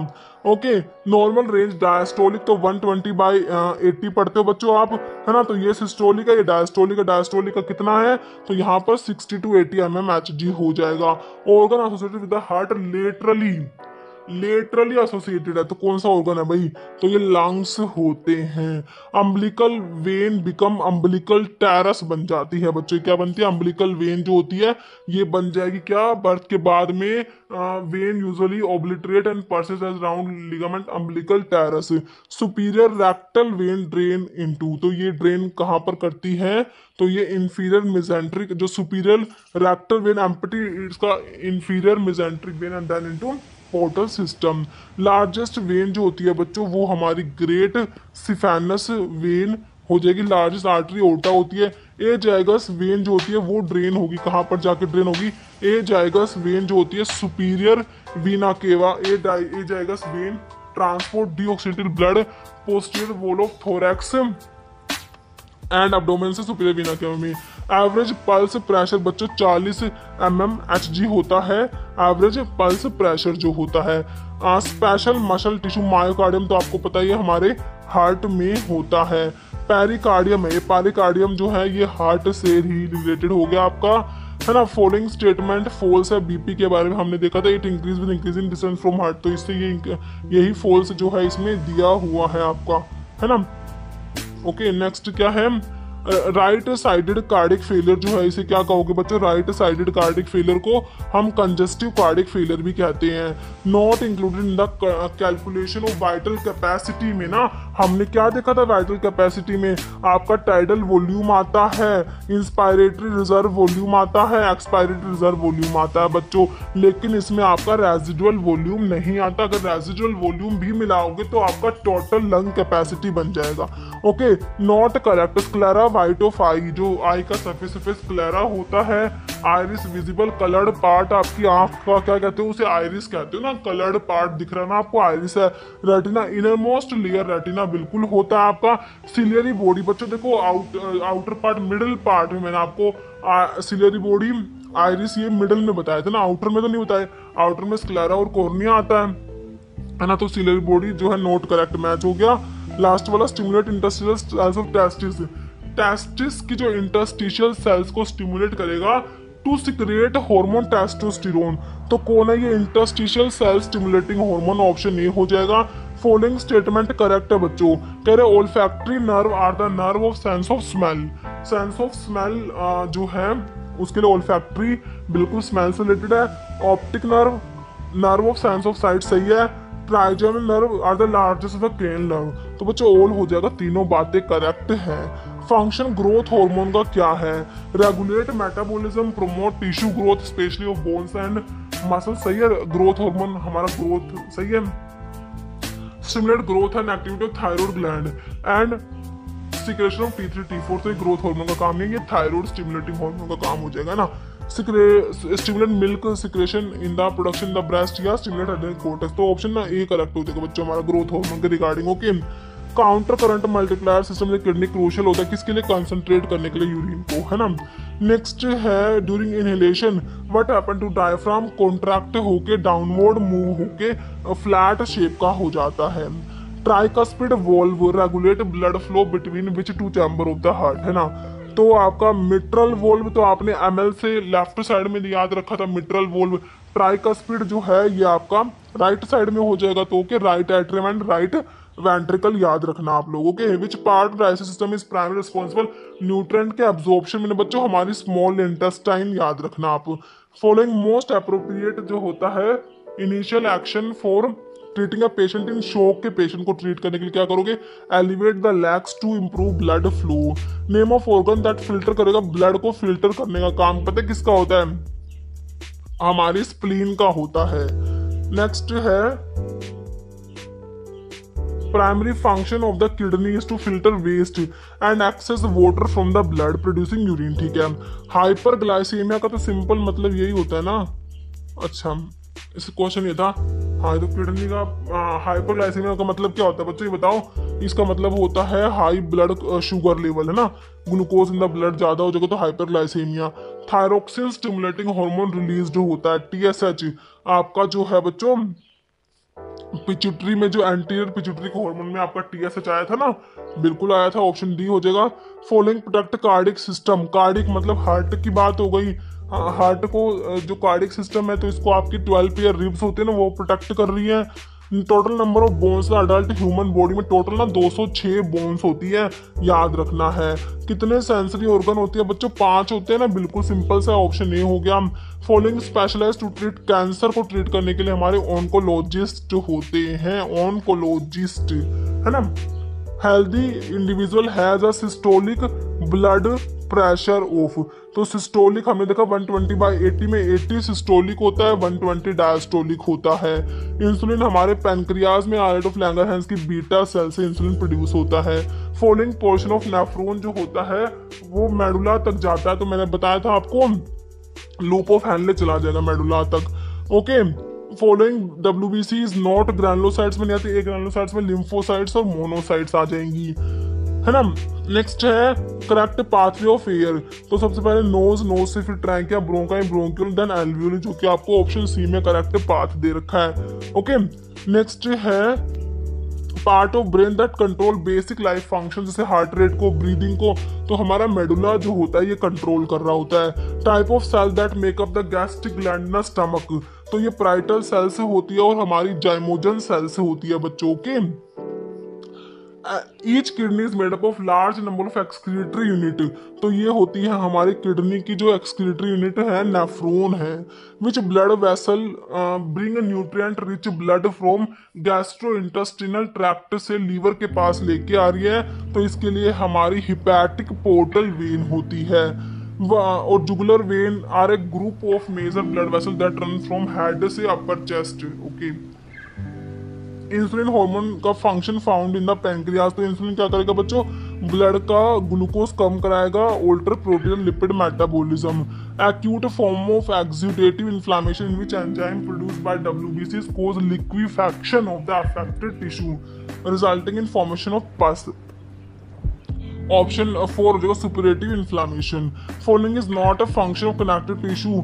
ओके, नॉर्मल रेंज डायस्टोलिक तो 120/80 पढ़ते हो बच्चों आप, है ना। तो ये सिस्टोलिक है, ये डायस्टोलिक है, डायस्टोलिक का कितना है, तो यहाँ पर 60 to 80 mmHg हो जाएगा। Organ associated with the heart laterally associated है, तो कौन सा ऑर्गन है भाई, तो ये लंग्स होते हैं। Umbilical vein become umbilical teres बन जाती है बच्चों, क्या बनती है, अम्बिलिकल वेन जो होती है ये बन जाएगी क्या, बर्थ के बाद में। Vein usually obliterate and persist as round ligament umbilical teres. Superior rectal vein drain into, तो ये ड्रेन कहाँ पर करती है, तो ये इंफीरियर मेसेंट्रिक, जो सुपीरियर रेक्टल वेन एम्पटी इसका inferior mesenteric vein and then into portal system. Largest vein जो होती है बच्चों वो हमारी ग्रेट सिफेनस वेन हो जाएगी। लार्जेस्ट आर्टरी ओटा होती है। ए जाइगस वेन जो होती है वो ड्रेन होगी, कहाँ पर जाके ड्रेन होगी, ए जाइगस वेन जो होती है superior vena cava. A azygos vein transport deoxygenated blood posterior wall of thorax and abdomen से सुपीरियर वीना केवा में। एवरेज पल्स प्रेशर बच्चों 40 mmHg होता है, एवरेज पल्स प्रेशर जो होता है। स्पेशल मसल टिश्यू मायोकार्डियम तो आपको पता ही है हमारे हार्ट में होता है। पेरिकार्डियम है, ये पेरिकार्डियम जो है ये हार्ट से ही रिलेटेड हो गया आपका, है ना। फॉलोइंग स्टेटमेंट फॉल्स है, बीपी के बारे में हमने देखा था, it increase with increasing distance from heart, तो इससे यही फॉल्स जो है इसमें दिया हुआ है आपका, है ना। ओके, नेक्स्ट क्या है, राइट साइडेड कार्डिक फेलियर जो है इसे क्या कहोगे बच्चों? राइट साइडेड कार्डिक फेलियर को हम कंजस्टिव कार्डिक फेलियर भी कहते हैं। Not included in the calculation of vital capacity में ना हमने क्या देखा था? वाइटल कैपेसिटी में आपका टाइडल वॉल्यूम आता है, इंस्पायरेटरी रिजर्व वॉल्यूम आता है, एक्सपायरेटरी रिजर्व वॉल्यूम आता है बच्चों, लेकिन इसमें आपका रेजिडुअल वॉल्यूम नहीं आता। अगर रेजिडुअल वॉल्यूम भी मिलाओगे तो आपका टोटल लंग कैपेसिटी बन जाएगा। Okay, not correct. Sclera white of eye, जो आई का सरफेस स्क्लेरा होता है। आइरिस विजिबल कलर्ड पार्ट, आपकी आंख का क्या कहते हो? उसे आइरिस कहते हो ना, कलर्ड पार्ट दिख रहा है ना आपको, आइरिस है। Retina, inner most layer retina बिल्कुल होता है आपका। सिलियरी बॉडी बच्चों देखो, आउटर पार्ट, मिडिल पार्ट में मैंने आपको सिलियरी बॉडी, आइरिस ये मिडिल में बताया था ना, आउटर में तो नहीं बताया। आउटर में स्क्लेरा और कॉर्निया आता है ना, तो सिलियरी बॉडी जो है नोट करेक्ट मैच हो गया। लास्ट वाला stimulate interstitial cells of testis, testis की जो इंटरस्टिशियल सेल्स को स्टिमुलेट करेगा टू सिक्रेट हार्मोन टेस्टोस्टेरोन। तो कौन है ये interstitial cell stimulating hormone? Option A हो जाएगा। फॉलोइंग स्टेटमेंट करेक्ट है बच्चों। कह रहे olfactory nerve are the nerve of sense of smell. Sense of smell जो है उसके लिए ओल्फैक्टरी बिल्कुल स्मेल से रिलेटेड है। Optic nerve, nerve of sense of sight सही है। Trigeminal nerve are the largest of the cranial nerve. तो बच्चों ऑल हो जाएगा, तीनों बातें करेक्ट हैं। फंक्शन ग्रोथ हार्मोन का क्या है? Regulate metabolism, promote tissue growth specially of bones and muscle, सही है। ग्रोथ हार्मोन हमारा ग्रोथ सही है। Stimulate growth and activity of thyroid gland and secretion of T3 T4, तो ग्रोथ हार्मोन का काम नहीं, ये थायराइड स्टिमुलेटिंग हार्मोन का काम हो जाएगा ना। Stimulate milk secretion in the production the breast या स्टिमुलेट एड्रेनल कॉर्टेक्स, तो ऑप्शन ना ए करेक्ट हो जाएगा बच्चों हमारा ग्रोथ हार्मोन के regarding. Okay, counter current multiplier system में किडनी क्रूशियल होता है किसके लिए? कंसंट्रेट करने के लिए यूरिन को, है ना। नेक्स्ट है during inhalation what happen to diaphragm, contract होके डाउनवर्ड मूव होके फ्लैट शेप का हो जाता है। Tricuspid valve regulate blood flow between which two chamber of the heart, है ना। तो आपका मिट्रल वॉल्व तो आपने एमएल से लेफ्ट साइड में याद रखा था, मिट्रल वॉल्व। ट्राइकस्पिड जो है ये आपका राइट साइड में हो जाएगा, तो okay, right atrium and right ventricle याद रखना आप लोगों के। विच part of digestive system is primary responsible nutrient के एब्जॉर्प्शन में बच्चों? हमारी स्मॉल इंटेस्टाइन याद रखना आप। फॉलोइंग मोस्ट अप्रोप्रिएट जो होता है initial action for treating a patient in shock, के पेशेंट को ट्रीट करने के लिए क्या करोगे? Elevate the legs to improve blood flow. Name of organ that filter करेगा, ब्लड को फिल्टर करने का काम पता है किसका होता है? हमारी स्प्लीन का होता है। नेक्स्ट है primary function of the kidney is to filter waste and excess water from the blood producing urine, ठीक है। हाइपरग्लाइसीमिया का तो सिंपल मतलब यही होता है ना। अच्छा, इस क्वेश्चन ये था, हाँ, तो किडनी का हाइपरग्लाइसीमिया का मतलब क्या होता है बच्चों ये बताओ? इसका मतलब होता है हाई ब्लड शुगर लेवल, है ना, ग्लूकोज इन द ब्लड ज्यादा हो जाएगा तो hyperglycaemia. Thyroxine stimulating hormone release जो होता है TSH, आपका जो है बच्चों पिट्यूटरी में, जो एंटीरियर पिट्यूटरी के हार्मोन में आपका TSH आया था ना, बिल्कुल आया था, ऑप्शन डी हो जाएगा। Following protect cardiac system, cardiac मतलब हार्ट की बात हो गई। हार्ट को जो कार्डिक सिस्टम है तो इसको आपकी 12 पेयर रिब्स होते हैं ना, वो प्रोटेक्ट कर रही है। Total number of bones adult human body में टोटल ना 206 बोन्स होती है, याद रखना है। कितने सेंसरी ऑर्गन होती है बच्चों? 5 होते हैं ना, बिल्कुल सिंपल सा, ऑप्शन ए हो गया। Following specialised to treat cancer को ट्रीट करने के लिए हमारे ऑन्कोलॉजिस्ट होते हैं, ऑन्कोलॉजिस्ट, है ना। Healthy individual has a systolic blood pressure of, तो सिस्टोलिक हमने देखा 120/80 में 80 सिस्टोलिक होता है, 120 डायस्टोलिक होता है। इंसुलिन हमारे पैनक्रियाज में आर्ट ऑफ लैंगरहैंस की बीटा सेल से इंसुलिन प्रोड्यूस होता है। फॉलोइंग पोर्शन ऑफ नेफ्रॉन जो होता है वो मेडुला तक जाता है, तो मैंने बताया था आपको लूप ऑफ हैनले चला जाएगा मेडुला तक। Okay, following WBC is not granulocytes में नहीं आती, एक ग्रैनुलोसाइट्स में लिम्फोसाइट्स और मोनोसाइट्स आ जाएंगी, है ना। नेक्स्ट है करेक्ट पाथवे ऑफ एयर, तो सबसे पहले नोज, नोज से फिर ट्रैंकिया, ब्रोंकाई, ब्रोंक्यूल, देन एल्वियोली, जो कि आपको ऑप्शन सी में करेक्ट पाथ दे रखा है। ओके, नेक्स्ट है part of brain that control basic life function, जैसे हार्ट रेट को, ब्रीदिंग को, तो हमारा मेडुला जो होता है ये कंट्रोल कर रहा होता है। Type of cell that make up the gastric gland in stomach, तो ये पाराइटल सेल से होती है और हमारी जाइमोजन सेल से होती है बच्चों के। Each kidney is made up of large number of excretory unit. तो ये होती है हमारी किडनी की जो एक्सक्रीटरी यूनिट है, नेफ्रॉन है। Which blood vessel bring nutrient rich blood from gastrointestinal tract से लीवर के पास लेके आ रही है। तो इसके लिए हमारी हिपैटिक पोर्टल वेन होती है। और jugular vein are a group of major blood vessel that run from head से upper chest. Okay, insulin hormone का function found in the pancreas. तो इंसुलिन क्या करेगा बच्चों, ब्लड का ग्लूकोज कम कराएगा, alter protein lipid metabolism. Acute form of exudative inflammation in which enzyme produced by WBC cause liquefaction of the affected tissue resulting in formation of pus. Option 4 हो जाएगा superlative inflammation. Following is not a function of connective tissue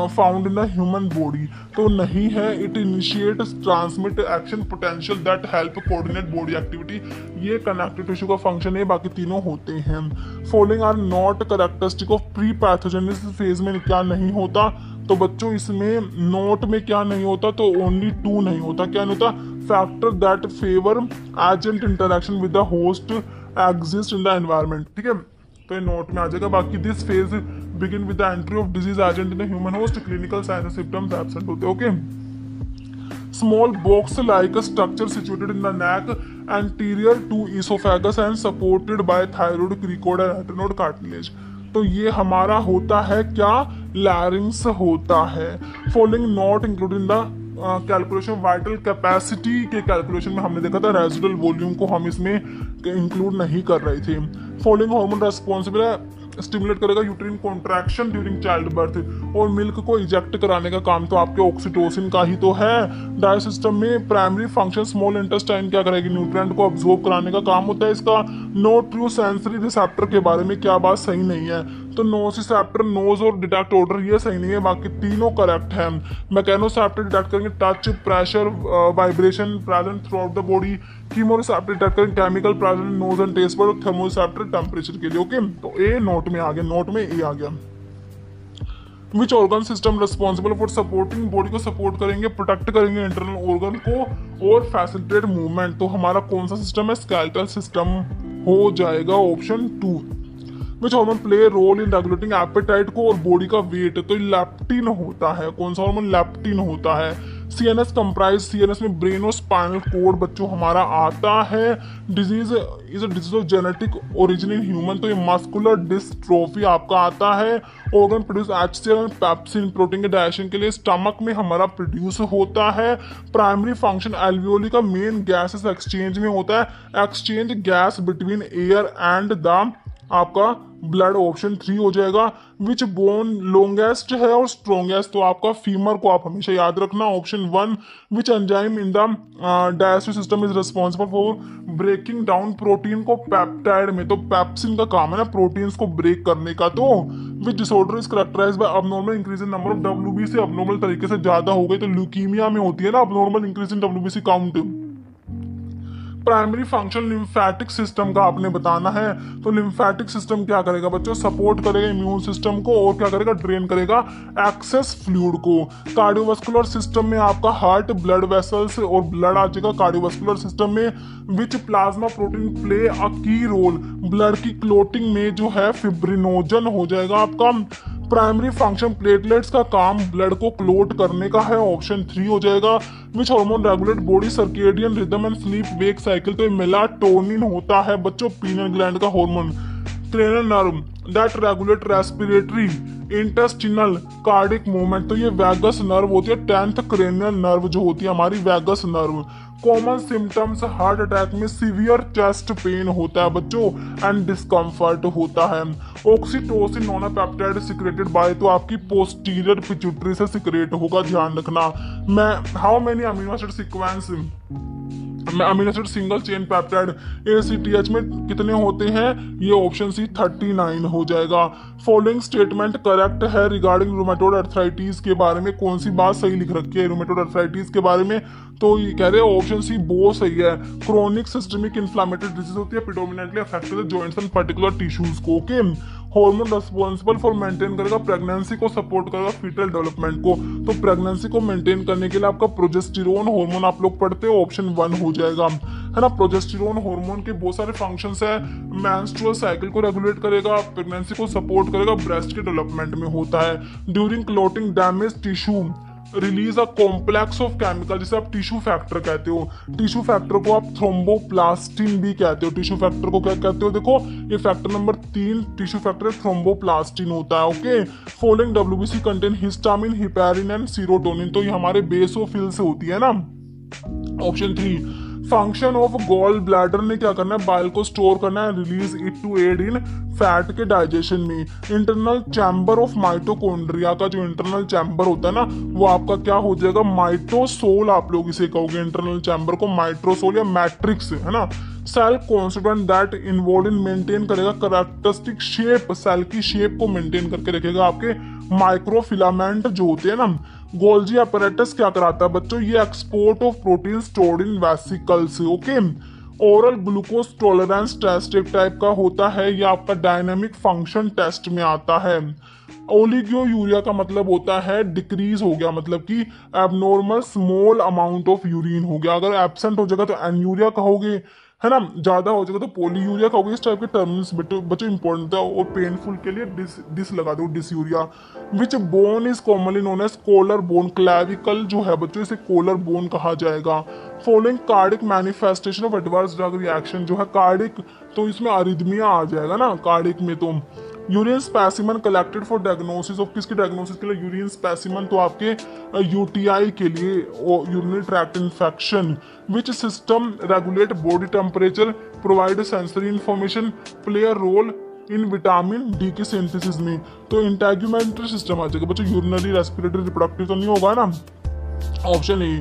found in the human body. तो नहीं है, it initiate transmit action potential that help coordinate body activity. ये connective tissue का function है, बाकी तीनों होते हैं। Following are not characteristic of pre pathogenesis phase में क्या नहीं होता। तो बच्चों इसमें नोट में क्या नहीं होता, तो ओनली 2 नहीं होता। क्या नहीं होता, factor that favour agent interaction with the host exist in the environment. ठीक है, तो ये नोट में आ जाएगा। बाकी this phase begin with the entry of disease agent in the human host, clinical science and symptoms absent होते हैं। Okay, small box like structure situated in the neck anterior to oesophagus and supported by thyroid cricoid and arytenoid cartilage. तो ये हमारा होता है क्या, लैरिंग्स होता है। Following not included in the calculation vital capacity के कैलकुलेशन में हमने देखा था रेजिडुअल वॉल्यूम को हम इसमें इंक्लूड नहीं कर रहे थे। फॉलोइंग हार्मोन रेस्पॉन्सिबल है, स्टिमुलेट करेगा uterine contraction during childbirth, और मिल्क को इजेक्ट कराने का काम तो आपके ऑक्सीटोसिन का ही तो है। डाइट सिस्टम में प्राइमरी फंक्शन स्मॉल इंटेस्टाइन क्या करेगी, न्यूट्रिएंट को अब्सॉर्ब कराने का काम होता है इसका। नो ट्रू सेंसरी रिसेप्टर के बारे में क्या बात सही नहीं है, तो नोसिसेप्टर नोज और डिटेक्ट ऑर्डर ये सही नहीं है, बाकी तीनों करेक्ट है। मैकेनोसेप्टर डिटेक्ट करेंगे touch, pressure, vibration present throughout the body. Chemoreceptor detect करेंगे chemical present nose and taste पर। थर्मोसेप्टर टेम्परेचर के लिए। ओके, तो ए नोट में आ गया, नोट में ए आ गया। Which organ system responsible for supporting, body को सपोर्ट करेंगे, प्रोटेक्ट करेंगे इंटरनल ऑर्गन को और फैसिलिटेट मूवमेंट। तो हमारा कौन सा सिस्टम है, स्केलेटल सिस्टम हो जाएगा option 2। Which hormone play role in regulating appetite को और बॉडी का वेट, तो लेप्टिन होता है। कौन सा हार्मोन, लेप्टिन होता है। सीएनएस कंप्राइज, सीएनएस में ब्रेन और स्पाइनल कोड बच्चों हमारा आता है। Disease is a disease of genetic origin in human, तो ये मस्कुलर डिस्ट्रोफी आपका आता है। Organ produce HCl and pepsin, protein के डाइजेशन के लिए स्टमक में हमारा प्रोड्यूस होता है। प्राइमरी फंक्शन एल्वियोली का मेन गैसेस एक्सचेंज में होता है, exchange gas between air and the आपका ब्लड, ऑप्शन 3 हो जाएगा। विच बोन लॉन्गेस्ट है और स्ट्रॉन्गेस्ट, तो आपका फीमर को आप हमेशा याद रखना, option 1। Which enzyme in the digestive system is responsible for breaking down protein को पेप्टाइड में, तो पेप्सिन का काम है ना प्रोटीन्स को ब्रेक करने का। तो which disorder is characterised by abnormal increase in number of WBC, abnormal तरीके से ज्यादा हो गई तो ल्यूकीमिया में होती है ना अबनॉर्मल इंक्रीज इन WBC count. Primary function lymphatic system का आपने बताना है, तो लिम्फेटिक सिस्टम क्या करेगा बच्चों, सपोर्ट करेगा इम्यून सिस्टम को और क्या करेगा, ड्रेन करेगा एक्सेस फ्लूइड को। कार्डियोवास्कुलर सिस्टम में आपका हार्ट, ब्लड वेसल्स और ब्लड आ जाएगा कार्डियोवास्कुलर सिस्टम में। विच प्लाज्मा प्रोटीन प्ले अ की रोल, ब्लड की क्लोटिंग में जो है फिब्रिनोजन हो जाएगा आपका। प्राइमरी फंक्शन प्लेटलेट्स का काम ब्लड को क्लोट करने का है, ऑप्शन 3 हो जाएगा। Which hormone regulate body circadian rhythm and sleep wake cycle, तो मेलाटोनिन होता है बच्चों पीनल ग्लैंड का hormone. Cranial nerve that regulate respiratory intestinal cardiac movement, तो ये वैगस नर्व होती है, 10th क्रेनियल नर्व जो होती है हमारी vagus nerve. Common symptoms heart attack में सीवियर चेस्ट पेन होता है बच्चों एंड डिस्कम्फर्ट होता है। ऑक्सीटोसिन नॉनपेप्टाइड सिक्रेटेड बाय, तो आपकी पोस्टीरियर पिट्यूटरी से सिक्रेट होगा, ध्यान रखना। मैं how many amino acid sequence, amino acid single chain peptide ACTH में कितने होते हैं, ये ऑप्शन सी 39 हो जाएगा। फॉलोइंग स्टेटमेंट करेक्ट है रिगार्डिंग रूमेटोइड अर्थराइटिस के बारे में, कौन सी बात सही लिख रखी है रूमेटोइड अर्थराइटिस के बारे में, तो ये कह रहे हैं ऑप्शन सी वो सही है। क्रोनिक सिस्टमिक इन्फ्लेमेटरी डिजीज होती है, predominantly affect the joints and particular tissues को। Okay, hormone responsible for maintain करेगा प्रेगनेंसी को, सपोर्ट करेगा फीटल डेवलपमेंट को। तो प्रेगनेंसी को मेंटेन करने के लिए आपका प्रोजेस्टेरोन हार्मोन आप लोग पढ़ते हो, ऑप्शन 1 हो जाएगा, है ना। प्रोजेस्टेरोन हार्मोन के बहुत सारे फंक्शंस है, मेंस्ट्रुअल साइकिल को रेगुलेट करेगा, प्रेगनेंसी को सपोर्ट करेगा, ब्रेस्ट के डेवलपमेंट में होता है। During clotting damage tissue release a complex of chemical, जिसे आप टिश्यू फैक्टर कहते हो। टिश्यू फैक्टर को आप थ्रोम्बोप्लास्टिन भी कहते हो। टिश्यू फैक्टर को क्या कहते हो, देखो ये factor number 3 tissue factor thromboplastin होता है। Okay, following WBC contain histamine, heparin and serotonin, तो ये हमारे बेसोफिल से होती है ना। Option 3, function of gall bladder ने क्या करना है, बाइल को स्टोर करना है, release it to aid in fat के डाइजेशन में। इंटरनल चैम्बर ऑफ माइटोकॉन्ड्रिया का जो इंटरनल चैम्बर होता है ना, वो आपका क्या हो जाएगा, माइटोसोल आप लोग इसे कहोगे। इंटरनल चैम्बर को माइट्रोसोल या मैट्रिक्स, है ना। Cell constituent that involve in maintain करेगा कैरेक्टरिस्टिक शेप, सेल की शेप को मेंटेन करके रखेगा आपके माइक्रोफिलामेंट जो होते हैं ना। गोल्जी अपैरेटस क्या कराता है बच्चों, ये export of protein stored in vesicles. Okay, oral glucose tolerance test एक टाइप का होता है, ये आपका डायनामिक फंक्शन टेस्ट में आता है। ओलिगो यूरिया का मतलब होता है डिक्रीज हो गया, मतलब कि abnormal small amount of urine हो गया। अगर एब्सेंट हो जाएगा तो एन्यूरिया कहोगे, है ना। ज्यादा हो जाएगा तो पोलीयूरिया कहोगे। इस टाइप के टर्म्स बच्चों इंपॉर्टेंट है। और पेनफुल के लिए डिस लगा दो, dysuria. Which bone is commonly known as collar bone, clavicle जो है बच्चों इसे कोलर बोन कहा जाएगा। Following cardiac manifestation of adverse drug reaction जो है कार्डिक, तो इसमें अरिथमिया आ जाएगा ना कार्डिक में। तो urine specimen collected for diagnosis of, किसकी डायग्नोसिस के लिए, यूरिन स्पेसिमन तो आपके यूटीआई के लिए, urinary tract infection. Which system regulate body temperature, provide sensory information, play a role in vitamin D की सिंथेसिस में। तो इंटेग्यूमेंट्री सिस्टम आ जाएगा बच्चों, यूरिनरी रेस्पिरेटरी रिप्रोडक्टिव तो नहीं होगा ना। Option A,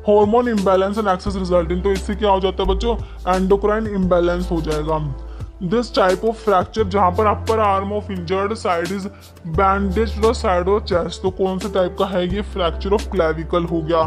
hormone imbalance and excess resulting, तो इससे क्या हो जाता है बच्चों, एंडोक्राइन इम्बैलेंस हो जाएगा। दिस टाइप ऑफ फ्रैक्चर जहां पर upper arm of injured side is bandage to the side of chest, तो कौन से टाइप का है ये, फ्रैक्चर ऑफ क्लैविकल हो गया,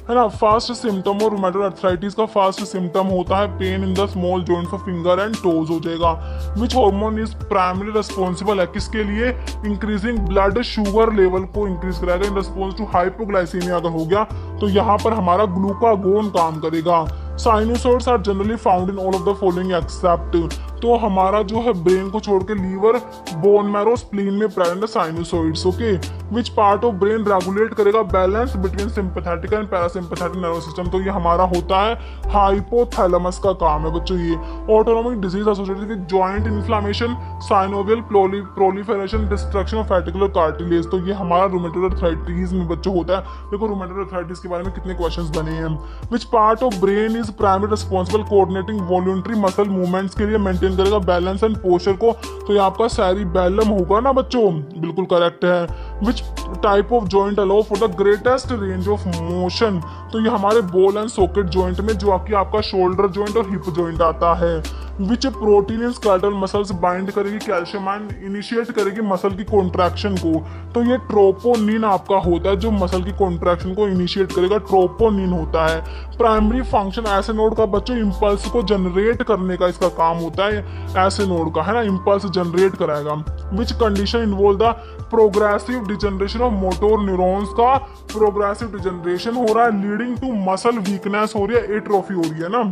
है ना। फास्ट सिम्टम और रूमेटॉइड अर्थराइटिस का फास्ट सिम्टम होता है pain in the small joints of finger and toes हो जाएगा। Which hormone is primary responsible है किसके लिए, इंक्रीजिंग ब्लड शुगर लेवल को इंक्रीज कराएगा इन रिस्पॉन्स टू हाइपोग्लाइसीमिया। अगर हो गया तो यहाँ पर हमारा ग्लूकागोन काम करेगा। Sinusoids are generally found in all of the following except, तो हमारा जो है ब्रेन को छोड़ के लीवर, बोन मैरो, स्प्लीन में प्रेजेंट है sinusoids. Okay, which part of brain regulate करेगा balance between sympathetic and parasympathetic nervous system, तो ये हमारा होता है हाइपोथैलेमस का काम है बच्चों ये। Autonomic disease associated with joint inflammation, synovial proliferation, destruction of reticular cartilage, तो ये हमारा रूमेटॉइड अर्थराइटिस में बच्चों होता है। देखो रूमेटॉइड अर्थराइटिस के बारे में कितने क्वेश्चंस बने हैं। विच part of brain is primary responsible coordinating voluntary muscle movements के लिए, मेंटेन करेगा बैलेंस एंड पोस्चर को, तो ये आपका सेरिबेलम होगा ना बच्चों, बिल्कुल करेक्ट है। विच type of joint allow for the greatest range of motion, तो ये हमारे बॉल एंड सॉकेट जॉइंट में जो आपका शोल्डर जॉइंट और हिप जॉइंट आता है। विच प्रोटीन इन स्केलेटल मसल्स बाइंड करेगी कैल्शियम एंड इनिशिएट करेगी मसल की कॉन्ट्रैक्शन को, तो ये ट्रोपोनिन आपका होता है जो मसल की कॉन्ट्रैक्शन को इनिशिएट करेगा, ट्रोपोनिन होता है। प्राइमरी फंक्शन ऐसे नोड का बच्चों इम्पल्स को जनरेट करने का इसका काम होता है, ऐसे नोड का, है ना, इम्पल्स जनरेट कराएगा। Which condition involve the progressive degeneration of motor neurons का प्रोग्रेसिव डिजनरेशन हो रहा है, लीडिंग टू मसल वीकनेस हो रही है, एट्रोफी हो रही है ना।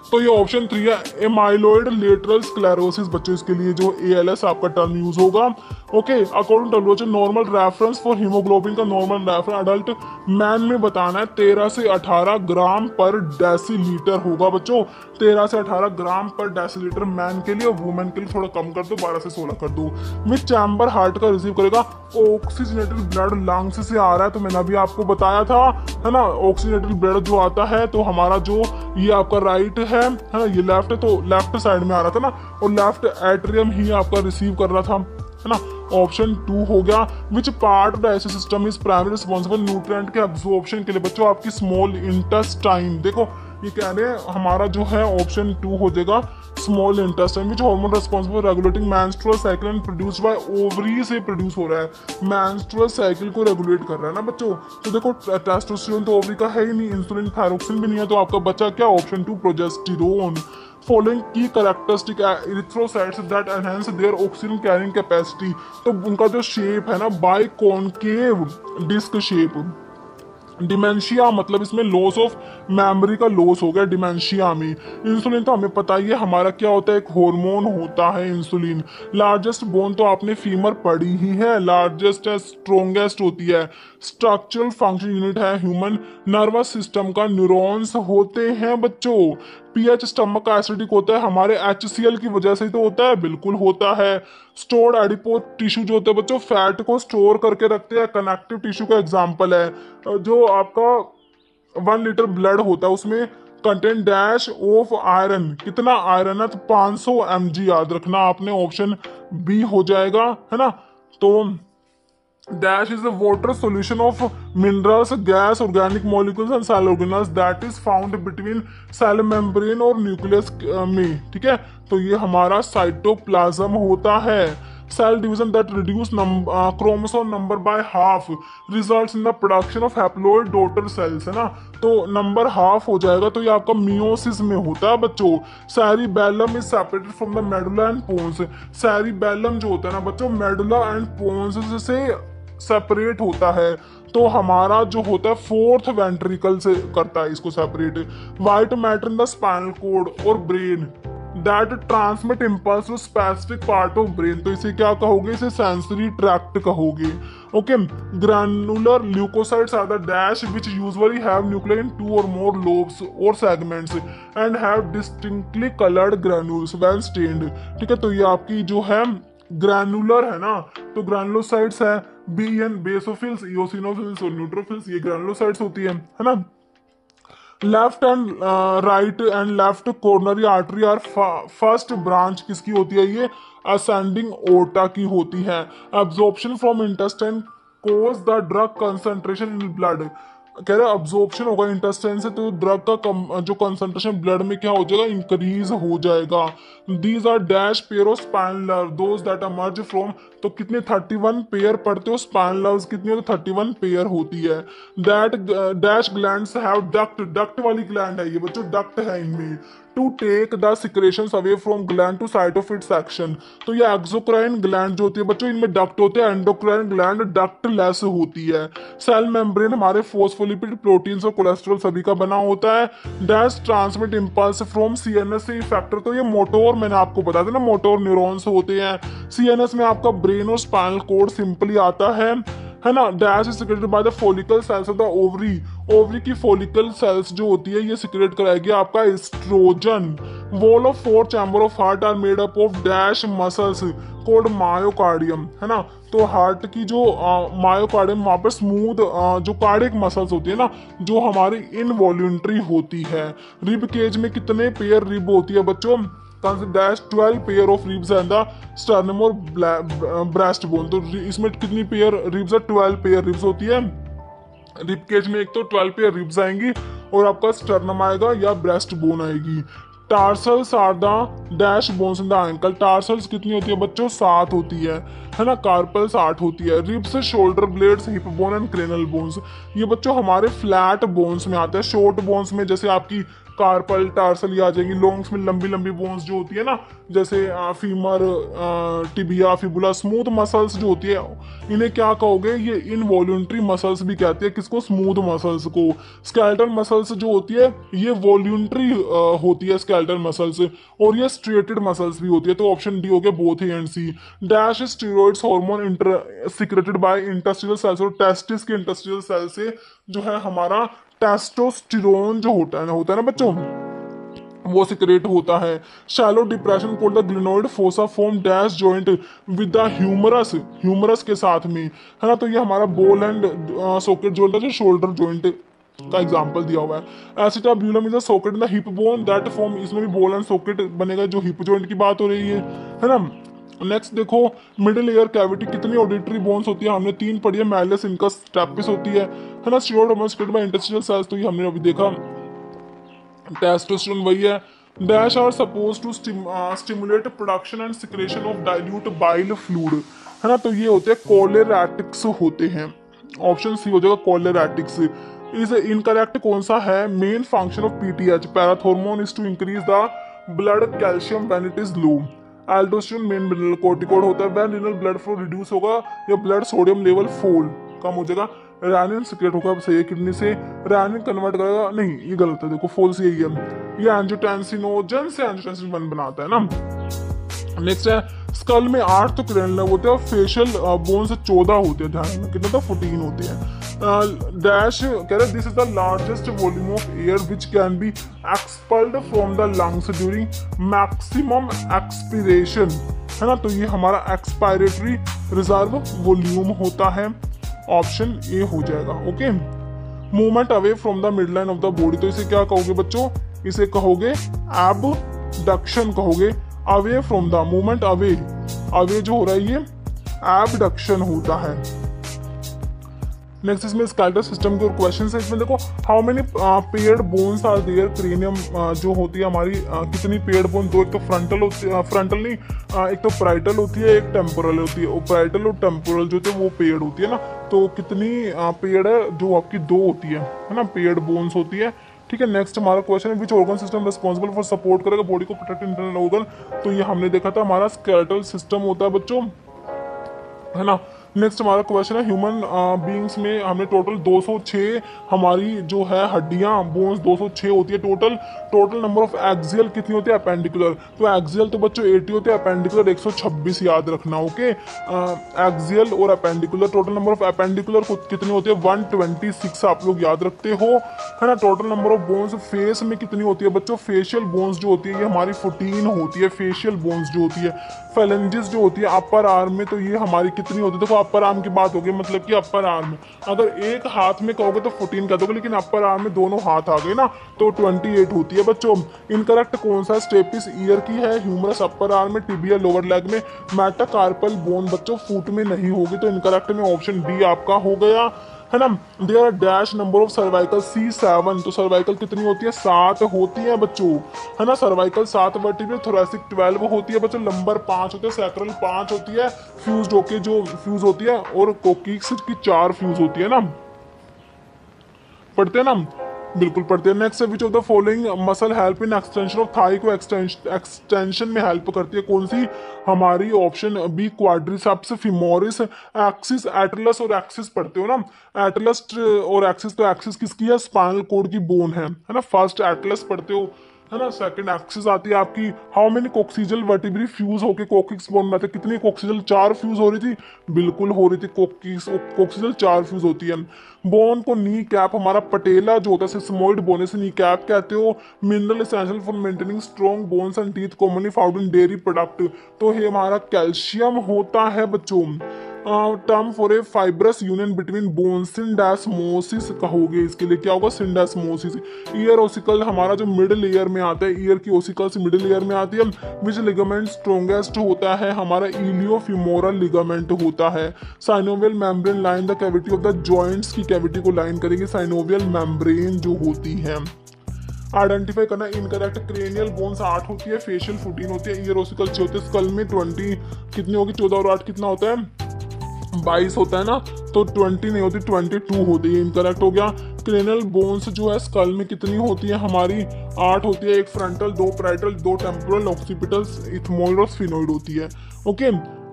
तो ये ऑप्शन 3 है, एमाइलोइड लेटरल स्क्लेरोसिस बच्चों, इसके लिए जो ALS आपका टर्म यूज होगा। Okay, according to WHO normal reference for haemoglobin का नॉर्मल रेफरेंस अडल्ट मैन में बताना है 13 से 18 ग्राम पर डेसीलीटर होगा बच्चों, 13 से 18 ग्राम पर डेसीलीटर मैन के लिए, और वुमेन के लिए थोड़ा कम कर दो, 12 से 16 कर दो। विच चैम्बर हार्ट का रिसीव करेगा ऑक्सीजनेटेड ब्लड लंग्स से आ रहा है, तो मैंने अभी आपको बताया था, है ना, ऑक्सीजनेटेड ब्लड जो आता है तो हमारा जो ये आपका राइट है ना, ये लेफ्ट है, तो लेफ्ट साइड में आ रहा था ना, और लेफ्ट एट्रियम ही आपका रिसीव कर रहा था, है ना। ऑप्शन 2 हो गया। विच part of the digestive system is primary responsible nutrient के एब्जॉर्प्शन के लिए बच्चों, आपकी स्मॉल इंटेस्टाइन। देखो ये कह रहे हैं हमारा जो है ऑप्शन 2 हो जाएगा, small intestine which hormone responsible for regulating menstrual cycle and produced by ovary से प्रोड्यूस हो रहा है। मेंस्ट्रुअल साइकिल को रेगुलेट कर रहा है ना बच्चों। तो देखो टेस्टोस्टेरोन तो ओवरी का है ही नहीं, इंसुलिन थायरोक्सिन भी नहीं है, तो आपका बचा क्या ऑप्शन 2 प्रोजेस्टेरोन। फॉलोइंग की characteristic erythrocytes that enhance there oxygen carrying capacity. तो उनका जो शेप है ना बाइकॉन्केव डिस्क शेप। डिमेंशिया मतलब इसमें लॉस ऑफ मेमोरी का लॉस हो गया डिमेंशिया में। इंसुलिन तो हमें पता ही है हमारा क्या होता है, एक हार्मोन होता है इंसुलिन। लार्जेस्ट बोन तो आपने फीमर पढ़ी ही है, लार्जेस्ट है, स्ट्रोंगेस्ट होती है। स्ट्रक्चरल फंक्शन यूनिट है ह्यूमन नर्वस सिस्टम का, न्यूरॉन्स होते हैं बच्चों। पीएच स्टमक का एसिडिक होता है, हमारे HCl की वजह से ही तो होता है, बिल्कुल होता है। स्टोर्ड एडिपो टिश्यू जो होते हैं बच्चों, फैट को स्टोर करके रखते हैं। कनेक्टिव टिश्यू का एग्जांपल है जो आपका 1 लीटर ब्लड होता है उसमें कंटेंट डैश ऑफ आयरन। कितना आयरन है, तो 500 mg याद रखना आपने, ऑप्शन बी हो जाएगा, है ना। तो dash is a water solution of minerals, gas, organic molecules and cell organelles that is found between cell membrane और nucleus में, ठीक है। तो ये हमारा साइटोप्लाज्म होता है। Cell division that reduce chromosome number by half results in the production of haploid daughter cells, है ना। तो नंबर हाफ हो जाएगा, तो ये आपका मियोसिस में होता है बच्चों। Cerebellum is separated from the medulla and pons. Cerebellum जो होता है ना बच्चों, मेडुला एंड पोन्स से सेपरेट होता है। तो हमारा जो होता है 4th वेंट्रिकल से करता है इसको separate. White matter in the spinal cord और brain that transmit impulse to specific part of brain. तो इसे क्या कहोगे, इसे सेंसरी ट्रैक्ट कहोगे। Okay, granular leukocytes are the dash which usually have nuclear in 2 or more lobes और segments and have distinctly coloured granules when stained, ठीक है। तो ये आपकी जो है ग्रैनुलर है ना, तो ग्रैनुलोसाइट्स है BN बेसोफिल्स, इओसिनोफिल्स और न्यूट्रोफिल्स, ये ग्रैनुलोसाइट्स होती है ना। Left and right and left coronary artery are first branch किसकी होती है, ये असेंडिंग ओर्टा की होती है। Absorption from intestine cause the drug concentration in blood. कह रहे अब्जॉर्प्शन होगा इंटेस्टाइन से, तो ड्रग का जो कंसंट्रेशन ब्लड में क्या हो जाएगा, इंक्रीज हो जाएगा। These are dash pair of spinal nerve those that emerge from. तो कितने 31 पेयर पढ़ते हो स्पाइनल नर्व्स, कितनी हो, तो 31 पेयर होती है। That dash glands have duct, duct वाली ग्लैंड है ये बच्चों, डक्ट है इनमें। To take the secretions away from gland to site of its action. तो ये एक्सोक्राइन ग्लैंड जो होती है बच्चों, इनमें डक्ट होते हैं। एंडोक्राइन ग्लैंड डक्ट लेस होती है। सेल मेम्ब्रेन हमारे फोस्फोलिपिड प्रोटीन्स और कोलेस्ट्रॉल सभी का बना होता है। Dash transmit impulse from CNS से इफेक्टर। तो ये मोटोर मैंने आपको बताया था ना, मोटोर न्यूरॉन्स होते हैं। CNS में आपका ब्रेन और स्पाइनल कोड सिंपली आता है ना। Dash is secreted by the follicle cells of the ovary. Ovary की फॉलिकल सेल्स जो होती है ये सिक्रेट कराएगी आपका oestrogen. Wall of 4 chamber of heart are made up of dash muscles called myocardium, है ना। तो हार्ट की जो मायोकार्डियम वहां पर स्मूथ जो कार्डियक मसल्स होती है ना, जो हमारी इनवॉल्यूंटरी होती है। रिब केज में कितने पेयर रिब होती है बच्चों, dash 12 pair of ribs and the sternum और ब्रेस्ट बोन। तो इसमें कितनी पेयर रिब्स है, 12 पेयर रिब्स होती है। रिब केज में एक तो 12 पेयर रिब्स आएंगी और आपका स्टर्नम आएगा या ब्रेस्ट बोन आएगी। Tarsals are the dash bones in the ankle. Tarsals कितनी होती है बच्चों, 7 होती है ना। कार्पल्स 8 होती है। Ribs, shoulder blades, hip bone and cranial bones, ये बच्चों हमारे फ्लैट बोन्स में आते हैं। शॉर्ट बोन्स में जैसे आपकी कार्पल, टार्सल ये आ जाएंगी। लॉन्ग्स में लंबी लंबी बोन्स जो होती है ना, जैसे femur, tibia, fibula, smooth muscles जो होती है, इन्हें क्या कहोगे, ये इनवॉल्यूंटरी मसल्स भी कहते हैं। किसको, स्मूथ मसल्स को। स्केलेटल मसल्स जो होती है ये वॉल्यूंटरी होती है स्केलेटल मसल्स, और ये स्ट्रेटेड मसल्स भी होती है। तो ऑप्शन डी हो गया both A and C. Dash steroids hormone secreted by intestinal cells, और टेस्टिस के इंटेस्टिनल सेल से जो है हमारा टेस्टोस्टेरोन जो होता है ना बच्चों, वो सिक्रेट होता है। Shallow depression called the glenoid fossa form dash joint with the humerus, humerus के साथ में, है ना। तो ये हमारा बोल एंड सॉकेट जो होता है, शोल्डर जॉइंट का एग्जांपल दिया हुआ है। Acetabulum is a socket in the hip bone that form, इसमें भी बोल एंड सॉकेट बनेगा, जो हिप जॉइंट की बात हो रही है ना। नेक्स्ट देखो, मिडिल ईयर कैविटी कितनी ऑडिटरी बोन्स होती है, हमने 3 पढ़ी है। मैलिस, इनका स्टेपिस होती है ना। स्टीरोइड बाय इंटेस्टिनल सेल्स, तो ये हमने अभी देखा। टेस्टोस्टेरोन वही है। Dash are suppose to stimulate production and secretion of dilute bile fluid, है ना। तो ये होते हैं कोलेरेटिक्स होते हैं। ऑप्शन सी हो जाएगा कोलेरेटिक्स। इज इनकरेक्ट कौन सा है? Main function of PTH parathormone is to increase the blood calcium when it is low. Aldosterone main mineral corticoid होता है। When renal blood flow reduce होगा या ब्लड सोडियम लेवल फॉल कम हो जाएगा, रेनिन सिक्रेट होगा सही है किडनी से, रेनिन कन्वर्ट करेगा, नहीं ये गलत है, देखो फॉल्स यही है। ये एंजियोटेंसिनोजन से एंजियोटेंसिन 1 बनाता है ना। नेक्स्ट है स्कल में 8 तो क्रेनियल नर्व होते हैं और फेशियल बोन से 14 होते हैं, ध्यान में कितने तो 14 होते हैं। डैश कह रहे this is the largest volume of air which can be expelled from the lungs during maximum expiration, है ना। तो ये हमारा एक्सपायरेटरी रिजर्व वॉल्यूम होता है। ऑप्शन ए हो जाएगा। Okay, movement away from the mid line of the body, तो इसे क्या कहोगे बच्चों? इसे कहोगे एबडक्शन कहोगे। Away from the movement away, away जो हो रहा है ये एबडक्शन होता है। नेक्स्ट इसमें स्केलेटल सिस्टम के क्वेश्चन है। इसमें देखो how many paired bones are there cranium जो होती है हमारी कितनी पेयर्ड बोन? दो, एक तो फ्रंटल होती है, फ्रंटल नहीं एक तो पैराइटल होती है, एक टेम्पोरल होती है। पैराइटल और टेम्पोरल जो होती है वो पेयर्ड होती है ना। तो कितनी पेयर्ड है? जो आपकी 2 होती है ना, पेयर्ड बोन्स होती है। ठीक है, नेक्स्ट हमारा क्वेश्चन है which organ system responsible for support करेगा बॉडी को प्रोटेक्ट इंटरनल ऑर्गन? तो ये हमने देखा था हमारा स्केलेटल सिस्टम होता है बच्चों, है ना। नेक्स्ट हमारा क्वेश्चन है ह्यूमन बीइंग्स में हमने टोटल 206 हमारी जो है हड्डियां बोन्स 206 होती है total. Total number of axial कितनी होती है? अपेंडिकुलर। तो एक्सियल तो बच्चों 80 होते हैं, अपेंडिकुलर 126 याद रखना। ओके, एक्सियल और appendicular total number of appendicular कितनी होती है? 126 आप लोग याद रखते हो, है ना। Total number of bones face में कितनी होती है बच्चों? फेशियल बोन्स जो होती है ये हमारी 14 होती है, फेशियल बोन्स जो होती है। फेलेंजिस जो होती है अपर आर्म में, तो ये हमारी कितनी होती है? देखो अपर आर्म की बात होगी, मतलब कि अपर आर्म में अगर एक हाथ में कहोगे तो 14 कह दोगे, लेकिन अपर आर्म में दोनों हाथ आ गए ना, तो 28 होती है बच्चों। इनकरेक्ट कौन सा? स्टेपिस ईयर की है, ह्यूमरस अपर आर्म में, टिबिया लोअर लेग में, मेटाकार्पल बोन बच्चों फुट में नहीं होगी। तो इनकरेक्ट में ऑप्शन डी आपका हो गया, है ना। There dash number of cervical C7, तो सर्वाइकल कितनी होती है? 7 होती है बच्चों, है ना। सर्वाइकल 7 वर्टिब्रल, थोरैसिक 12 होती है बच्चों, लंबर 5 होते हैं, सैक्रल 5 होती है, फ्यूज होके जो फ्यूज होती है, और कोकीक्स की 4 फ्यूज होती है ना। पढ़ते हैं ना, बिल्कुल पढ़ते हैं। Next which of the following muscle help in extension of thigh को एक्सटेंशन में हेल्प करती है? कौन सी? हमारी option B quadriceps femoris, axis atlas और एक्सिस पढ़ते हो ना। एटलस और एक्सिस, तो एक्सिस किसकी है? स्पाइनल कॉर्ड की बोन है ना। फर्स्ट एटलस पढ़ते हो, है ना। सेकंड एक्सिस आती है आपकी। हाउ मेनी कोक्सीजल वर्टिब्री फ्यूज होके कोकिक्स बोन में, कितनी कोक्सीजल? 4 फ्यूज हो रही थी, बिल्कुल हो रही थी। कोक्सीजल 4 फ्यूज होती है। बोन को नी कैप हमारा पटेला जो होता है सिस्मोइड बोन से नी कैप कहते हो। Mineral essential for maintaining strong bones and teeth commonly found in dairy product, तो ये हमारा कैल्शियम होता है बच्चों। Term for a fibrous union between bone, syndesmosis कहोगे, इसके लिए क्या होगा? सिंडेस्मोसिस। ईयर ओसिकल हमारा जो मिडिल ईयर में आता है, ईयर की ओसिकल से मिडिल ईयर में आती है। विच लिगामेंट स्ट्रॉन्गेस्ट होता है? हमारा इलियोफिमोरल लिगामेंट होता है। Synovial membrane line the cavity of the joints की कैविटी को लाइन करेगी साइनोवियल मेम्ब्रेन जो होती है। आइडेंटिफाई करना इनकरेक्ट। क्रेनियल बोन्स 8 होती है, फेशियल 14 होती है, ईयर ओसिकल 6 होते हैं, स्कल में 20 कितनी होगी? 14 और 8 कितना होता है? 22 होता है ना, तो 20 नहीं होती, 22 होती है। इनकरेक्ट हो गया। क्रेनियल बोन्स जो है स्कल में कितनी होती है? हमारी 8 होती है, एक frontal, 2 parietal, 2 temporal, occipital, ethmoid और स्फिनोइड होती है। Okay,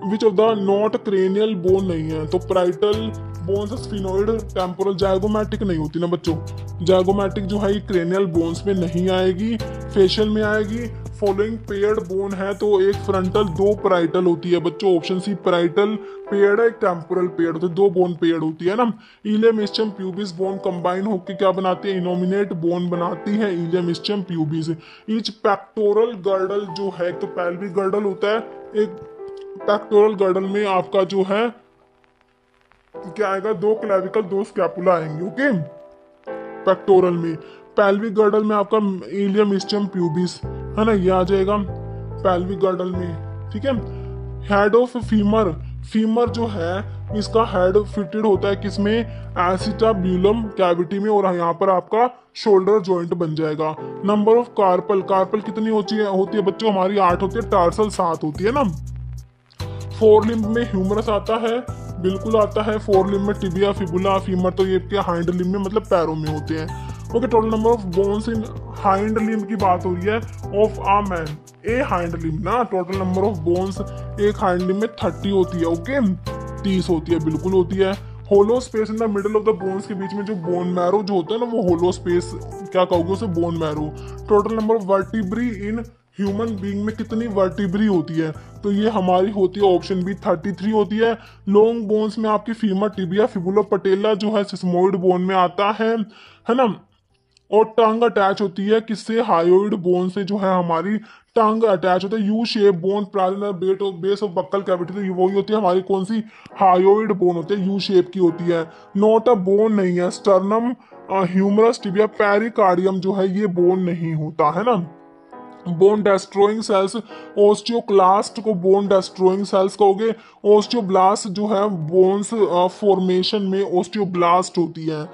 which of the not cranial bone नहीं है? तो पैराइटल बोन्स, स्फिनोइड, टेम्पोरल, जायगोमैटिक नहीं होती ना बच्चों। जायगोमैटिक जो है ये क्रेनियल बोन्स में नहीं आएगी, फेशियल में आएगी। फॉलोइंग पेयर्ड बोन है, तो एक फ्रंटल, 2 पैराइटल होती है बच्चों। ऑप्शन सी पैराइटल पेयर्ड है, एक टेम्पोरल पेयर्ड होती है, 2 बोन पेयर्ड होती है ना। Ilium ischium pubis bone combine होकर क्या बनाती है? इनोमिनेट बोन बनाती है ilium ischium pubis. Each pectoral girdle जो है, तो पेल्विक गर्डल होता है, एक पेक्टोरल गर्डल में आपका जो है क्या आएगा? 2 क्लेविकल, 2 स्कैपुला आएंगे। ओके, पेक्टोरल में। पेल्विक गर्डल में आपका इलियम इस्चियम प्यूबिस, है ना, ये आ जाएगा पेल्विक गर्डल में। ठीक है। हेड ऑफ फीमर, फीमर जो है इसका हेड फिटेड होता है किसमें, एसिटाब्यूलम कैविटी में, और यहाँ पर आपका शोल्डर जॉइंट बन जाएगा। नंबर ऑफ कार्पल, कार्पल कितनी होती है बच्चों, हमारी 8 होती है, टार्सल 7 होती है ना। फोर लिम्ब में ह्यूमरस आता है, बिल्कुल आता है। फोर लिम्ब में टिबिया, फिबुला, फीमर, तो ये क्या हाइंड लिम्ब में मतलब पैरों में होते हैं। Okay, total number of bones in hind limb की बात हो रही है of uh man, A hind limb ना। टोटल नंबर ऑफ बोन्स एक हाइंड लिम्ब में 30 होती है। ओके, 30 होती है, बिल्कुल होती है। Hollow space in the middle of the bones के बीच में जो बोन मैरो जो होता है ना, वो होलो स्पेस क्या कहोगे उसे, bone marrow. Total number of vertebrae in human being में कितनी वर्टिब्री होती है, तो ये हमारी होती है ऑप्शन बी 33 होती है। लॉन्ग बोन्स में आपकी फीमर, टिबिया, फिबुला, पटेला जो है सिस्मोइड बोन में आता है ना। और टंग अटैच होती है किससे, हायोइड बोन से जो है हमारी टंग अटैच होता है। U shape bone base of buccal cavity, तो वही होती है हमारी कौन सी, हायोइड बोन होती है, यू शेप की होती है। नॉट अ बोन नहीं है, स्टर्नम, ह्यूमरस, टिबिया, पेरिकार्डियम जो है ये बोन नहीं होता है ना। बोन डेस्ट्रॉइंग सेल्स, ओस्टियोक्लास्ट को बोन डेस्ट्रॉइंग सेल्स कहोगे। ओस्टियोब्लास्ट जो है बोन्स फॉर्मेशन में ओस्टियोब्लास्ट होती है।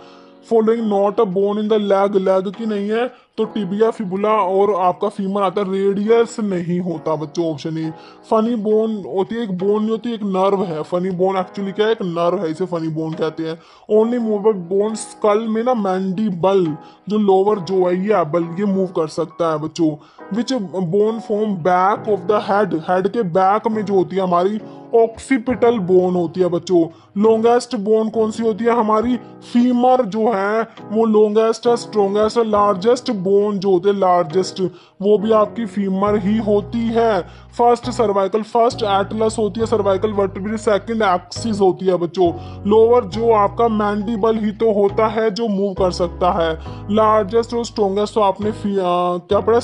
Following not a bone in the leg, leg की नहीं है, तो टिबिया, फिबुला और आपका फीमर आता है। रेडियस नहीं होता बच्चों, ऑप्शन ए। फनी बोन होती है, एक बोन नहीं होती, एक नर्व है। फनी बोन एक्चुअली क्या है, एक नर्व है, इसे फनी बोन कहते हैं। ओनली मूवेबल बोन स्कल में ना मैंडिबल जो लोअर जो है ये एबल, ये मूव कर सकता है बच्चों। Which bone form back of the head, head के बैक में जो होती है हमारी ऑक्सीपिटल बोन होती है बच्चों। लॉन्गेस्ट बोन कौन सी होती है हमारी, फीमर जो है वो लॉन्गेस्ट है, स्ट्रॉन्गेस्ट है। लार्जेस्ट बोन जो होते हैं लार्जेस्ट, वो भी आपकी फीमर ही होती है। फर्स्ट सर्वाइकल, फर्स्ट एटलस होती है सर्वाइकल वर्टिब्रे, सेकंड एक्सिस होती है बच्चों। लोअर जो आपका मैंडिबल ही तो होता है जो मूव कर सकता है। लार्जेस्ट और स्ट्रॉन्गेस्ट तो आपने क्या पढ़ा,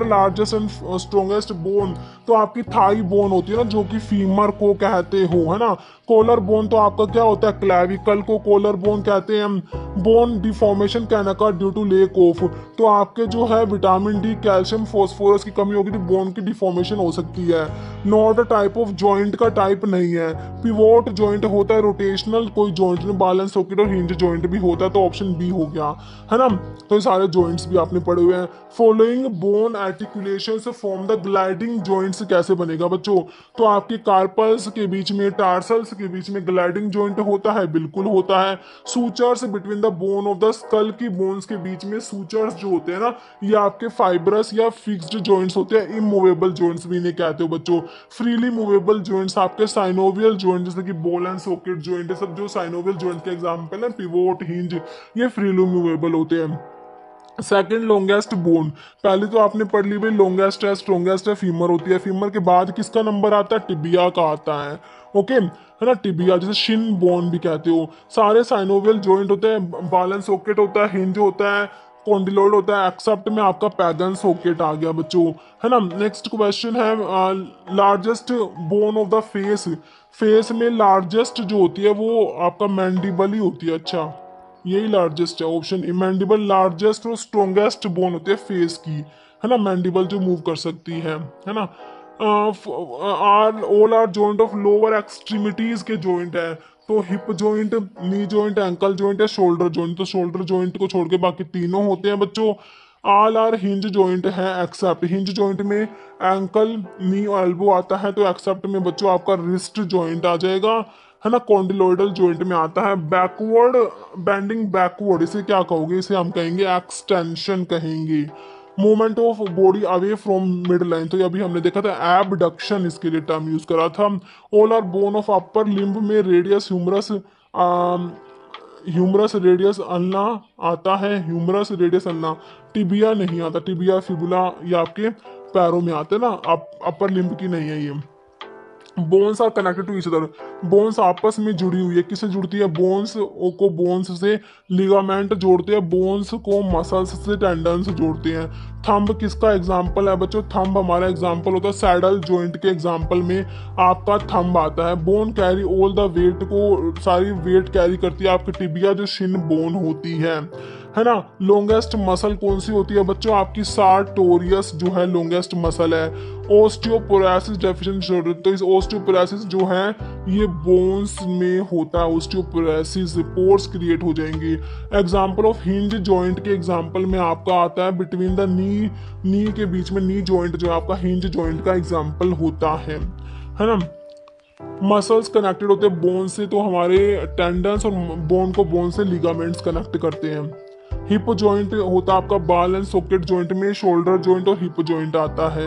लार्जेस्ट एंड स्ट्रॉन्गेस्ट बोन तो आपकी थाई बोन होती है ना, जो कि फीमर को कहते हो, है ना। कॉलर बोन तो आपका क्या होता है, क्लैविकल को कॉलर बोन कहते हैं। बोन डिफॉर्मेशन कहने का ड्यू टू लेक ऑफ, तो आपके जो है विटामिन डी, कैल्शियम, फॉस्फोरस की कमी होगी तो बोन की डिफॉर्मेशन हो सकती है। Not a type of joint का टाइप नहीं है। पिवोट जॉइंट होता है, रोटेशनल कोई जॉइंट नहीं, बैलेंस सॉकेट और हिंज जॉइंट भी होता है, तो ऑप्शन बी हो गया, है ना। तो ये सारे जॉइंट्स भी आपने पढ़े हुए हैं। Following bone articulations form the gliding joints कैसे बनेगा बच्चों, तो आपके कार्पल्स के बीच में, टार्सल्स के बीच में ग्लाइडिंग जॉइंट होता है, बिल्कुल होता है। Sutures between the bone of the skull की बोन्स के बीच में सूचर्स जो होते हैं ना, ये आपके फाइब्रस या फिक्स्ड जॉइंट्स होते हैं। इमूवेबल जॉइंट्स भी इन्हें कहते हो बच्चों। फ्रीली मूवेबल जॉइंट्स आपके साइनोवियल जॉइंट, जैसे कि बॉल एंड सॉकेट जॉइंट, है सब जो साइनोवियल जॉइंट के एग्जांपल है। पिवोट, हिंज, ये फ्रीली मूवेबल होते हैं। सेकंड लॉन्गेस्ट बोन, पहले तो आपने पढ़ ली भाई लॉन्गेस्ट है, स्ट्रॉन्गेस्ट है, फीमर होती है। फीमर के बाद किसका नंबर आता है, टिबिया का आता है। ओके, है ना, टिबिया जिसे शिन बोन भी कहते हो। सारे साइनोवियल जॉइंट होते हैं, बॉल एंड सॉकेट होता है, हिंज होता है, कॉन्डिलोइड होता है, एक्सेप्ट में आपका पैगन सॉकेट आ गया बच्चों, है ना। नेक्स्ट क्वेश्चन है largest bone of the face, face में लार्जेस्ट जो होती है वो आपका मैंडिबल ही होती है। अच्छा, यही लार्जेस्ट है, ऑप्शन ए मैंडिबल लार्जेस्ट और स्ट्रॉन्गेस्ट बोन होती है फेस की, है ना। मैंडिबल जो मूव कर सकती है ना। All are joint of lower extremities के जॉइंट है, तो hip joint, knee joint, ankle joint है, शोल्डर जॉइंट, तो शोल्डर जॉइंट को छोड़ के बाकी तीनों होते हैं बच्चों। ऑल आर हिंज जॉइंट है, एक्सेप्ट हिंज जॉइंट में एंकल, नी और एल्बो आता है, तो एक्सेप्ट में बच्चों आपका रिस्ट जॉइंट आ जाएगा, है ना। कॉन्डिलोइडल जॉइंट में आता है। बैकवर्ड बेंडिंग, बैकवर्ड इसे क्या कहोगे, इसे हम कहेंगे एक्सटेंशन कहेंगे। Movement of body away from mid line, तो अभी हमने देखा था एबडक्शन, इसके लिए टर्म यूज करा था। All are bone of upper limb में radius, humerus, humerus radius ulna आता है, ह्यूमरस रेडियस अल्ना। टिबिया नहीं आता, टिबिया, फिबुला ये आपके पैरों में आते हैं ना, अपर लिम्ब की नहीं है ये। Bones are connected to each other, bones आपस में जुड़ी हुई है, किससे जुड़ती है, बोन्स को बोन्स से लिगामेंट जोड़ते हैं, बोन्स को मसल्स से टेंडन से जोड़ते हैं। थंब किसका एग्जाम्पल है बच्चों, थंब हमारा एग्जाम्पल होता है, सैडल जॉइंट के एग्जाम्पल में आपका थंब आता है। Bone carry all the weight, को सारी वेट कैरी करती है आपकी टिबिया जो शिन बोन होती है। है ना। लॉन्गेस्ट मसल कौन सी होती है बच्चों, आपकी सार्टोरियस जो है लॉन्गेस्ट मसल है। ओस्टियोपोरोसिस डेफिशिएंसी डिसऑर्डर, तो इस ओस्टियोपोरोसिस जो है ये बोन्स में होता है, ओस्टियोपोरोसिस पोर्स क्रिएट हो जाएंगे। एग्जांपल ऑफ हिंज जॉइंट के एग्जांपल में आपका आता है बिटवीन द नी के बीच में, नी जॉइंट जो आपका हिंज जॉइंट का एग्जांपल होता है ना। मसल्स कनेक्टेड होते हैं बोन से, तो हमारे टेंडन्स और बोन को बोन से लिगामेंट्स कनेक्ट करते हैं। हिप जॉइंट होता है आपका बाल एंड सॉकेट जॉइंट में, शोल्डर जॉइंट और हिप जॉइंट आता है।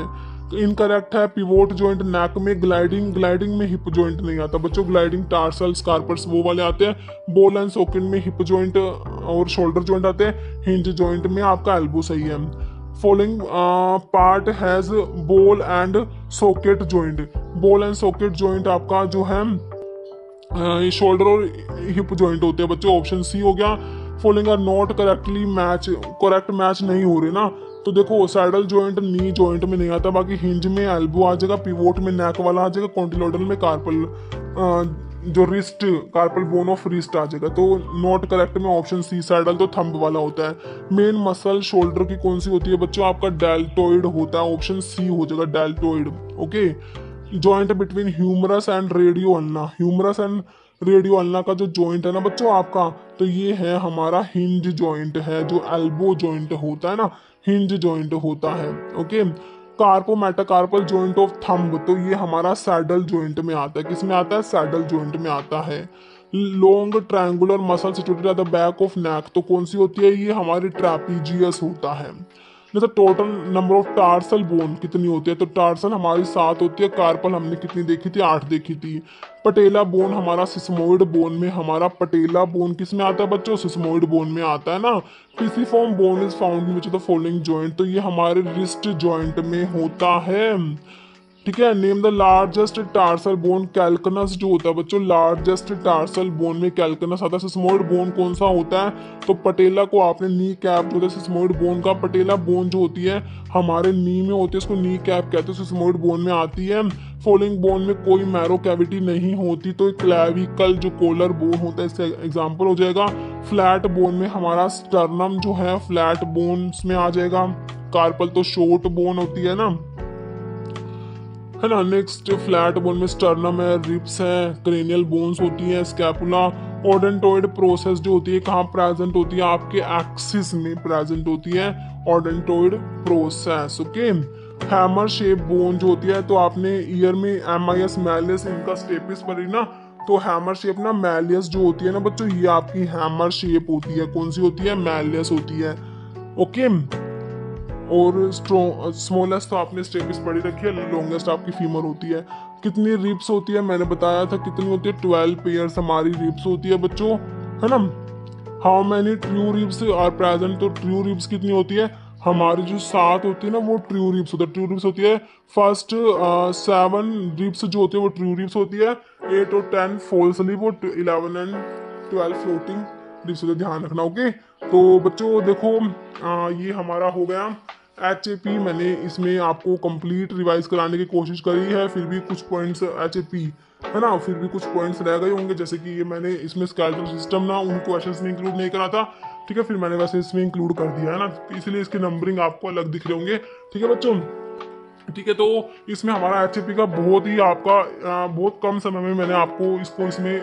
इनकरेक्ट है पिवोट जॉइंट नेक में, ग्लाइडिंग में हिप जॉइंट नहीं आता बच्चों, ग्लाइडिंग टार्सल स्कार्पर्स वो वाले आते हैं। बॉल एंड सॉकेट में हिप जॉइंट और शोल्डर जॉइंट आते हैं, हिंज जॉइंट में आपका एल्बो सही है। Following part has ball and socket joint, ball and socket joint आपका जो है शोल्डर और हिप जॉइंट होते हैं बच्चों, ऑप्शन सी हो गया। Following are not correctly match, correct match नहीं हो रहे ना, तो देखो सैडल जॉइंट नी जॉइंट में नहीं आता, बाकी हिंज में एल्बो आ जाएगा, पिवोट में नेक वाला आ जाएगा, कॉन्टिलोडल में कार्पल जो wrist carpal bone of wrist आ जाएगा। तो नॉट करेक्ट में ऑप्शन सी सैडल तो थंब वाला होता है। मेन मसल शोल्डर की कौन सी होती है बच्चों, आपका डेल्टोइड होता है, ऑप्शन सी हो जाएगा deltoid. Okay, joint between humerus and radio ulna, humerus and radio ulna का जो जॉइंट है ना बच्चों आपका, तो ये है हमारा हिंज जॉइंट है, जो एल्बो जॉइंट होता है ना, हिंज जॉइंट होता है। Okay, carpometacarpal joint of thumb, तो ये हमारा सैडल जॉइंट में आता है, किस में आता है, सैडल जॉइंट में आता है। Long triangular muscle situated at the back of neck, तो कौन सी होती है, ये हमारी ट्रापीजियस होता है। जैसे total number of tarsal bone कितनी होती है, तो टार्सल हमारी 7 होती है, कार्पल हमने कितनी देखी थी, 8 देखी थी। पटेला बोन हमारा सिस्मोइड बोन में, हमारा पटेला बोन किस में आता है बच्चों, सिस्मोइड बोन में आता है ना। Pisiform bone is found in which of the following joint, तो ये हमारे रिस्ट जॉइंट में होता है। ठीक है, name the largest tarsal bone, calcaneus जो होता है बच्चों, लार्जेस्ट टार्सल बोन में कैल्कनस आता है। सिस्मोइड बोन कौन सा होता है, तो पटेला को आपने नी कैप जो होता है सिस्मोइड बोन का, पटेला बोन जो होती है हमारे नी में होती है, उसको नी कैप कहते हैं, सिस्मोइड बोन में आती है। फॉलोइंग बोन में कोई मैरो कैविटी नहीं होती, तो क्लैविकल जो कोलर बोन होता है इसका एग्जाम्पल हो जाएगा। फ्लैट बोन में हमारा स्टर्नम जो है फ्लैट बोन्स में आ जाएगा, कार्पल तो शॉर्ट बोन होती है ना, है ना। नेक्स्ट फ्लैट बोन में स्टर्नम है, रिब्स है, क्रेनियल बोन्स होती है, स्कैपुला। ओडेंटोइड प्रोसेस जो होती है कहाँ प्रेजेंट होती है, आपके एक्सिस में प्रेजेंट होती है odontoid process. Okay, hammer shape bone जो होती है, तो आपने ईयर में एमआईएस मैलियस इनका स्टेपिस पढ़ी ना, तो हैमर शेप ना मैलियस जो होती है ना बच्चों, ये आपकी हैमर शेप होती है, कौन सी होती है, मैलियस होती है। ओके, और स्मॉलेस्ट तो आपने स्टेपिस पढ़ी रखी है, लॉन्गेस्ट आपकी फीमर होती है। कितनी रिब्स होती है मैंने बताया था, कितनी होती है, 12 पेयर्स हमारी रिब्स होती है बच्चों, है ना। How many true ribs are present, तो ट्रू रिब्स कितनी होती है, हमारी जो 7 होती है ना वो ट्रू रिब्स होती है, ट्रू रिब्स होती है। फर्स्ट 7 रिब्स जो होती है वो ट्रू रिब्स होती है, 8 और 10 फॉल्स रिब और 11 एंड 12 फ्लोटिंग रिब्स होती है, ध्यान रखना। ओके, तो बच्चों देखो ये हमारा हो गया HAP, मैंने इसमें आपको कंप्लीट रिवाइज कराने की कोशिश करी है, फिर भी कुछ पॉइंट्स HAP है ना, फिर भी कुछ पॉइंट्स रह गए होंगे, जैसे कि ये मैंने इसमें स्केलेटल सिस्टम ना उन क्वेश्चंस में इंक्लूड नहीं करा था, ठीक है, फिर मैंने वैसे इसमें इंक्लूड कर दिया है ना, इसलिए इसकी नंबरिंग आपको अलग दिख रहे होंगे। ठीक है बच्चों, ठीक है, तो इसमें हमारा HAP का बहुत ही आपका बहुत कम समय में मैंने आपको इसको इसमें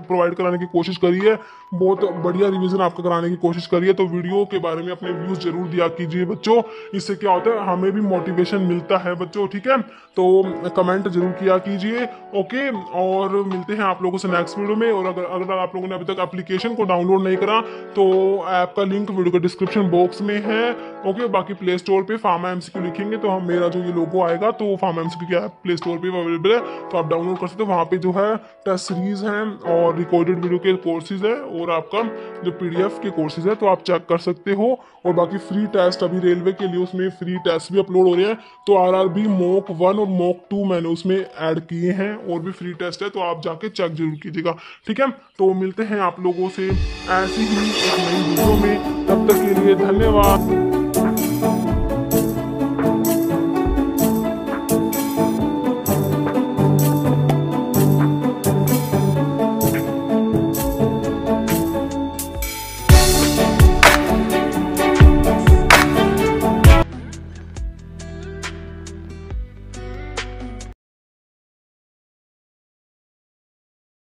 प्रोवाइड कराने की कोशिश करी है, बहुत बढ़िया रिवीजन आपका कराने की कोशिश करी है। तो वीडियो के बारे में अपने व्यूज जरूर दिया कीजिए बच्चों, इससे क्या होता है हमें भी मोटिवेशन मिलता है बच्चों। ठीक है, तो कमेंट जरूर किया कीजिए। ओके, और मिलते हैं आप लोगों से नेक्स्ट वीडियो में। और अगर आप लोगों ने अभी तक एप्लीकेशन को डाउनलोड नहीं करा तो ऐप का लिंक वीडियो के डिस्क्रिप्शन बॉक्स में है। ओके, बाकी प्ले स्टोर पे फार्मा MCQ लिखेंगे तो हम मेरा जो ये लोगो आएगा, तो फार्मा MCQ की ऐप प्ले स्टोर पे अवेलेबल है, तो आप डाउनलोड कर सकते हो। वहाँ पे जो है टेस्ट सीरीज हैं और रिकॉर्डेड वीडियो के कोर्सेज है और आपका जो PDF के कोर्सेज है, तो आप चेक कर सकते हो। और बाकी फ्री टेस्ट अभी रेलवे के लिए उसमें फ्री टेस्ट भी अपलोड हो रहे हैं, तो RRB मॉक 1 और मॉक 2 मैंने उसमें ऐड किए हैं, और भी फ्री टेस्ट है, तो आप जाके चेक जरूर कीजिएगा। ठीक है, तो मिलते हैं आप लोगों से ऐसी ही एक नई वीडियो में, तब तक के लिए धन्यवाद।